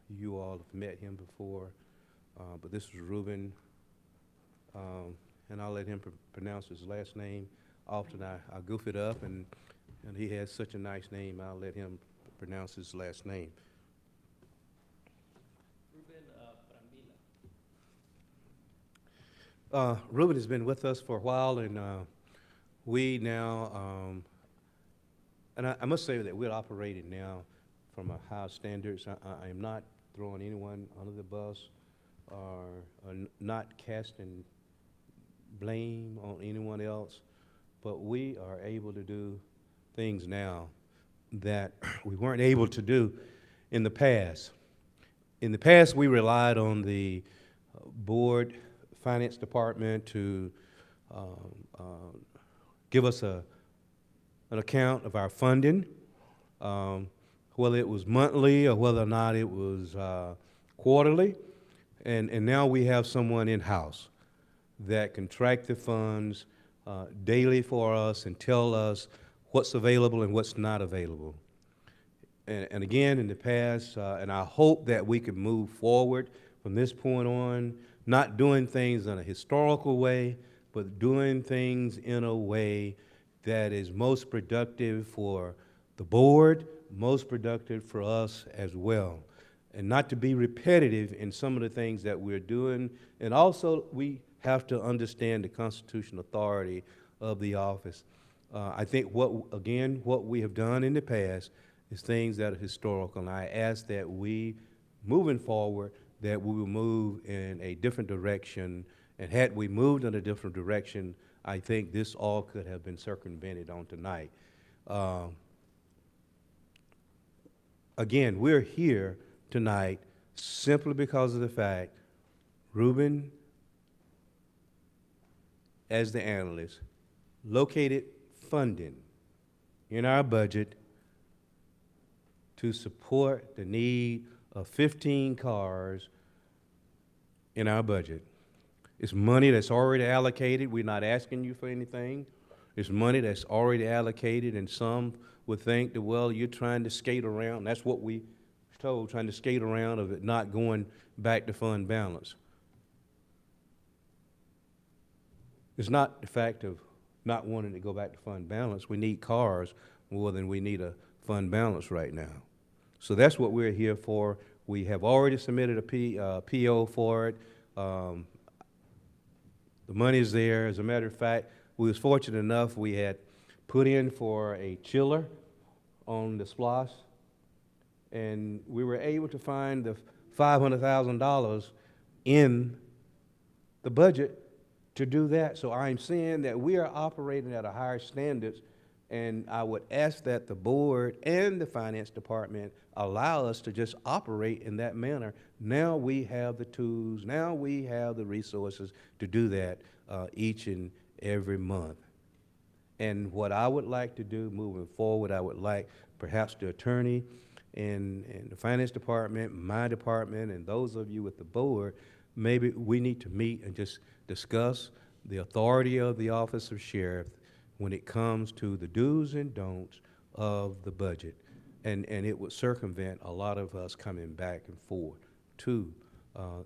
you all have met him before, but this is Ruben, and I'll let him pronounce his last name. Often I goof it up, and he has such a nice name, I'll let him pronounce his last name. Ruben has been with us for a while, and we now, and I must say that we're operating now from a high standards. I am not throwing anyone under the bus or not casting blame on anyone else, but we are able to do things now that we weren't able to do in the past. In the past, we relied on the board finance department to give us an account of our funding, whether it was monthly or whether or not it was quarterly. And now we have someone in-house that can track the funds daily for us and tell us what's available and what's not available. And again, in the past, and I hope that we can move forward from this point on, not doing things in a historical way, but doing things in a way that is most productive for the board, most productive for us as well. And not to be repetitive in some of the things that we're doing. And also, we have to understand the constitutional authority of the office. I think what we have done in the past is things that are historical. And I ask that we, moving forward, that we will move in a different direction. And had we moved in a different direction, I think this all could have been circumvented on tonight. Again, we're here tonight simply because of the fact Ruben, as the analyst, located funding in our budget to support the need of 15 cars in our budget. It's money that's already allocated. We're not asking you for anything. It's money that's already allocated, and some would think that, well, you're trying to skate around. That's what we told, trying to skate around of it not going back to fund balance. It's not the fact of not wanting to go back to fund balance. We need cars more than we need a fund balance right now. So that's what we're here for. We have already submitted a PO for it. The money's there. As a matter of fact, we was fortunate enough, we had put in for a chiller on the SPLOS, and we were able to find the $500,000 in the budget to do that. So I'm saying that we are operating at a higher standards, and I would ask that the board and the finance department allow us to just operate in that manner. Now we have the tools, now we have the resources to do that each and every month. And what I would like to do moving forward, I would like perhaps the attorney and the finance department, my department, and those of you with the board, maybe we need to meet and just discuss the authority of the office of sheriff when it comes to the do's and don'ts of the budget. And it would circumvent a lot of us coming back and forth to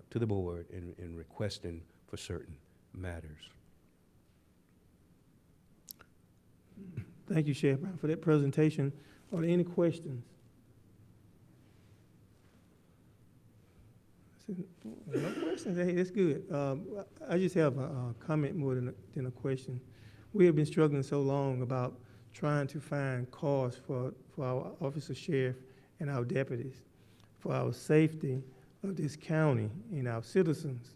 the board and requesting for certain matters. Thank you, Sheriff Brown, for that presentation. Are there any questions? No questions? Hey, that's good. I just have a comment more than a question. We have been struggling so long about trying to find cars for our officer sheriff and our deputies, for our safety of this county and our citizens.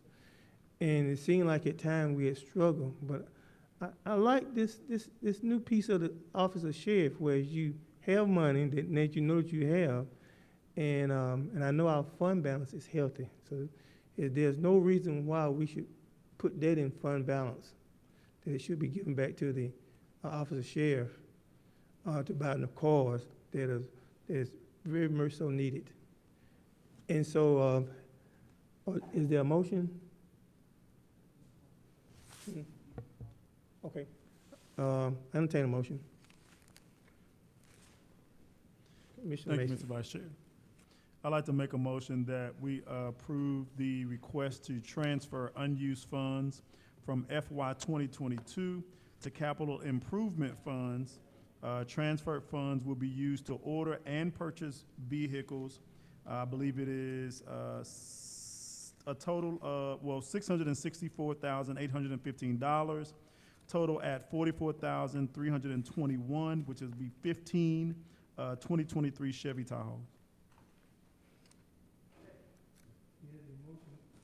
And it seemed like at times we had struggled, but I like this new piece of the office of sheriff where you have money that you know that you have, and I know our fund balance is healthy. So there's no reason why we should put that in fund balance, that it should be given back to the office of sheriff to buy the cars that is very much so needed. And so, is there a motion? Okay. I entertain a motion. Commissioner Thank you, Mason. Mr. Vice Chair. I'd like to make a motion that we approve the request to transfer unused funds from FY 2022 to capital improvement funds. Transferred funds will be used to order and purchase vehicles. I believe it is a total of, $664,815. Total at $44,321, which is be 15 2023 Chevy Tahoe.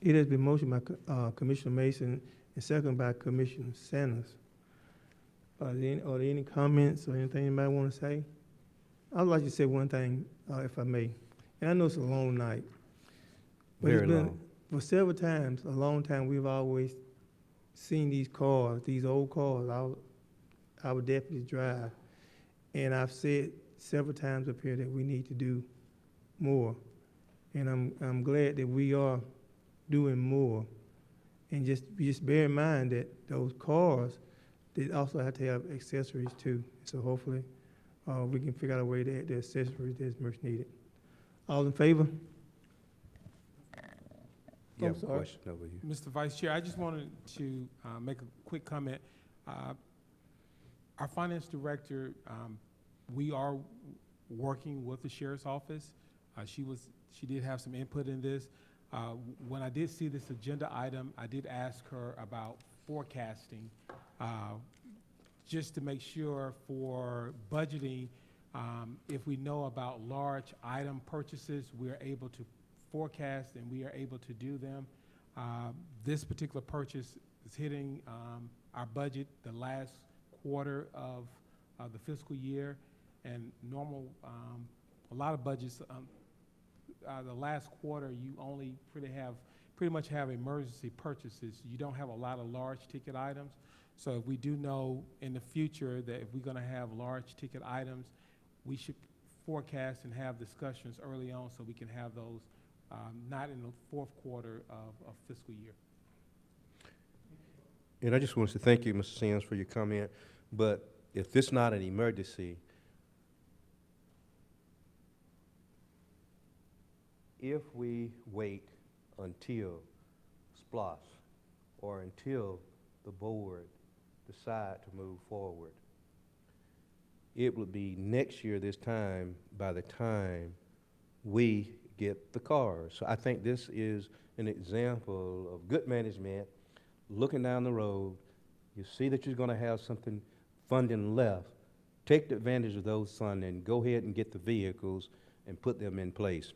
It has been motioned by Commissioner Mason and seconded by Commissioner Sanders. Are there any comments or anything anybody want to say? I'd like to say one thing, if I may. And I know it's a long night. But Very it's been, long. for several times, a long time, we've always seen these cars, these old cars, our deputies drive. And I've said several times up here that we need to do more. And I'm glad that we are doing more. And just bear in mind that those cars, they also have to have accessories too. So hopefully we can figure out a way to add the accessories that's much needed. All in favor? You have a sorry. question over here. Mr. Vice Chair, I just wanted to make a quick comment. Our finance director, we are working with the sheriff's office. She did have some input in this. When I did see this agenda item, I did ask her about forecasting, just to make sure for budgeting, if we know about large item purchases, we are able to forecast and we are able to do them. This particular purchase is hitting our budget the last quarter of the fiscal year, and normal, a lot of budgets, the last quarter you only pretty much have emergency purchases. You don't have a lot of large ticket items. So if we do know in the future that if we're going to have large ticket items, we should forecast and have discussions early on so we can have those not in the fourth quarter of fiscal year. And I just want to thank you, Mr. Sims, for your comment. But if it's not an emergency, if we wait until SPLOS or until the board decide to move forward. It would be next year this time by the time we get the cars. So I think this is an example of good management, looking down the road. You see that you're going to have something funding left. Take advantage of those funding, go ahead and get the vehicles and put them in place.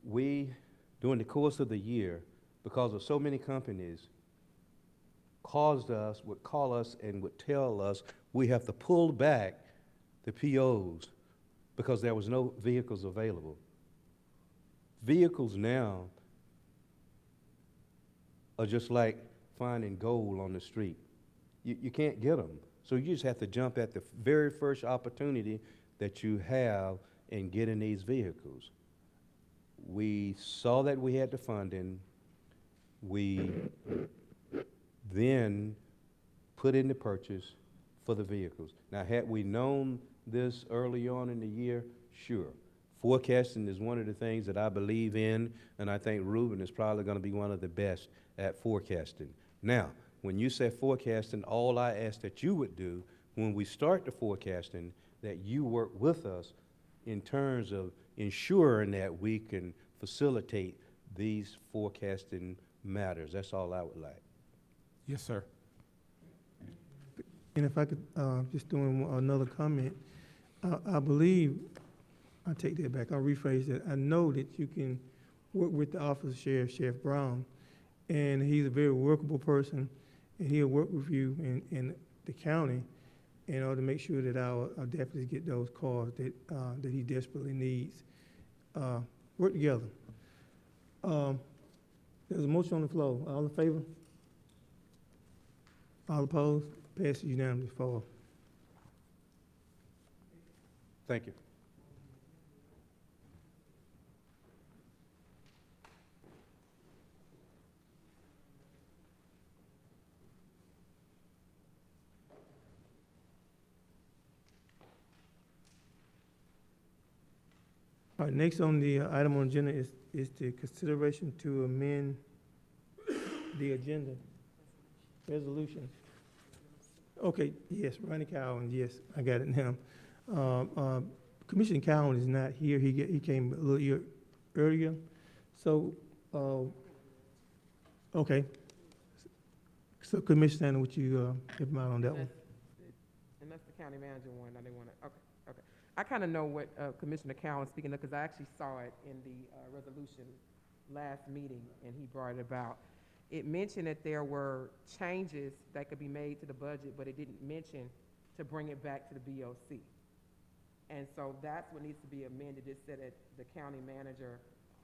We, during the course of the year, because of so many companies, would call us and would tell us we have to pull back the POs because there was no vehicles available. Vehicles now are just like finding gold on the street. You can't get them. So you just have to jump at the very first opportunity that you have in getting these vehicles. We saw that we had the funding. We then put in the purchase for the vehicles. Now, had we known this early on in the year, sure. Forecasting is one of the things that I believe in, and I think Ruben is probably going to be one of the best at forecasting. Now, when you say forecasting, all I ask that you would do when we start the forecasting, that you work with us in terms of ensuring that we can facilitate these forecasting matters. That's all I would like. Yes, sir. And if I could, just doing another comment, I believe, I take that back, I'll rephrase that. I know that you can work with the office of Sheriff Brown, and he's a very workable person, and he'll work with you in the county in order to make sure that our deputies get those cars that he desperately needs. Work together. There's a motion on the floor. All in favor? All opposed? Passes unanimously. 4. Thank you. All right, next on the item on agenda is the consideration to amend the agenda. Resolution. Okay, yes, Randi Cowan, yes, I got it now. Commissioner Cowan is not here. He came a little earlier. So, okay. So Commissioner Sanders, would you help him out on that one? And that's the county manager one. I didn't want to, okay. I kind of know what Commissioner Cowan is speaking of because I actually saw it in the resolution last meeting and he brought it about. It mentioned that there were changes that could be made to the budget, but it didn't mention to bring it back to the BOC. And so that's what needs to be amended. It said that the county manager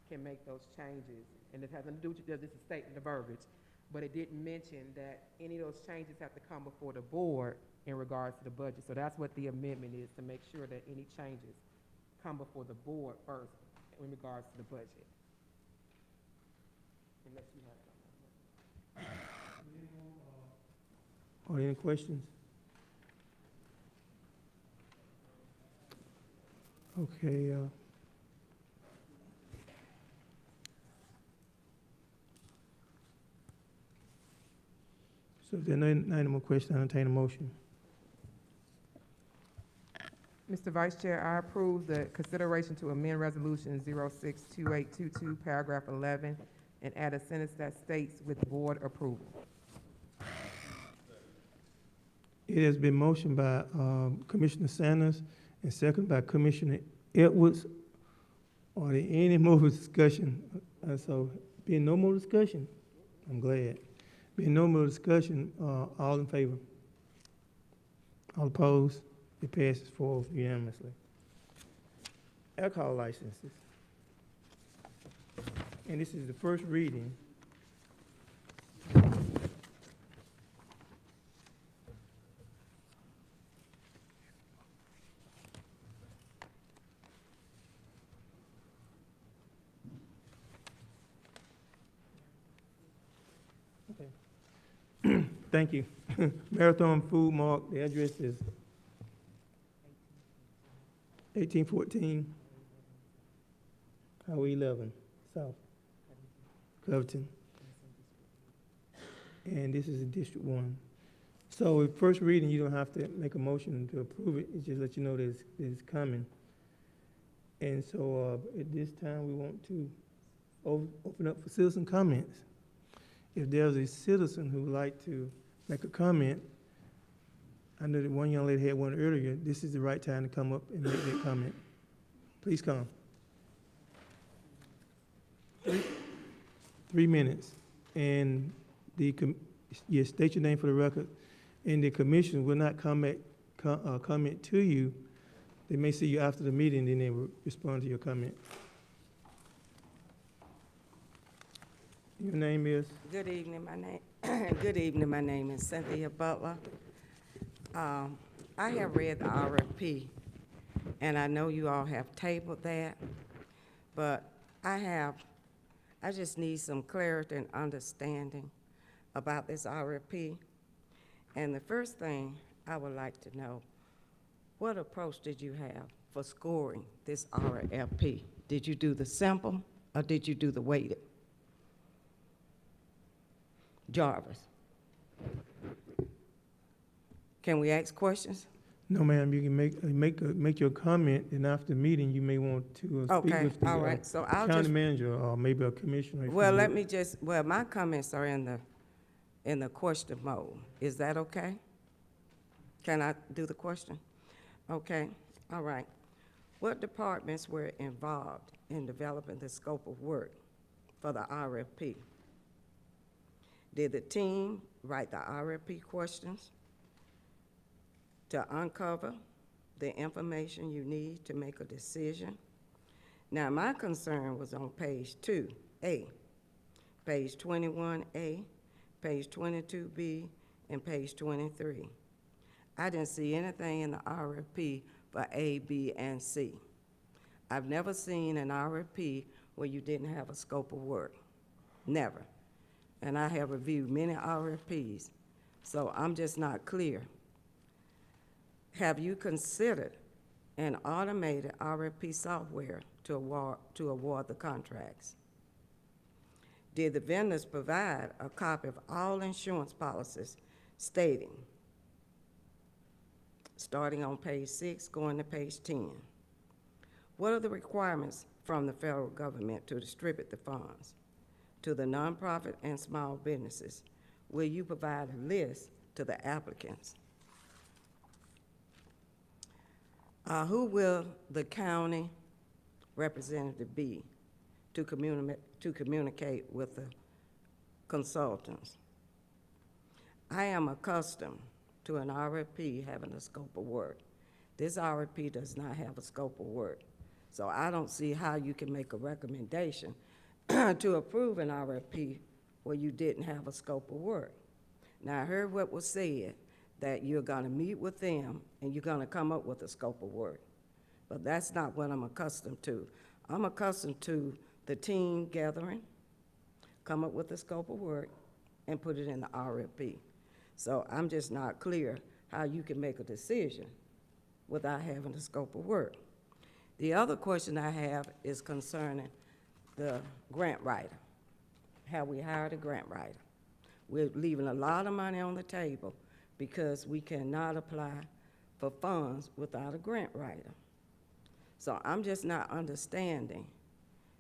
can make those changes. And it has nothing to do with this is stating the verbiage. But it didn't mention that any of those changes have to come before the board in regards to the budget. So that's what the amendment is, to make sure that any changes come before the board first in regards to the budget. Unless you have something. Or any questions? Okay. So if there are no more questions, I entertain a motion. Mr. Vice Chair, I approve the consideration to amend Resolution 062822, paragraph 11, and add a sentence that states with board approval. It has been motioned by Commissioner Sanders and seconded by Commissioner Edwards. Are there any more discussion? So, being no more discussion, I'm glad. Being no more discussion, all in favor? All opposed? It passes 4 unanimously. Alcohol licenses. And this is the first reading. Okay. Thank you. Marathon Food Mark, the address is 1814 Highway 11, South, Covington. and this is a District 1. So at first reading, you don't have to make a motion to approve it, it just let you know that it's coming. And so at this time, we want to open up for citizen comments. If there's a citizen who would like to make a comment, I know that one young lady had one earlier, this is the right time to come up and make that comment. Please come. 3 minutes. And yes, state your name for the record. And the commission will not comment to you. They may see you after the meeting, then they will respond to your comment. Your name is? Good evening, good evening, my name is Cynthia Butler. I have read the RFP, and I know you all have tabled that, but I just need some clarity and understanding about this RFP. And the first thing I would like to know, what approach did you have for scoring this RFP? Did you do the simple or did you do the weighted? Jarvis. Can we ask questions? No, ma'am, you can make your comment, and after the meeting, you may want to speak Okay, with the all right. So I'll county just, manager or maybe a commissioner. if well, you let would. me just, well, my comments are in the question mode. Is that okay? Can I do the question? Okay, all right. What departments were involved in developing the scope of work for the RFP? Did the team write the RFP questions to uncover the information you need to make a decision? Now, my concern was on page 2A, page 21A, page 22B, and page 23. I didn't see anything in the RFP for A, B, and C. I've never seen an RFP where you didn't have a scope of work, never. And I have reviewed many RFPs, so I'm just not clear. Have you considered an automated RFP software to award the contracts? Did the vendors provide a copy of all insurance policies stating, starting on page 6, going to page 10? What are the requirements from the federal government to distribute the funds to the nonprofit and small businesses? Will you provide a list to the applicants? Who will the county representative be to communicate with the consultants? I am accustomed to an RFP having a scope of work. This RFP does not have a scope of work. So I don't see how you can make a recommendation to approve an RFP where you didn't have a scope of work. Now, I heard what was said, that you're gonna meet with them and you're gonna come up with a scope of work. But that's not what I'm accustomed to. I'm accustomed to the team gathering, come up with a scope of work, and put it in the RFP. So I'm just not clear how you can make a decision without having a scope of work. The other question I have is concerning the grant writer. Have we hired a grant writer? We're leaving a lot of money on the table because we cannot apply for funds without a grant writer. So I'm just not understanding.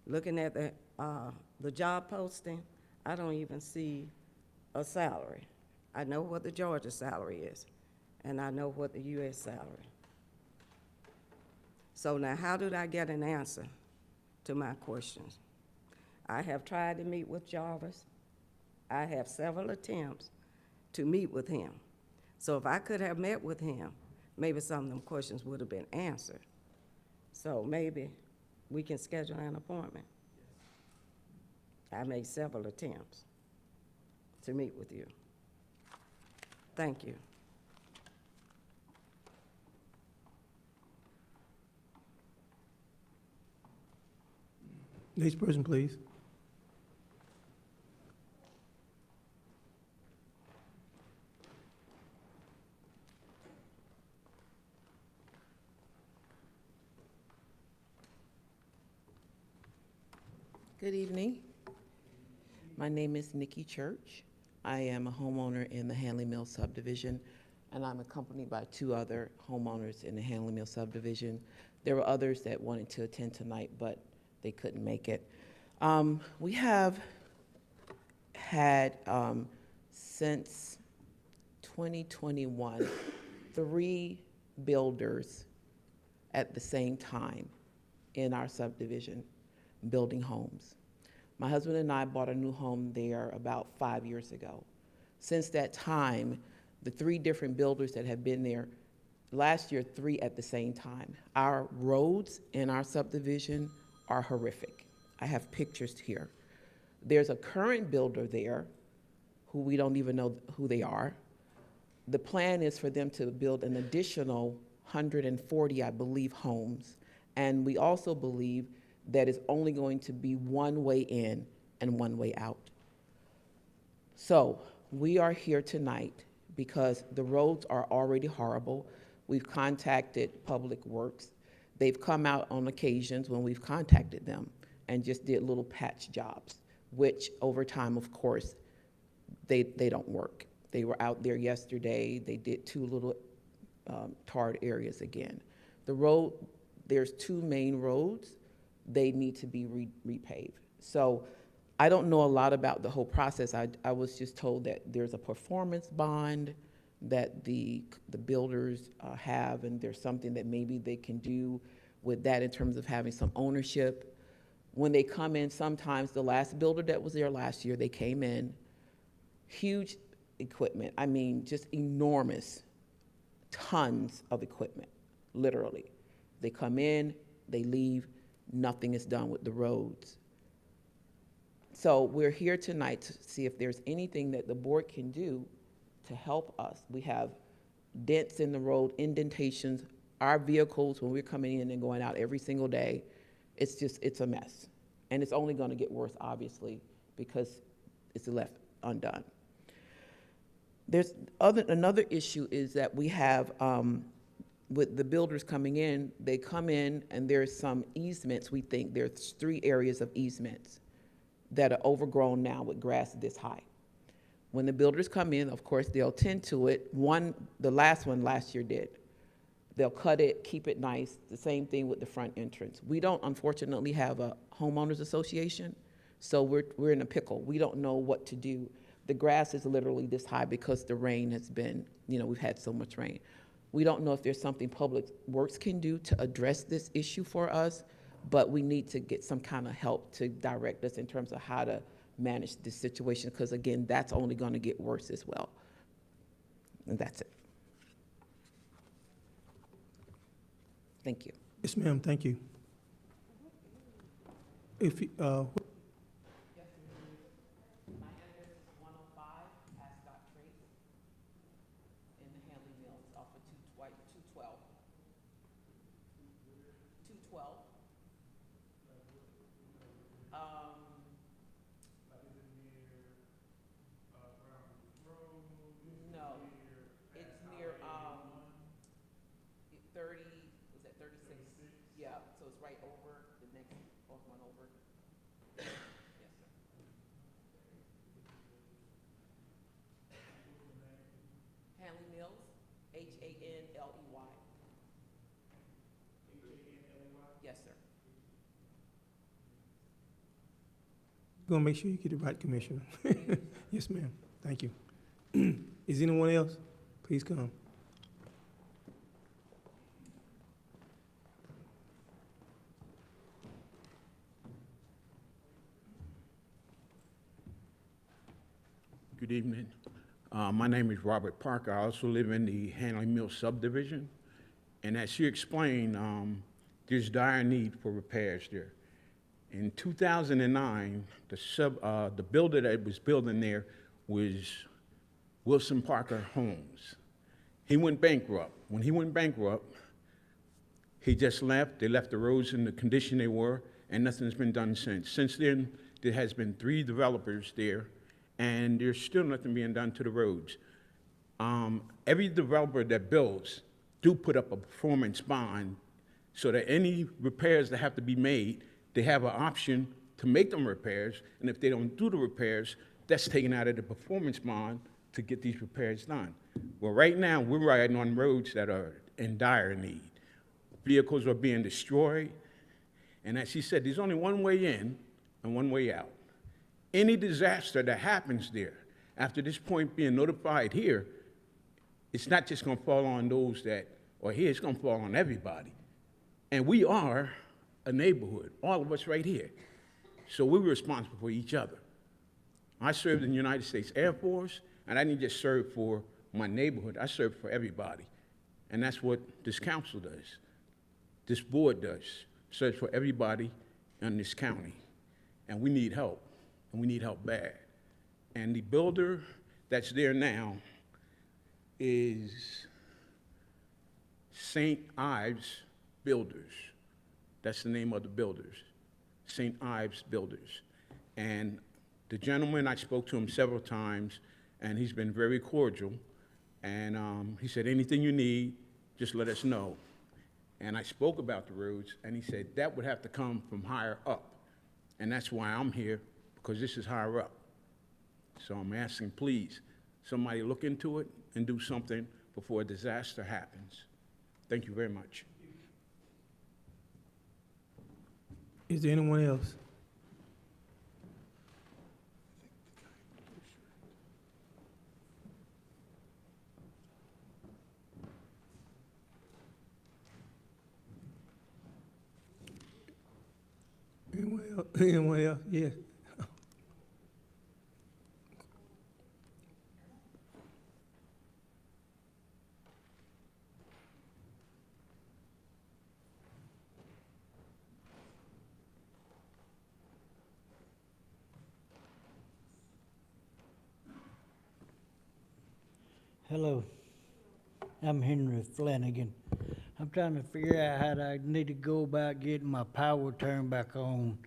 Looking at the job posting, I don't even see a salary. I know what the Georgia salary is, and I know what the US salary. So now how did I get an answer to my questions? I have tried to meet with Jarvis. I have several attempts to meet with him. So if I could have met with him, maybe some of them questions would have been answered. So maybe we can schedule an appointment. I made several attempts to meet with you. Thank you. Next person, please. Good evening. My name is Nikki Church. I am a homeowner in the Hanley Mill subdivision, and I'm accompanied by 2 other homeowners in the Hanley Mill subdivision. There were others that wanted to attend tonight, but they couldn't make it. We have had, since 2021, 3 builders at the same time in our subdivision building homes. My husband and I bought a new home there about 5 years ago. Since that time, the 3 different builders that have been there, last year 3 at the same time. Our roads in our subdivision are horrific. I have pictures here. There's a current builder there who we don't even know who they are. The plan is for them to build an additional 140, I believe, homes. And we also believe that it's only going to be one way in and one way out. So we are here tonight because the roads are already horrible. We've contacted Public Works. They've come out on occasions when we've contacted them and just did little patch jobs, which over time, of course, they don't work. They were out there yesterday. They did 2 little tarred areas again. The road, there's 2 main roads. They need to be repaved. So I don't know a lot about the whole process. I was just told that there's a performance bond that the builders have, and there's something that maybe they can do with that in terms of having some ownership. When they come in, sometimes the last builder that was there last year, they came in, huge equipment. I mean, just enormous, tons of equipment, literally. They come in, they leave, nothing is done with the roads. So we're here tonight to see if there's anything that the board can do to help us. We have dents in the road, indentations. Our vehicles, when we're coming in and going out every single day, it's a mess. And it's only going to get worse, obviously, because it's left undone. There's another issue is that we have, with the builders coming in, they come in and there's some easements. We think there's 3 areas of easements that are overgrown now with grass this high. When the builders come in, of course, they'll tend to it. The last one last year did. They'll cut it, keep it nice. The same thing with the front entrance. We don't, unfortunately, have a homeowners association, so we're in a pickle. We don't know what to do. The grass is literally this high because the rain has been, we've had so much rain. We don't know if there's something Public Works can do to address this issue for us, but we need to get some kind of help to direct us in terms of how to manage this situation, because again, that's only going to get worse as well. And that's it. Thank you. Yes, ma'am, thank you. If you, Gonna make sure you get it right, Commissioner. Yes, ma'am. Thank you. Is anyone else? Please come. Good evening. My name is Robert Parker. I also live in the Hanley Mill subdivision. And as you explained, there's dire need for repairs there. In 2009, the builder that was building there was Wilson Parker Homes. He went bankrupt. When he went bankrupt, he just left. They left the roads in the condition they were, and nothing's been done since. Since then, there has been 3 developers there, and there's still nothing being done to the roads. Every developer that builds do put up a performance bond so that any repairs that have to be made, they have an option to make them repairs, and if they don't do the repairs, that's taken out of the performance bond to get these repairs done. Well, right now, we're riding on roads that are in dire need. Vehicles are being destroyed, and as she said, there's only one way in and one way out. Any disaster that happens there, after this point being notified here, it's not just gonna fall on those that are here, it's gonna fall on everybody. And we are a neighborhood, all of us right here. So we're responsible for each other. I served in the United States Air Force, and I didn't just serve for my neighborhood, I served for everybody. And that's what this council does. This board does, serves for everybody in this county. And we need help, and we need help bad. And the builder that's there now is St. Ives Builders. That's the name of the builders, St. Ives Builders. And the gentleman, I spoke to him several times, and he's been very cordial. And he said, anything you need, just let us know. And I spoke about the roads, and he said that would have to come from higher up. And that's why I'm here, because this is higher up. So I'm asking, please, somebody look into it and do something before a disaster happens. Thank you very much. Is there anyone else? Anyone else? Anyone else? Yeah. Hello, I'm Henry Flanagan. I'm trying to figure out how I need to go about getting my power turned back on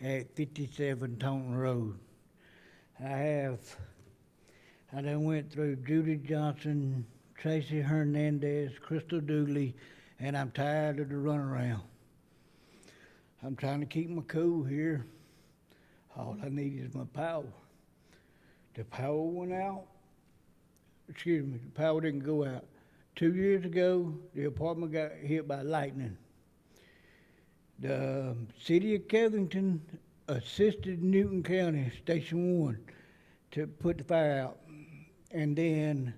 at 57 Taunton Road. I done went through Judy Johnson, Tracy Hernandez, Crystal Dooley, and I'm tired of the runaround. I'm trying to keep my cool here. All I need is my power. The power went out. Excuse me, the power didn't go out. 2 years ago, the apartment got hit by lightning. The city of Covington assisted Newton County, Station 1, to put the fire out. And then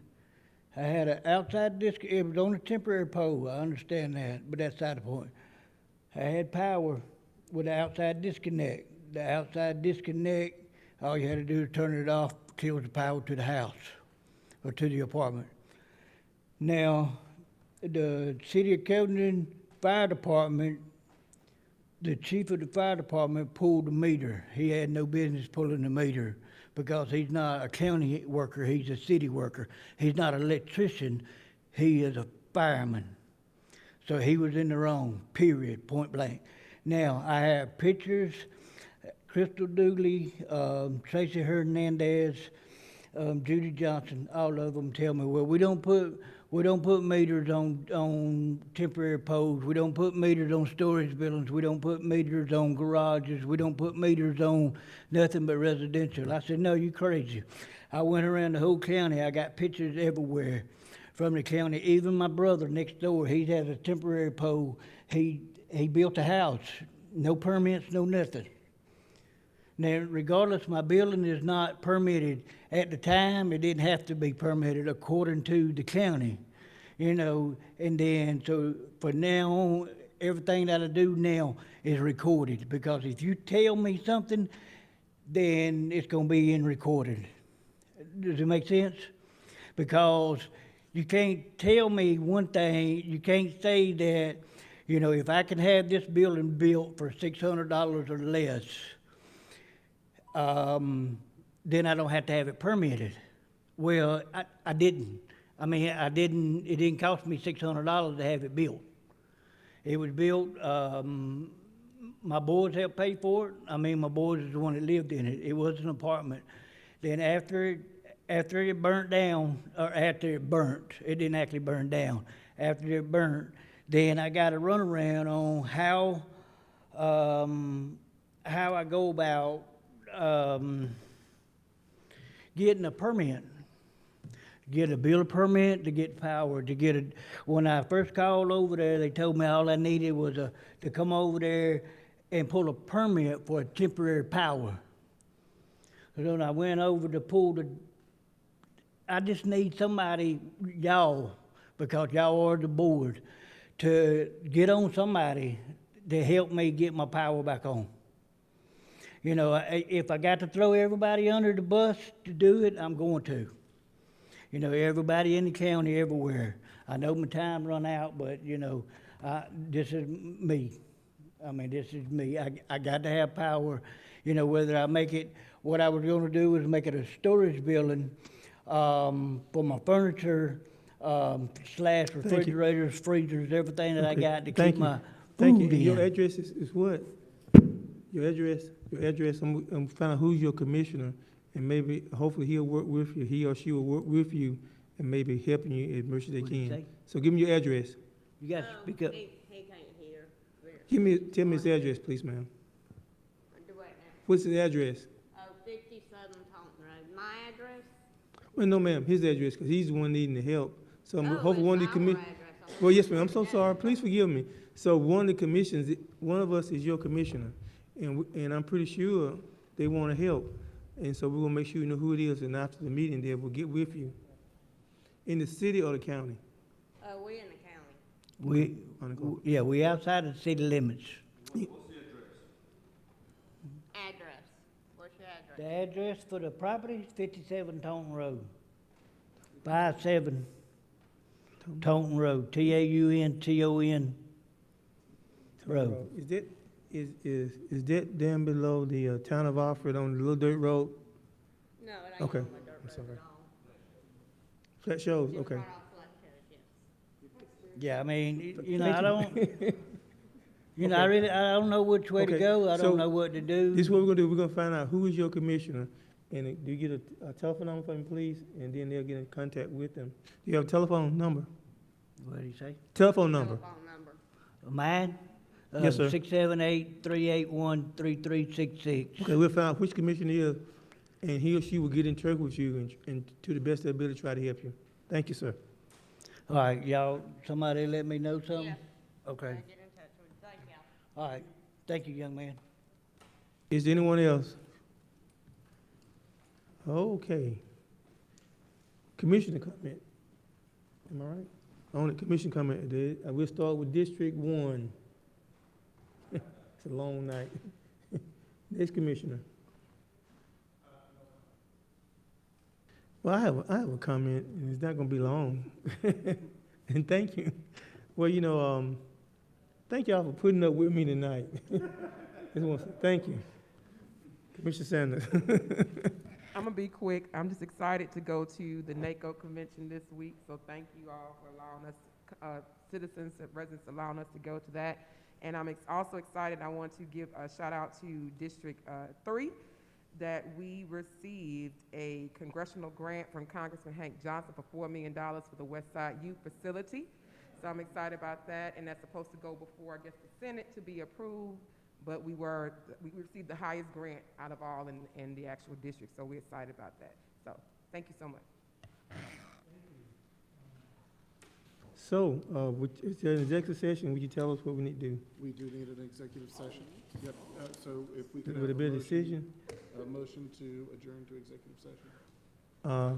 I had an outside disconnect. It was on a temporary pole, I understand that, but that's not the point. I had power with the outside disconnect. The outside disconnect, all you had to do was turn it off, kills the power to the house or to the apartment. Now, the city of Covington Fire Department, the chief of the fire department pulled the meter. He had no business pulling the meter because he's not a county worker, he's a city worker. He's not an electrician, he is a fireman. So he was in the wrong, period, point blank. Now, I have pictures, Crystal Dooley, Tracy Hernandez, Judy Johnson, all of them tell me, well, we don't put meters on temporary poles. We don't put meters on storage buildings. We don't put meters on garages. We don't put meters on nothing but residential. I said, no, you crazy. I went around the whole county. I got pictures everywhere from the county. Even my brother next door, he has a temporary pole. He built a house, no permits, no nothing. Now, regardless, my building is not permitted. At the time, it didn't have to be permitted according to the county, you know, and then, so for now on, everything that I do now is recorded, because if you tell me something, then it's gonna be in recorded. Does it make sense? Because you can't tell me one thing, you can't say that, you know, if I can have this building built for $600 or less, then I don't have to have it permitted. Well, I didn't. I mean, it didn't cost me $600 to have it built. It was built, my boys helped pay for it. I mean, my boys is the one that lived in it. It was an apartment. Then after it burnt down, or after it burnt, it didn't actually burn down. After it burnt, then I got a runaround on how I go about getting a permit. Get a building permit to get power, when I first called over there, they told me all I needed was to come over there and pull a permit for a temporary power. So then I went over to I just need somebody, y'all, because y'all are the board, to get on somebody to help me get my power back on. You know, if I got to throw everybody under the bus to do it, I'm going to. You know, everybody in the county, everywhere. I know my time run out, but, you know, this is me. I mean, this is me. I got to have power. You know, whether I make it, what I was going to do was make it a storage building for my furniture, slash refrigerators, freezers, everything that I got to keep my food in. Your address is what? Your address, I'm find out who's your commissioner, and maybe, hopefully he'll work with you, he or she will work with you, and maybe helping you as much as they can. So give me your address. You got to speak up. He can't hear. Tell me his address, please, ma'am. What's his address? 57 Taunton Road. My address? Well, no, ma'am, his address, because he's the one needing the help. So hopefully one of the commissioners. Well, yes, ma'am, I'm so sorry, please forgive me. So one of the commissions, one of us is your commissioner, and I'm pretty sure they want to help. And so we're going to make sure you know who it is, and after the meeting, they will get with you. In the city or the county? We in the county. We outside of the city limits. Address. What's your address? The address for the property is 57 Taunton Road. 57 Taunton Road, Taunton Road. Is that down below the town of Alfred on the little dirt road? No, it ain't Okay. on the dirt I'm sorry. road at all. Flat shows, Just okay. right off Flat Shows, yes. Yeah, I mean, you know, Thank I don't, you know, Okay. I don't know which way to Okay, go. I so don't know what to do. This is what we're gonna do, we're gonna find out who is your commissioner, and do you get a telephone number for me, please? And then they'll get in contact with them. Do you have a telephone number? What do you say? Telephone number. Telephone number. Mine? Yes, sir. 678-381-3366. Okay, we'll find out which commissioner it is, and he or she will get in touch with you and to the best of their ability, try to help you. Thank you, sir. All right, y'all, somebody let me know something? Yeah. Okay. Get in touch with you. Thank y'all. All right. Thank you, young man. Is there anyone else? Okay. Commissioner comment. Am I right? On the commission comment, we'll start with District 1. It's a long night. Next commissioner. Well, I have a comment, and it's not going to be long. And thank you. Well, you know, thank y'all for putting up with me tonight. Just want to say thank you. Commissioner Sanders. I'm gonna be quick. I'm just excited to go to the NACO convention this week, so thank you all for allowing us, citizens and residents allowing us to go to that. And I'm also excited, I want to give a shout out to District 3, that we received a congressional grant from Congressman Hank Johnson for $4 million for the West Side Youth Facility. So I'm excited about that, and that's supposed to go before, I guess, the Senate to be approved. But we received the highest grant out of all in the actual district, so we're excited about that. So, thank you so much. So, is there an executive session? Would you tell us what we need to do? We do need an executive session. Yep, so if we could Would have it be a decision? a motion to adjourn to executive session. I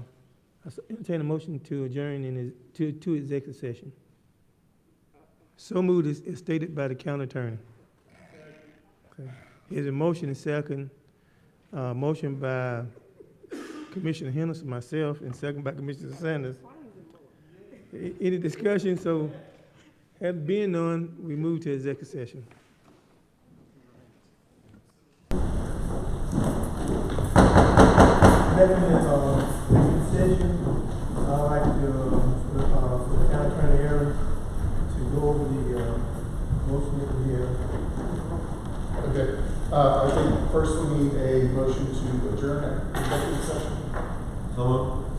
entertain a motion to adjourn to executive session. So moved as stated by the county attorney. Okay. Here's a motion and second. Motion by Commissioner Henderson, myself, and second by Commissioner Sanders. Any discussion? So, having been none, we move to executive session. Session. I'd like to, for the county attorney area, to go over the motion that we have. Okay, I think first we need a motion to adjourn executive session.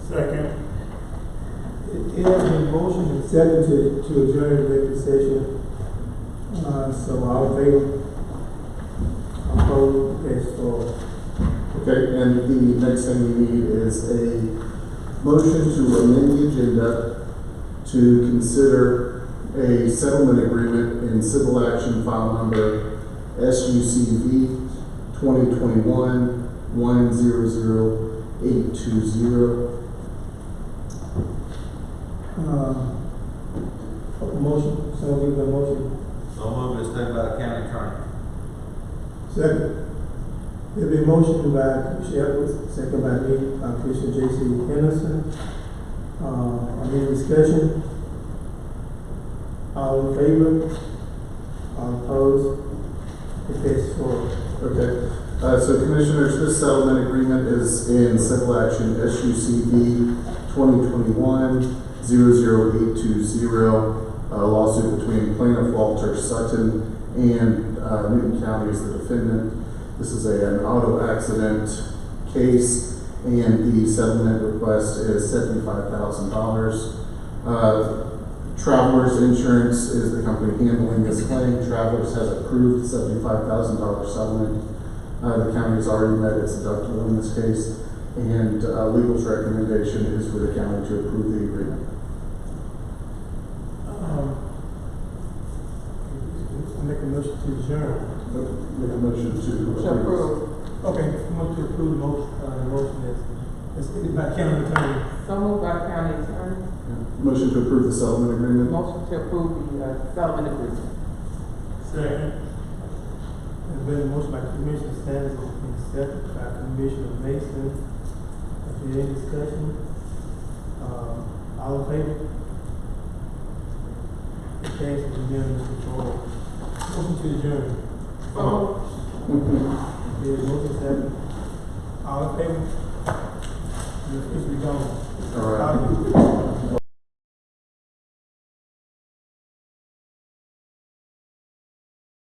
Second. It has been motion and second to adjourn executive session. So all in favor? Opposed? Okay, so Okay, and the next thing we need is a motion to amend the agenda to consider a settlement agreement in civil action file number SUCV 2021-100820. Motion, someone give a motion. So moved as stated by the county attorney. Second. There'll be a motion by Commissioner Edwards, second by me, Commissioner J.C. Henderson. Any discussion? All in favor? All opposed? It passes forward. Okay, so Commissioners, this settlement agreement is in civil action SUCV 2021-00820, a lawsuit between plaintiff Walter Sutton and Newton County as the defendant. This is an auto accident case, and the settlement request is $75,000. Travelers Insurance is the company handling this claim. Travelers has approved $75,000 settlement. The county has already met its deductible in this case, and legal's recommendation is for the county to approve the agreement. Make a motion to adjourn. Make a motion to approve. Okay, I want to approve the motion, is stated by county attorney. So moved by county attorney. Motion to approve the settlement agreement. Motion to approve the settlement agreement. Second. There's been a motion by Commissioner Sanders and second by Commissioner Mason. Is there any discussion? All in favor? It passes unanimously forward. Motion to adjourn. There's motion second. All in favor? You're officially gone. All right.